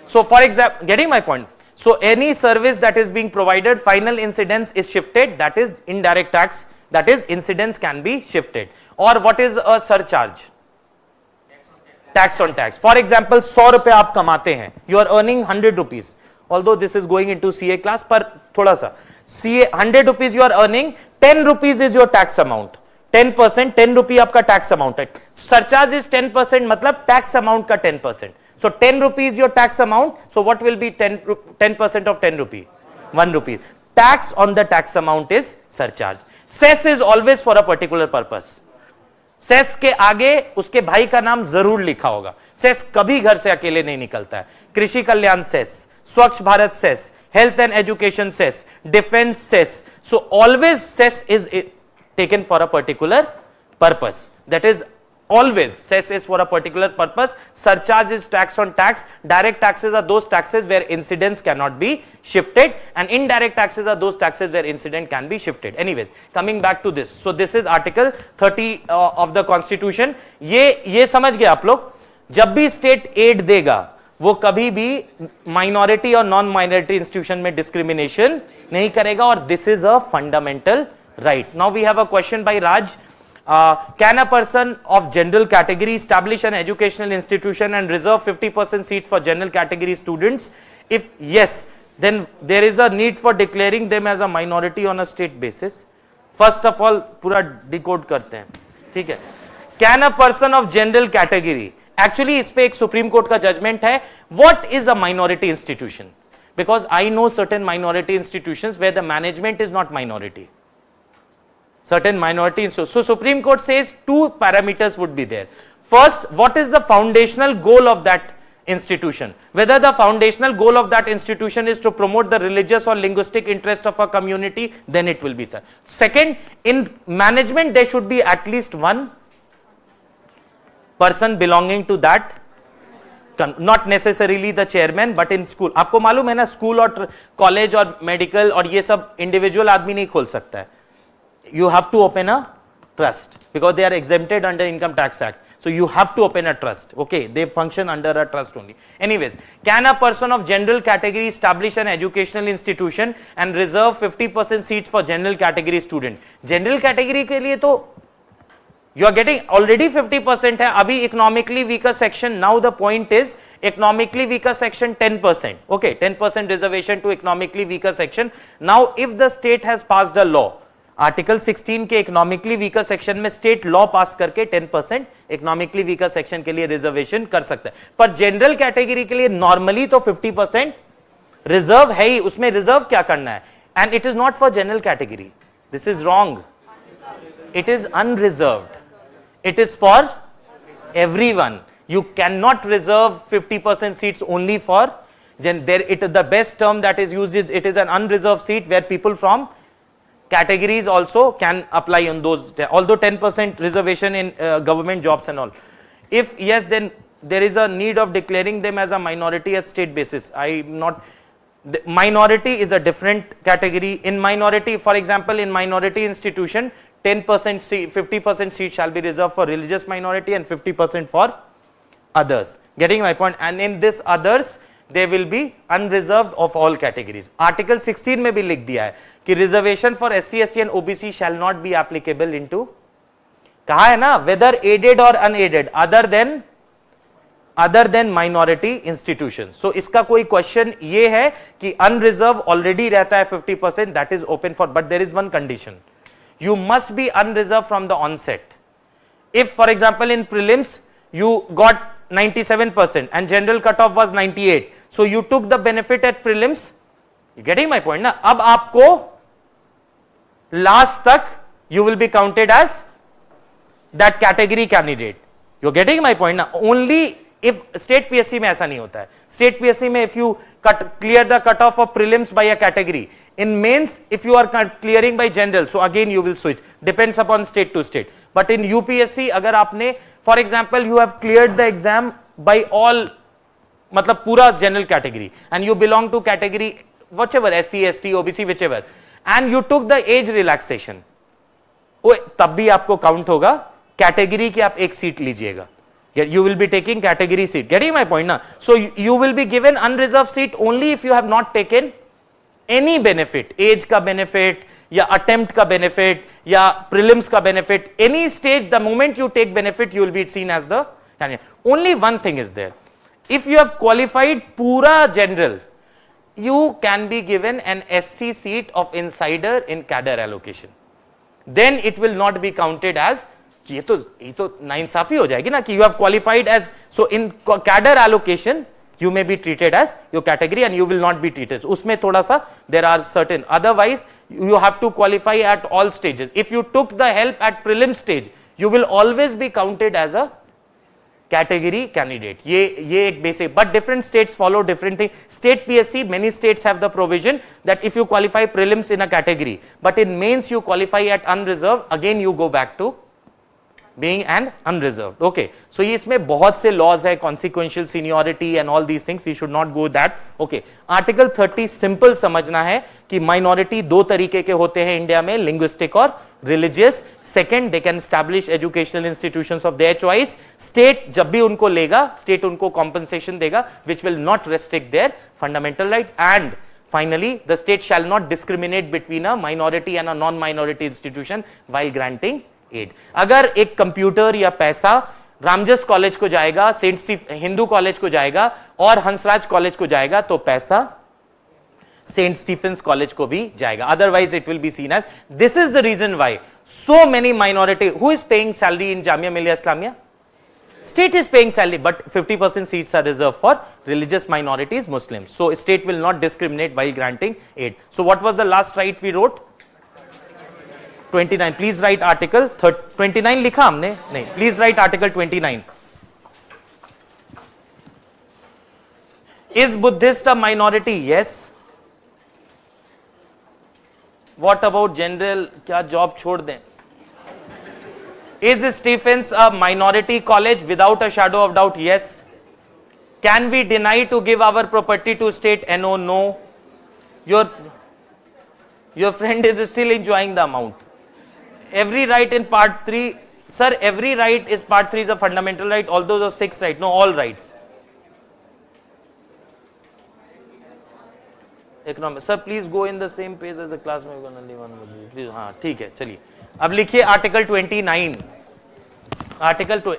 So for example, getting my point. So any service that is being provided, final incidence is shifted. That is indirect tax. That is incidence can be shifted. Or what is a surcharge? Tax on tax. For example, 100 रुपए आप कमाते हैं. You are earning 100 rupees. Although this is going into CA class, पर थोड़ा सा. CA 100 rupees you are earning. 10 rupees is your tax amount. 10%, 10 rupee आपका tax amount है. Surcharge is 10%, मतलब tax amount का 10%. So 10 rupees your tax amount. So what will be 10% of 10 rupee? 1 rupee. Tax on the tax amount is surcharge. Cess is always for a particular purpose. Cess के आगे उसके भाई का नाम जरूर लिखा होगा. सेस कभी घर से अकेले नहीं निकलता है. कृषि Kalyan cess, Swachh Bharat cess, health and education cess, defence cess. So always cess is taken for a particular purpose. That is always cess is for a particular purpose. Surcharge is tax on tax. Direct taxes are those taxes where incidence cannot be shifted, and indirect taxes are those taxes where incident can be shifted. Anyways, coming back to this, so this is article 30 of the constitution. ये समझ गए आप लोग. जब भी state aid देगा वो कभी भी माइनॉरिटी और नॉन माइनॉरिटी इंस्टीट्यूशन में डिस्क्रिमिनेशन नहीं करेगा, और this is a fundamental right. Now we have a question by Raj. Can a person of general category establish an educational institution and reserve 50% seats for general category students? If yes, then there is a need for declaring them as a minority on a state basis. First of all, पूरा decode करते हैं, ठीक है. Can a person of general category, actually इस पे एक supreme court का judgement है. What is a minority institution? Because I know certain minority institutions where the management is not minority. Certain minority institutions. So Supreme Court says two parameters would be there. First, what is the foundational goal of that institution? Whether the foundational goal of that institution is to promote the religious or linguistic interest of a community, then it will be. Second, in management there should be at least one person belonging to that, not necessarily the chairman, but in school. आपको मालूम है ना, school और college और medical और ये सब individual आदमी नहीं खोल सकता है. You have to open a trust because they are exempted under Income Tax Act. So you have to open a trust. Okay, they function under a trust only. Anyways, can a person of general category establish an educational institution and reserve 50% seats for general category student? General category के लिए तो you are getting already 50% है. अभी economically weaker section. Now the point is economically weaker section 10%. Okay, 10% reservation to economically weaker section. Now if the state has passed a law, article 16 के economically weaker section में state law पास करके 10% economically weaker section के लिए reservation कर सकता है, पर general category के लिए नॉर्मली तो 50% रिजर्व है ही. उसमें रिजर्व क्या करना है? And it is not for general category. This is wrong. It is unreserved. It is for everyone. You can not reserve 50% seats only for the best term that is used is it is an unreserve seat where people from categories also can apply on those, although 10% reservation in government jobs and all. If yes, then there is a need of declaring them as a minority at state basis. Minority is a different category. In minority, for example, in minority institution, 10% seat, 50% seat shall be reserved for religious minority and 50% for others. Getting my point? And in this others, they will be unreserved of all categories. Article 16 में भी लिख दिया है कि reservation for SC, ST and OBC shall not be applicable into, कहा है ना, whether aided और unaided, other than minority institution. So इसका कोई क्वेश्चन ये है कि अनरिजर्व ऑलरेडी रहता है 50%, that is open for, but there is one condition, you must be unreserve from the onset. If for example in prelims you got 97% and general cutoff was 98, so you took the benefit at prelims. You getting my point ना? अब आपको last तक you will be counted as that category candidate. You're getting my point ना? Only if state PSC में ऐसा नहीं होता है. State PSC में if you clear the cutoff of prelims by a category, in mains if you are clearing by general, so again you will switch, depends upon state to state. But in UPSC अगर आपने for example you have cleared the exam by all, मतलब पूरा general category, and you belong to category whichever, SC, ST, OBC, whichever, and you took the age relaxation, तब भी आपको count होगा category की, आप एक सीट लीजिएगा. You will be taking category seat. Getting my point na? So you will be given unreserved seat only if you have not taken any benefit, age का benefit या attempt का benefit या prelims का benefit, any stage. The moment you take benefit, you will be seen as the candidate. Only one thing is there. If you have qualified पूरा general, you can be given an SC seat of insider in cadre allocation. Then it will not be counted as, ये तो नाइंसाफी हो जाएगी ना कि you have qualified as, so in cadre allocation you may be treated as your category and you will not be treated. उसमें थोड़ा सा there are certain, otherwise you have to qualify at all stages. If you took the help at prelim stage, you will always be counted as a category candidate. ये एक basic, but different states follow different thing. State PSC, many states have the provision that if you qualify prelims in a category, but in mains you qualify at unreserved, again you go back to being an unreserved. Okay, so इसमें बहुत से laws है, consequential seniority and all these things, we should not go that. Okay, article 30 simple समझना है कि minority दो तरीके के होते हैं इंडिया में, linguistic और religious. Second, they can establish educational institutions of their choice. State जब भी उनको लेगा, state उनको compensation देगा, which will not restrict their fundamental right. And finally, the state shall not discriminate between a minority and a non-minority institution while granting aid. अगर एक computer या पैसा रामजस कॉलेज को जाएगा, सेंट स्टीफ हिंदू कॉलेज को जाएगा और हंसराज कॉलेज को जाएगा, तो पैसा सेंट स्टीफेंस कॉलेज को भी जाएगा. Otherwise it will be seen as. This is the reason why so many minority. Who is paying salary in Jamia Millia Islamia? State is paying salary, but 50% seats are reserved for religious minorities, Muslims. So state will not discriminate while granting aid. So what was the last right we wrote? 29. Please write article 29 लिखा हमने नहीं. Please write article 29. Is Buddhist a minority? Yes. What about general? क्या job छोड़ दें? Is Stephens a minority college? Without a shadow of doubt, yes. Can we deny to give our property to state? No, no. Your friend is still enjoying the amount. Every right in part 3, sir, every right is part 3 is a fundamental right, although the 6 right, no, all rights. Economic, sir, please go in the same page as the class. में gonna leave one with you. Please, हाँ ठीक है, चलिए. अब लिखिए article 29. Article 2.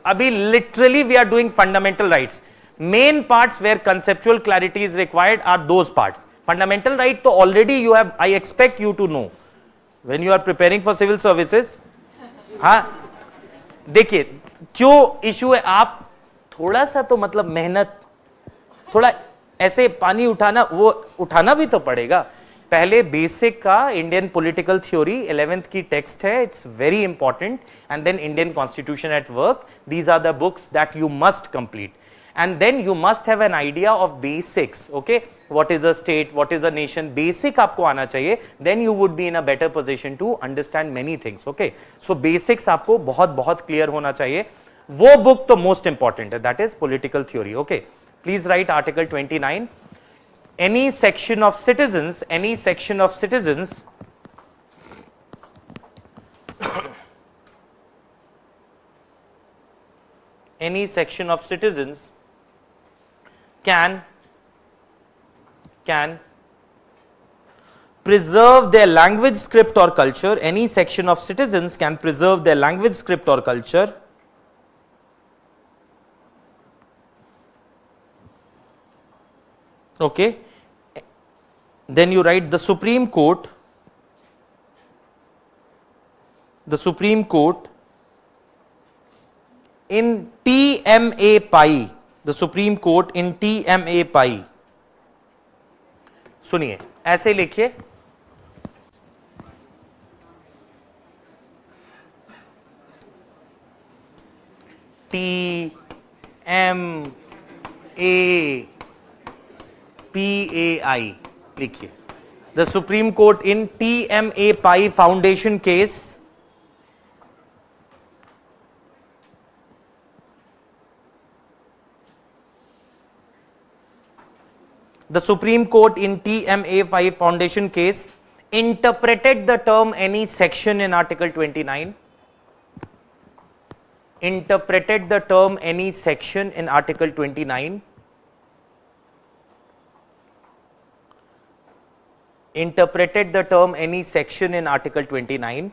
अभी literally we are doing fundamental rights. Main parts where conceptual clarity is required are those parts. Fundamental right तो already you have. I expect you to know when you are preparing for civil services. हाँ देखिए क्यों issue है. आप थोड़ा सा तो मतलब मेहनत, थोड़ा ऐसे पानी उठाना, वो उठाना भी तो पड़ेगा. पहले बेसिक का इंडियन पॉलिटिकल थ्योरी 11th की टेक्स्ट है, it's very important. And then Indian constitution at work. These are the books that you must complete. And then you must have an idea of basics. Okay, what is a state, what is a nation, basic आपको आना चाहिए. Then you would be in a better position to understand many things. Okay, so basics आपको बहुत बहुत clear होना चाहिए. वो book तो मोस्ट इंपॉर्टेंट है, that is political theory. Okay, please write article 29. Any section of citizens any section of citizens can preserve their language, script or culture. Any section of citizens can preserve their language, script or culture okay. Then you write the Supreme Court in TMA pi, the Supreme Court in TMA pi. सुनिए ऐसे लिखिए, TMA PAI लिखिए. The Supreme Court in TMA pi foundation case the Supreme Court in TMA pi foundation case interpreted the term any section in Article 29. Interpreted the term any section in Article 29. Interpreted the term any section in Article 29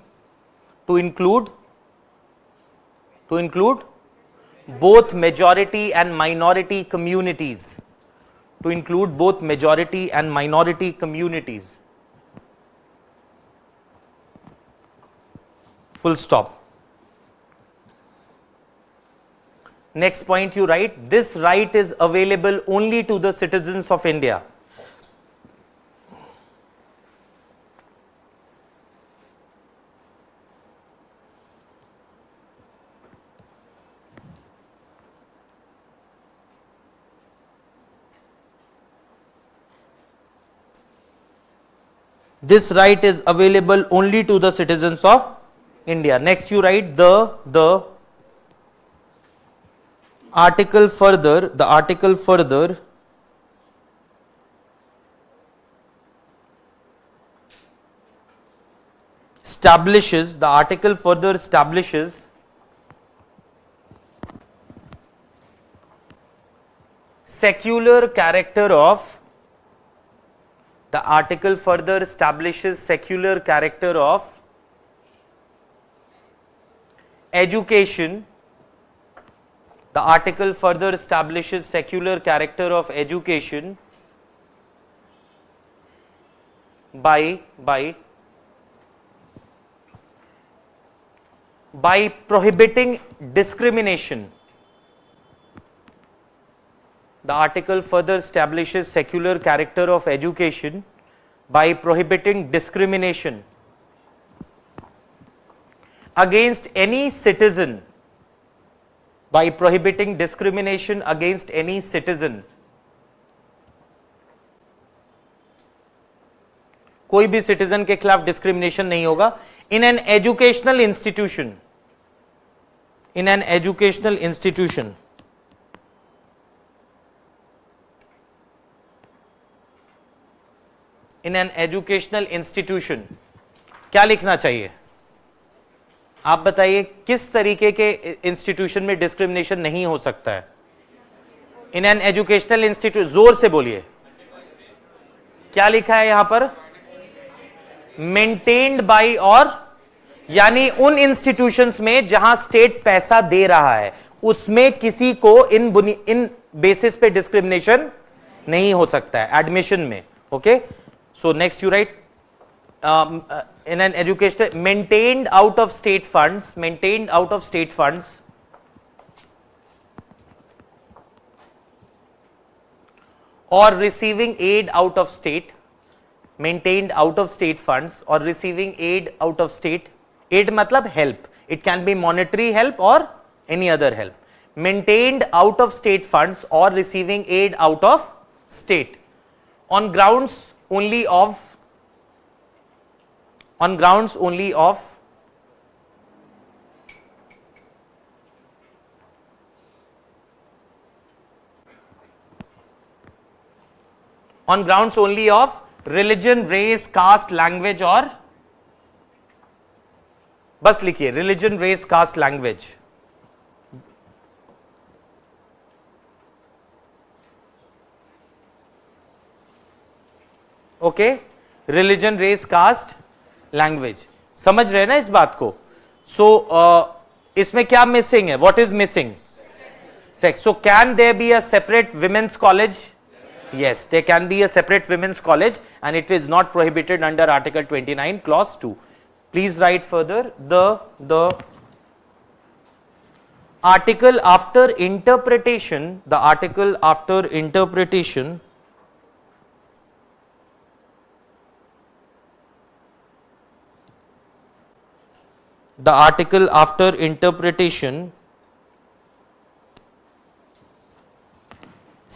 to include both majority and minority communities. To include both majority and minority communities. Full stop. Next point you write, this right is available only to the citizens of India. This right is available only to the citizens of India. Next you write the article further establishes, the article further establishes secular character of, the article further establishes secular character of education, the article further establishes secular character of education by prohibiting discrimination. The article further establishes secular character of education by prohibiting discrimination against any citizen, by prohibiting discrimination against any citizen. कोई भी citizen के खिलाफ discrimination नहीं होगा in an educational institution, in an educational institution, in an educational institution. क्या लिखना चाहिए आप बताइए, किस तरीके के इंस्टीट्यूशन में डिस्क्रिमिनेशन नहीं हो सकता है? इन एन एजुकेशनल इंस्टीट्यूट, जोर से बोलिए, क्या लिखा है यहां पर? मेंटेन्ड बाय, और यानी उन इंस्टीट्यूशंस में जहां स्टेट पैसा दे रहा है उसमें किसी को इन बेसिस पे डिस्क्रिमिनेशन नहीं हो सकता है एडमिशन में। Okay, so next you right in an educational, maintained out of state funds, maintained out of state funds, or receiving aid out of state, maintained out of state funds or receiving aid out of state. Aid matlab help, it can be monetary help or any other help. Maintained out of state funds or receiving aid out of state on grounds only of, on grounds only of on grounds only of religion, race, caste, language, और बस लिखिए religion, race, caste, language. Okay, religion, race, caste, language, समझ रहे हैं ना इस बात को? सो इसमें क्या मिसिंग है? What is missing? Sex. So can there be a separate women's college? Yes, there can be a separate women's college and it is not prohibited under Article 29 Clause 2. Please write further. The article after interpretation, the article after interpretation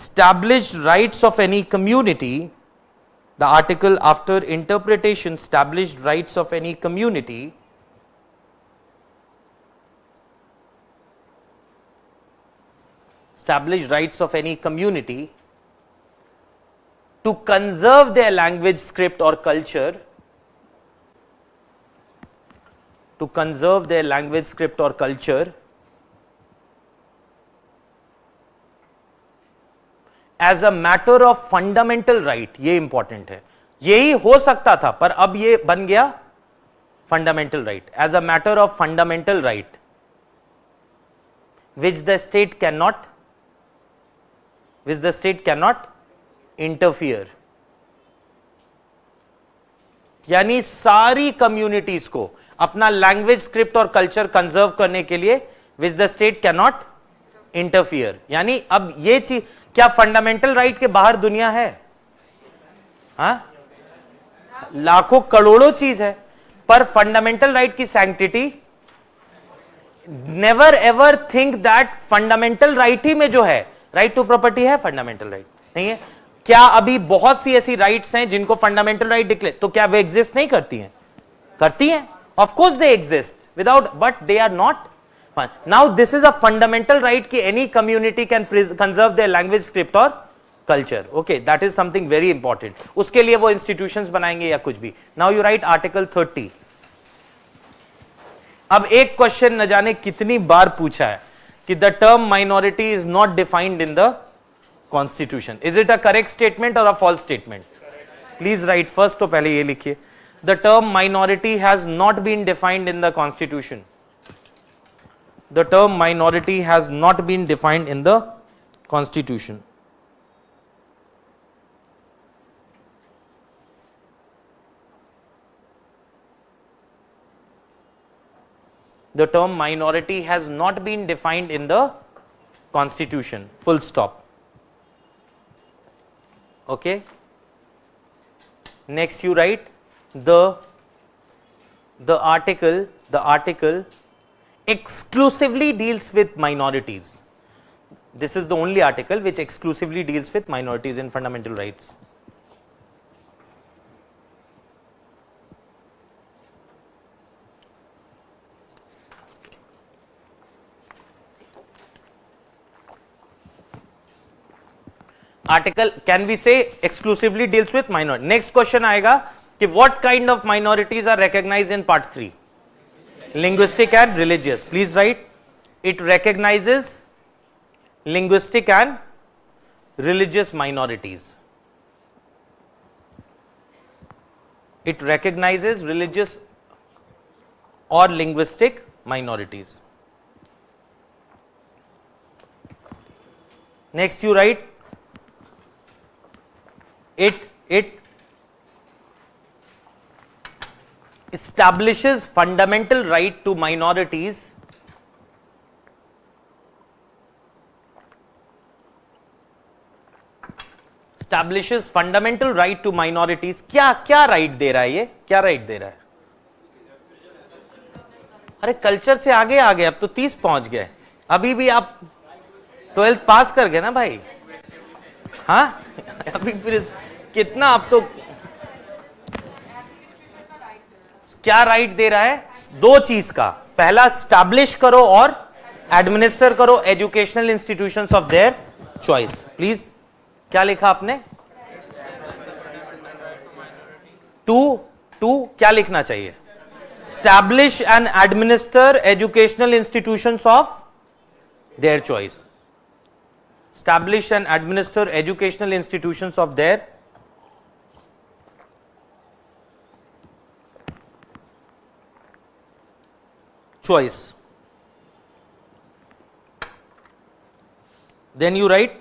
established rights of any community, the article after interpretation established rights of any community to conserve their language, script or culture, to conserve their language, script or culture as a matter of fundamental right. ये important है, यही हो सकता था पर अब ये बन गया fundamental right. As a matter of fundamental right which the state cannot interfere. यानी सारी कम्युनिटीज को अपना लैंग्वेज, स्क्रिप्ट और कल्चर कंजर्व करने के लिए which the state can not interfere. यानी अब ये चीज क्या फंडामेंटल राइट के बाहर दुनिया है? हाँ, लाखों करोड़ों चीज है पर फंडामेंटल राइट की sanctity, never ever think that fundamental right ही में जो है राइट टू प्रॉपर्टी है, फंडामेंटल राइट नहीं है. क्या अभी बहुत सी ऐसी राइट्स हैं जिनको फंडामेंटल राइट डिक्लेयर, तो क्या वे एग्जिस्ट नहीं करती हैं? करती हैं, of course they exist without, but they are not. Now this is a fundamental right कि any community can conserve their language, script और culture. Okay, that is something very important. उसके लिए वो इंस्टीट्यूशंस बनाएंगे या कुछ भी. Now you write article 30. अब एक क्वेश्चन न जाने कितनी बार पूछा है कि the term minority is not defined in the constitution. Is it a correct statement और a false statement? Please write first. तो पहले ये लिखिए, the term minority has not been defined in the constitution. The term minority has not been defined in the constitution. The term minority has not been defined in the constitution, full stop. Okay, next you write the article exclusively deals with minorities. This is the only article which exclusively deals with minorities in fundamental rights. Article, can we say exclusively deals with minority? Next question आएगा कि what kind of minorities are recognized in part 3? Linguistic and religious. Please write, it recognizes linguistic and religious minorities. It recognizes religious or linguistic minorities. Next you write, it establishes fundamental right to minorities क्या क्या right they रहा है? ये क्या right they रहा है? अरे culture से आगे आ गए, अब तो 30 पहुंच गए. अभी भी आप 12th पास कर गए ना भाई. हाँ अभी फिर कितना, आप तो क्या राइट दे रहा है? दो चीज का. पहला, स्टैब्लिश करो और एडमिनिस्टर करो educational institutions of their choice. Please, क्या लिखा आपने? टू क्या लिखना चाहिए? Establish and administer educational institutions of their choice. Establish and administer educational institutions of their choice. Then you write,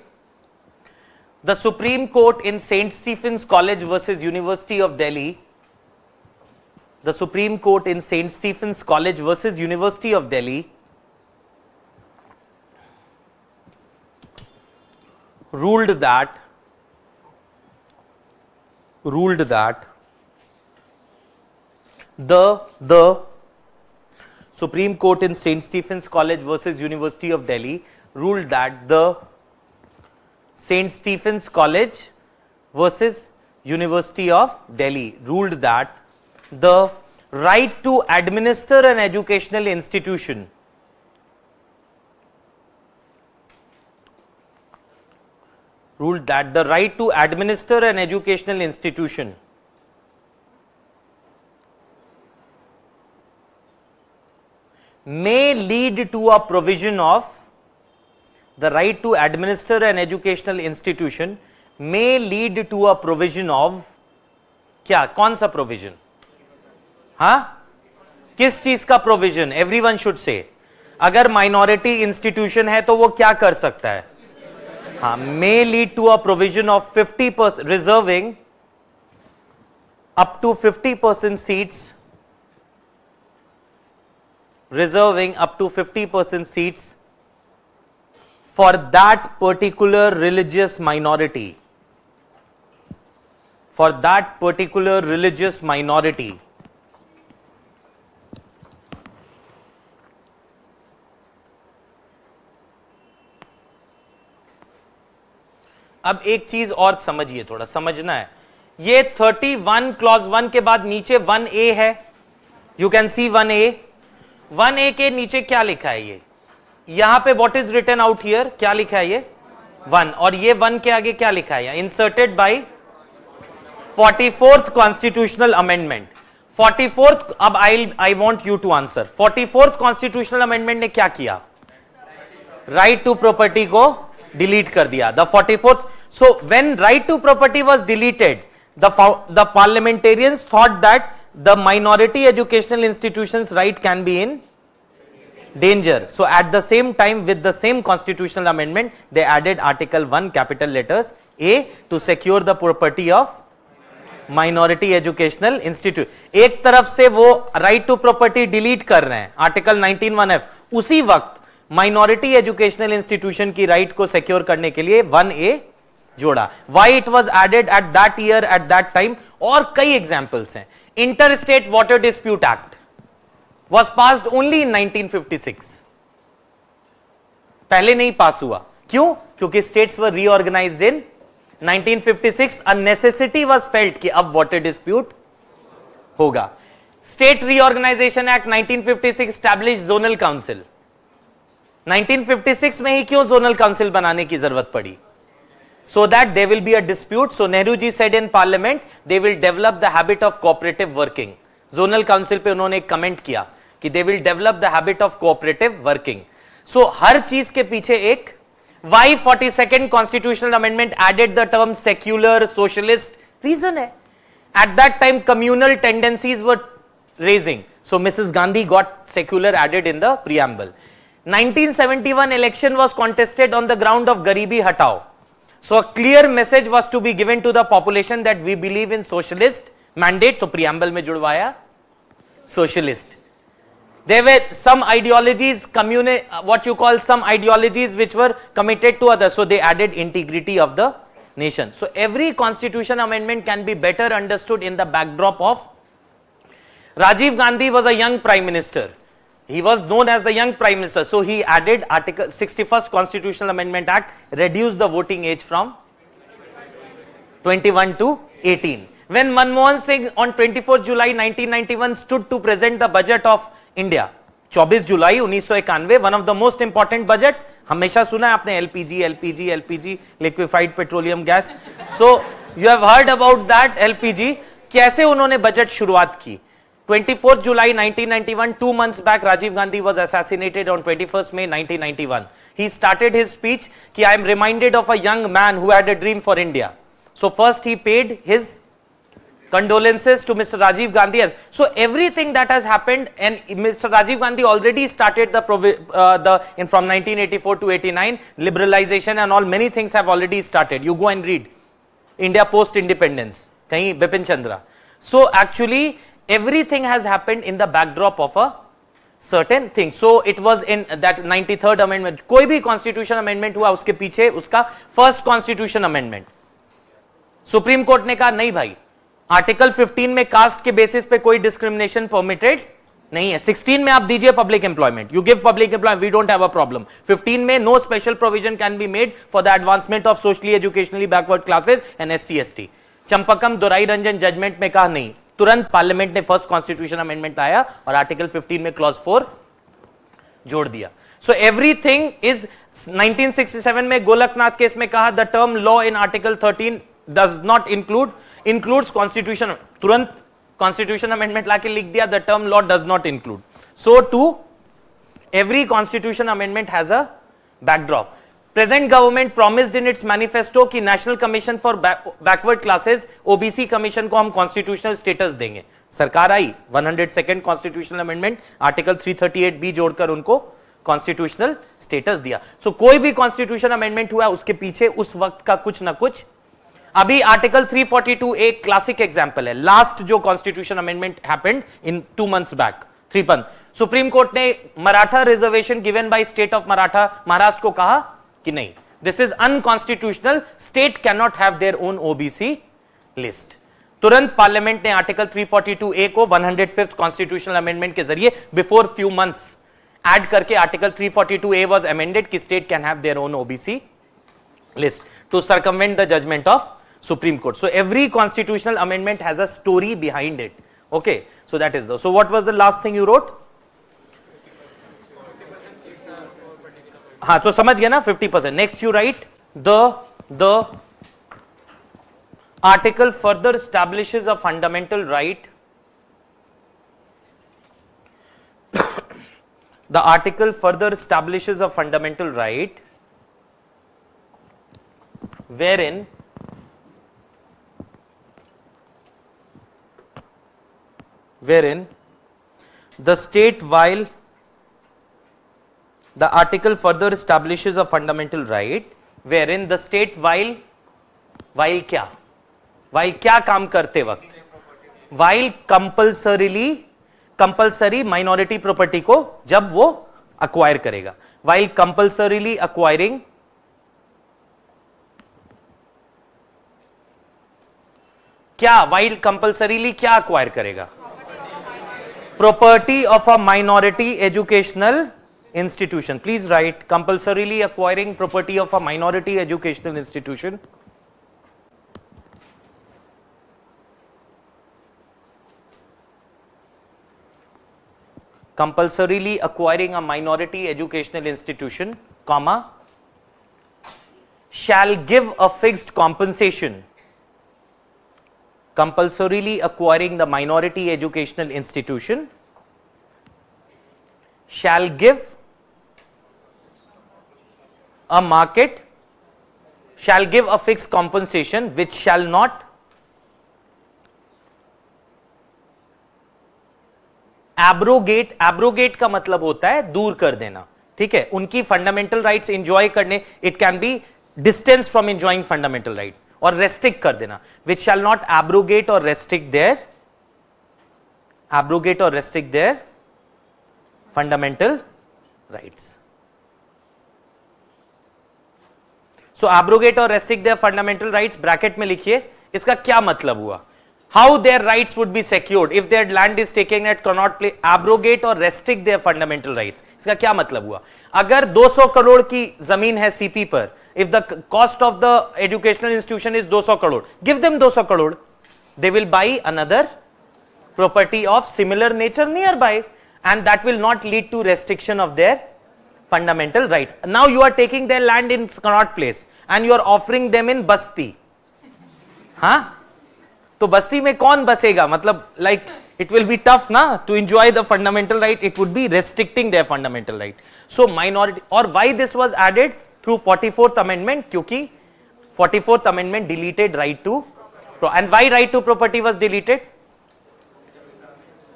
the Supreme Court in St. Stephen's College versus University of Delhi, the Supreme Court in St. Stephen's College versus University of Delhi ruled that the Supreme Court in St. Stephen's College versus University of Delhi ruled that the St. Stephen's College versus University of Delhi ruled that the right to administer an educational institution ruled that the right to administer an educational institution may lead to a provision of the right to administer an educational institution may lead to a provision of क्या? कौन सा provision? हाँ, किस चीज का provision? Everyone should say. अगर minority institution है तो वो क्या कर सकता है? हाँ, may lead to a provision of 50% reserving up to 50% seats, reserving up to 50% seats for that particular religious minority, for that particular religious minority. अब एक चीज और समझिए, थोड़ा समझना है. ये 31 क्लॉज 1 के बाद नीचे 1A है. यू कैन सी 1A के नीचे क्या लिखा है? ये यहां पे what is written out here, क्या लिखा है? ये 1. और ये 1 के आगे क्या लिखा है? Inserted by 44th constitutional amendment. 44th, अब I want you to answer, 44th constitutional amendment ने क्या किया? राइट टू प्रॉपर्टी को डिलीट कर दिया. The 44th, so when right to property was deleted, the parliamentarians thought that the minority educational institutions right can be in danger. So at the same time, with the same constitutional amendment, they added article 1 capital letters A to secure the property of minority educational institute. एक तरफ से वो right to property delete कर रहे हैं article 19(1)(f), उसी वक्त minority educational institution की right को secure करने के लिए 1A जोड़ा. Why it was added at that year, at that time? और कई examples हैं. Interstate Water Dispute Act was passed only in 1956. पहले नहीं पास हुआ. क्यों? क्योंकि states were reorganized in 1956. A necessity was felt कि अब water dispute होगा. State Reorganization Act 1956 established zonal council. 1956 में ही क्यों zonal council बनाने की जरूरत पड़ी? So that there will be a dispute. So Nehru ji said in parliament, they will develop the habit of cooperative working. Zonal council पे उन्होंने एक comment किया कि they will develop the habit of cooperative working. So हर चीज के पीछे एक why 42nd constitutional amendment added the term secular, socialist? Reason है. At that time communal tendencies were raising. So Mrs. Gandhi got secular added in the preamble. 1971 election was contested on the ground of Garibi Hatao. So a clear message was to be given to the population that we believe in socialist mandate. So preamble में जुड़वाया socialist. There were some ideologies, what you call some ideologies which were committed to others. So they added integrity of the nation. So every constitution amendment can be better understood in the backdrop of Rajiv Gandhi was a young prime minister. He was known as the young prime minister. So he added article 61st Constitutional Amendment Act, reduced the voting age from 21 to 18. When Manmohan Singh on 24 July 1991 stood to present the budget of India, 24 July 1991, one of the most important budget, हमेशा सुना है आपने LPG, liquefied petroleum gas. So you have heard about that LPG. कैसे उन्होंने budget शुरुआत की? 24 July 1991, 2 months back, Rajiv Gandhi was assassinated on 21st May 1991. He started his speech कि I am reminded of a young man who had a dream for India. So first he paid his condolences to Mr. Rajiv Gandhi. So everything that has happened, and Mr. Rajiv Gandhi already started from 1984 to 89, liberalization and all, many things have already started. You go and read India post independence, kahin Bipin Chandra. So actually everything has happened in the backdrop of a certain thing. So it was in that 93rd amendment. कोई भी constitution amendment हुआ उसके पीछे उसका first constitution amendment. Supreme court ने कहा नहीं भाई, आर्टिकल 15 में कास्ट के बेसिस पे कोई डिस्क्रिमिनेशन परमिटेड नहीं है. 16 में आप दीजिए public employment, you give public employment, we don't have a problem. 15 में no special provision can be made for the advancement of socially educationally backward classes and SC/ST. Champakam Dorai Ranjan judgement में कहा नहीं, तुरंत पार्लियामेंट ने फर्स्ट कॉन्स्टिट्यूशन अमेंडमेंट लाया और article 15 में clause 4 जोड़ दिया. सो एवरीथिंग इज 1967 में गोलकनाथ केस में कहा the term law in article 13 does not includes constitution. तुरंत constitution amendment लाके लिख दिया the term law does not include. So too every constitution amendment has a backdrop. Present government promised in its manifesto कि national commission for backward classes OBC commission को हम constitutional status देंगे. सरकार आई, 102nd constitutional amendment article 338B जोड़कर उनको constitutional status दिया. So कोई भी constitution amendment हुआ उसके पीछे उस वक्त का कुछ ना कुछ. अभी आर्टिकल 342 एक क्लासिक एग्जांपल है. लास्ट जो constitution amendment happened in 2 months back, 3 Supreme court ने Maratha reservation given by state of Maharashtra को कहा कि नहीं, this is unconstitutional, state can not have their own OBC list. तुरंत पार्लियामेंट ने आर्टिकल 342A को 105th कॉन्स्टिट्यूशनल अमेंडमेंट के जरिए बिफोर फ्यू मंथ्स ऐड करके आर्टिकल 342A वाज अमेंडेड कि state can have their own OBC list to circumvent the judgement of Supreme Court. So every constitutional amendment has a story behind it. Okay, so that is the. So what was the last thing you wrote? हाँ, तो समझ गया ना 50%. Next you write the article further establishes a fundamental right the article further establishes a fundamental right wherein the state while the article further establishes a fundamental right wherein the state while क्या काम करते वक्त while compulsory minority property को जब वो acquire करेगा, while compulsorily acquiring क्या, while compulsorily क्या अक्वायर करेगा, property of a minority educational institution. Please write compulsorily acquiring property of a minority educational institution. Compulsorily acquiring a minority educational institution, comma, shall give a fixed compensation. Compulsorily acquiring the minority educational institution shall give a fixed compensation which shall not abrogate का मतलब होता है दूर कर देना, ठीक है, उनकी फंडामेंटल राइट्स एंजॉय करने, it can be distance from enjoying fundamental right, और रेस्ट्रिक्ट कर देना, which shall not abrogate or restrict their fundamental rights. So abrogate or restrict their fundamental rights bracket में लिखिए, इसका क्या मतलब हुआ, how their rights would be secured if their land is taken at cannot play, abrogate or restrict their fundamental rights, इसका क्या मतलब हुआ, अगर 200 करोड़ की जमीन है सीपी पर, if the cost of the educational institution is 200 crore, give them 200 crore, they will buy another property of similar nature nearby, and that will not lead to restriction of their fundamental right. Now you are taking their land in Connaught Place and you are offering them in Basti. हाँ, तो बस्ती में कौन बसेगा, मतलब like it will be tough ना to enjoy the fundamental right, it would be restricting their fundamental right. So minority, or why this was added through 44th amendment, क्योंकि 44th amendment deleted right to, and why right to property was deleted,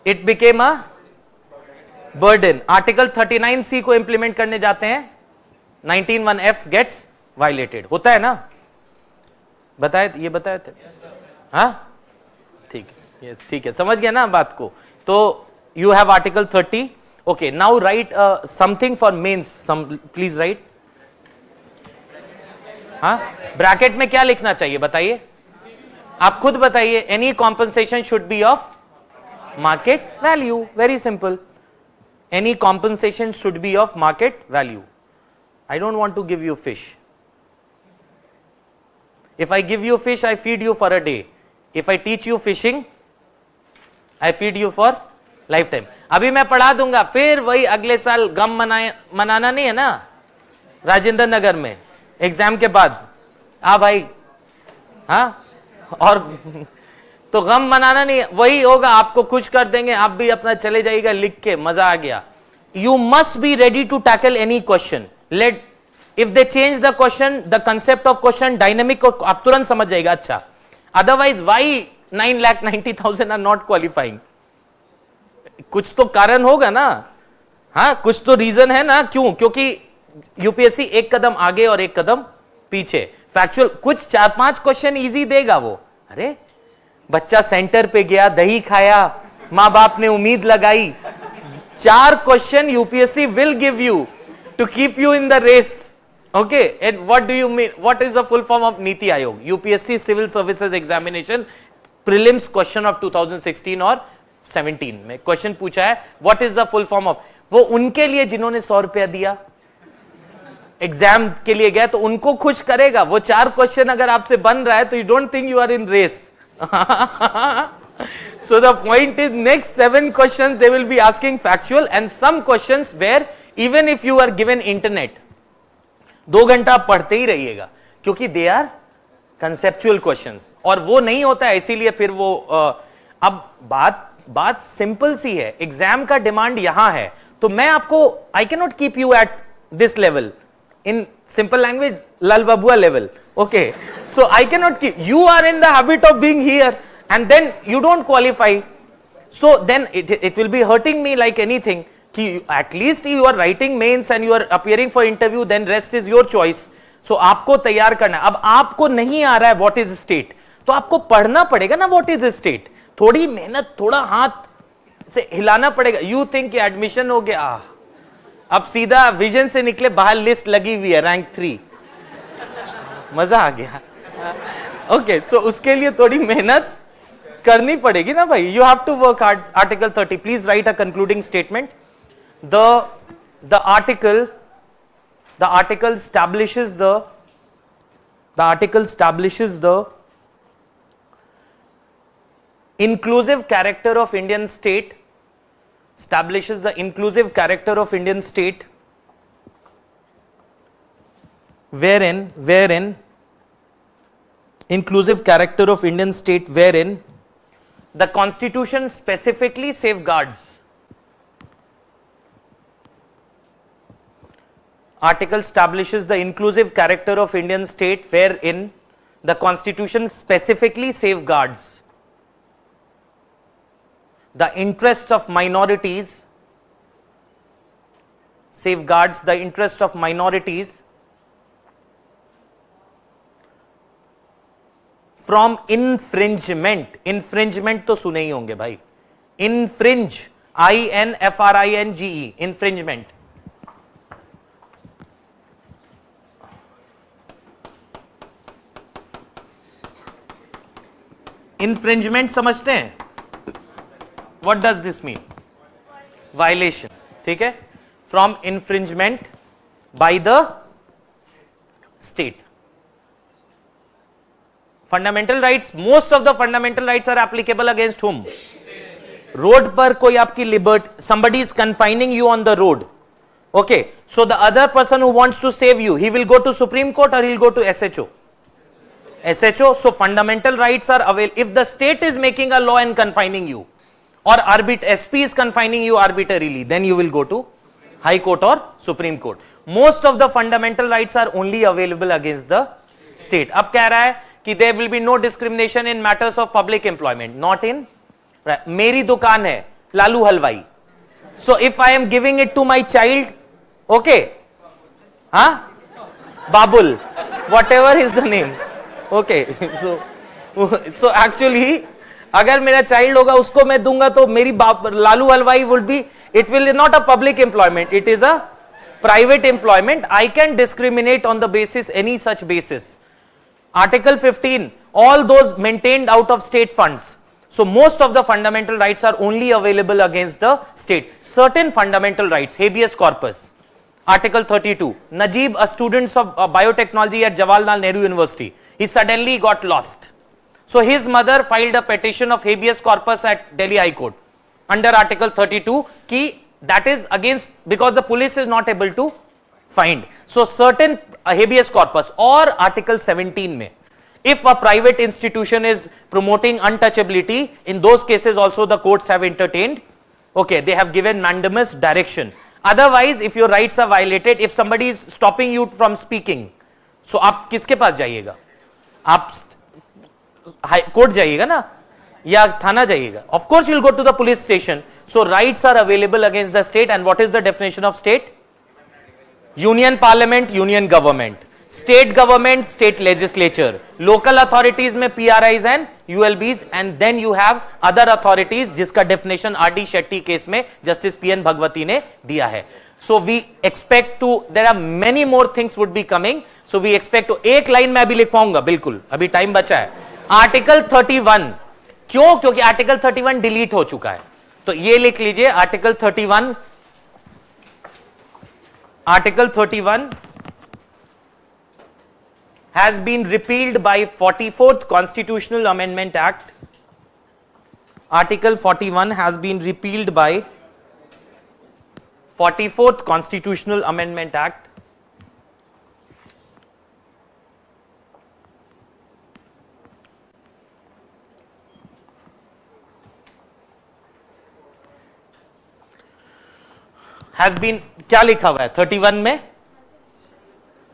it became a burden. Article 39C को implement करने जाते हैं, 19(1)(f) gets violated, होता है ना, बताए, ये बताए थे, हाँ, ठीक है, yes, ठीक है, समझ गया ना बात को, तो you have article 30, okay, now write something for mains, some please write, हाँ, ब्रैकेट में क्या लिखना चाहिए बताइए, आप खुद बताइए, any compensation should be of market value, very simple, any compensation should be of market value. I don't want to give you fish. If I give you fish, I feed you for a day. If I teach you fishing, I feed you for lifetime. अभी मैं पढ़ा दूंगा, फिर वही अगले साल गम मनाना नहीं है ना, राजेंद्र नगर में एग्जाम के बाद, भाई, हाँ, और तो गम मनाना नहीं, वही होगा, आपको खुश कर देंगे, आप भी अपना चले जाइएगा लिख के, मजा आ गया. You must be ready to tackle any question. If they change the question, the concept of question, dynamic को आप तुरंत समझ जाएगा, अच्छा. Otherwise, why 9,90,000 are not qualifying? कुछ तो कारण होगा ना, हाँ, कुछ तो रीजन है ना, क्यों, क्योंकि यूपीएससी एक कदम आगे और एक कदम पीछे. फैक्चुअल कुछ 4-5 क्वेश्चन इजी देगा वो, अरे बच्चा सेंटर पे गया, दही खाया, मां बाप ने उम्मीद लगाई, 4 question UPSC will give you to keep you in the race. Okay, and what do you mean, what is the full form of NITI Aayog, UPSC civil services examination prelims question of 2016 और 17 में क्वेश्चन पूछा है, what is the full form of, वो उनके लिए जिन्होंने 100 रुपया दिया एग्जाम के लिए गया, तो उनको खुश करेगा. वो 4 क्वेश्चन अगर आपसे बन रहा है तो you don't think you are in race. So the point is, next 7 questions they will be asking factual, and some questions where even if you are given internet, 2 घंटा पढ़ते ही रहिएगा, क्योंकि they are conceptual questions, और वो नहीं होता है, इसीलिए फिर वो अब बात सिंपल सी है, एग्जाम का डिमांड यहां है, तो मैं आपको, I can not keep you at this level, in simple language, lal babua level. Okay, so I cannot keep, you are in the habit of being here and then you don't qualify, so then it will be hurting me like anything. Ki at least you are writing mains and you are appearing for interview, then rest is your choice. So आपको तैयार करना है. अब आपको नहीं आ रहा है what is state, तो आपको पढ़ना पड़ेगा ना what is state. थोड़ी मेहनत, थोड़ा हाथ से हिलाना पड़ेगा. You think कि एडमिशन हो गया, अब सीधा विजन से निकले, बाहर लिस्ट लगी हुई है रैंक 3, मजा आ गया. ओके, सो उसके लिए थोड़ी मेहनत करनी पड़ेगी ना भाई. You have to work hard. Article 30, please write a concluding statement. The article establishes the inclusive character of Indian state, establishes the inclusive character of Indian state, wherein inclusive character of Indian state, wherein the constitution specifically safeguards. Article establishes the inclusive character of Indian state, wherein the constitution specifically safeguards the interests of minorities, safeguards the interest of minorities from infringement. Infringement तो सुने ही होंगे भाई. Infringe, INFRINGE, infringement. Infringement समझते हैं? What does this mean? Violation. ठीक है? From infringement by the state. Fundamental rights, most of the fundamental rights are applicable against whom? Road पर कोई आपकी liberty, somebody is confining you on the road. Okay, so the other person who wants to save you, he will go to Supreme Court or he'll go to SHO? SHO. So fundamental rights are available. If the state is making a law and confining you, or SP is confining you arbitrarily, then you will go to High Court or Supreme Court. Most of the fundamental rights are only available against the state. अब कह रहा है कि there will be no discrimination in matters of public employment. Not in. मेरी दुकान है लालू हलवाई. So if I am giving it to my child, okay, huh? Babul, whatever is the name. Okay, so actually अगर मेरा child होगा उसको मैं दूंगा तो मेरी लालू हलवाई would be, it will not a public employment, it is a private employment. I can discriminate on the basis any such basis. Article 15, all those maintained out of state funds. So most of the fundamental rights are only available against the state. Certain fundamental rights, habeas corpus. Article 32, Najib, a student of biotechnology at Jawaharlal Nehru University, he suddenly got lost. So his mother filed a petition of habeas corpus at Delhi High Court under Article 32 ki that is against, because the police is not able to find. So certain habeas corpus, or Article 17 mein, if a private institution is promoting untouchability, in those cases also the courts have entertained, okay, they have given mandamus direction. Otherwise, if your rights are violated, if somebody is stopping you from speaking, so आप किसके पास जाइएगा? आप court जाइएगा ना, या थाना जाइएगा? Of course you will go to the police station. So rights are available against the state. And what is the definition of state? Union parliament, union government, state government, state legislature, local authorities में PRIs and ULBs, and then you have other authorities जिसका definition RD Shetty case में justice PN Bhagwati ने दिया है. So we expect to, there are many more things would be coming. So we expect to, एक line में अभी लिखवाऊंगा, बिल्कुल अभी टाइम बचा है. आर्टिकल 31, क्यों? क्योंकि आर्टिकल 31 डिलीट हो चुका है. तो ये लिख लीजिए, article 31, article 31 has been repealed by 44th Constitutional Amendment Act. Article 41 has been repealed by 44th Constitutional Amendment Act. Has been, क्या लिखा हुआ है 31 में,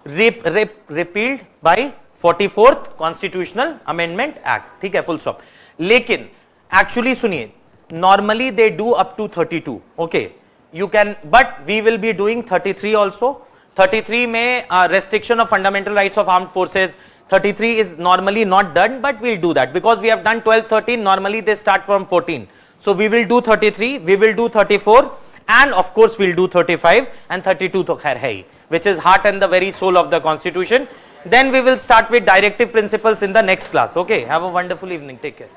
repealed by 44th constitutional amendment act, ठीक है, फुल स्टॉप। लेकिन एक्चुअली सुनिए, normally they do up to 32, okay, you can, but we will be doing 33 also. 33 में restriction of fundamental rights of armed forces, 33 is normally not done, but we'll do that because we have done 12, 13, normally they start from 14. So we will do 33, we will do 34, and of course we'll do 35 and 32 to khair hai, which is heart and the very soul of the constitution. Then we will start with directive principles in the next class. Okay, have a wonderful evening, take care.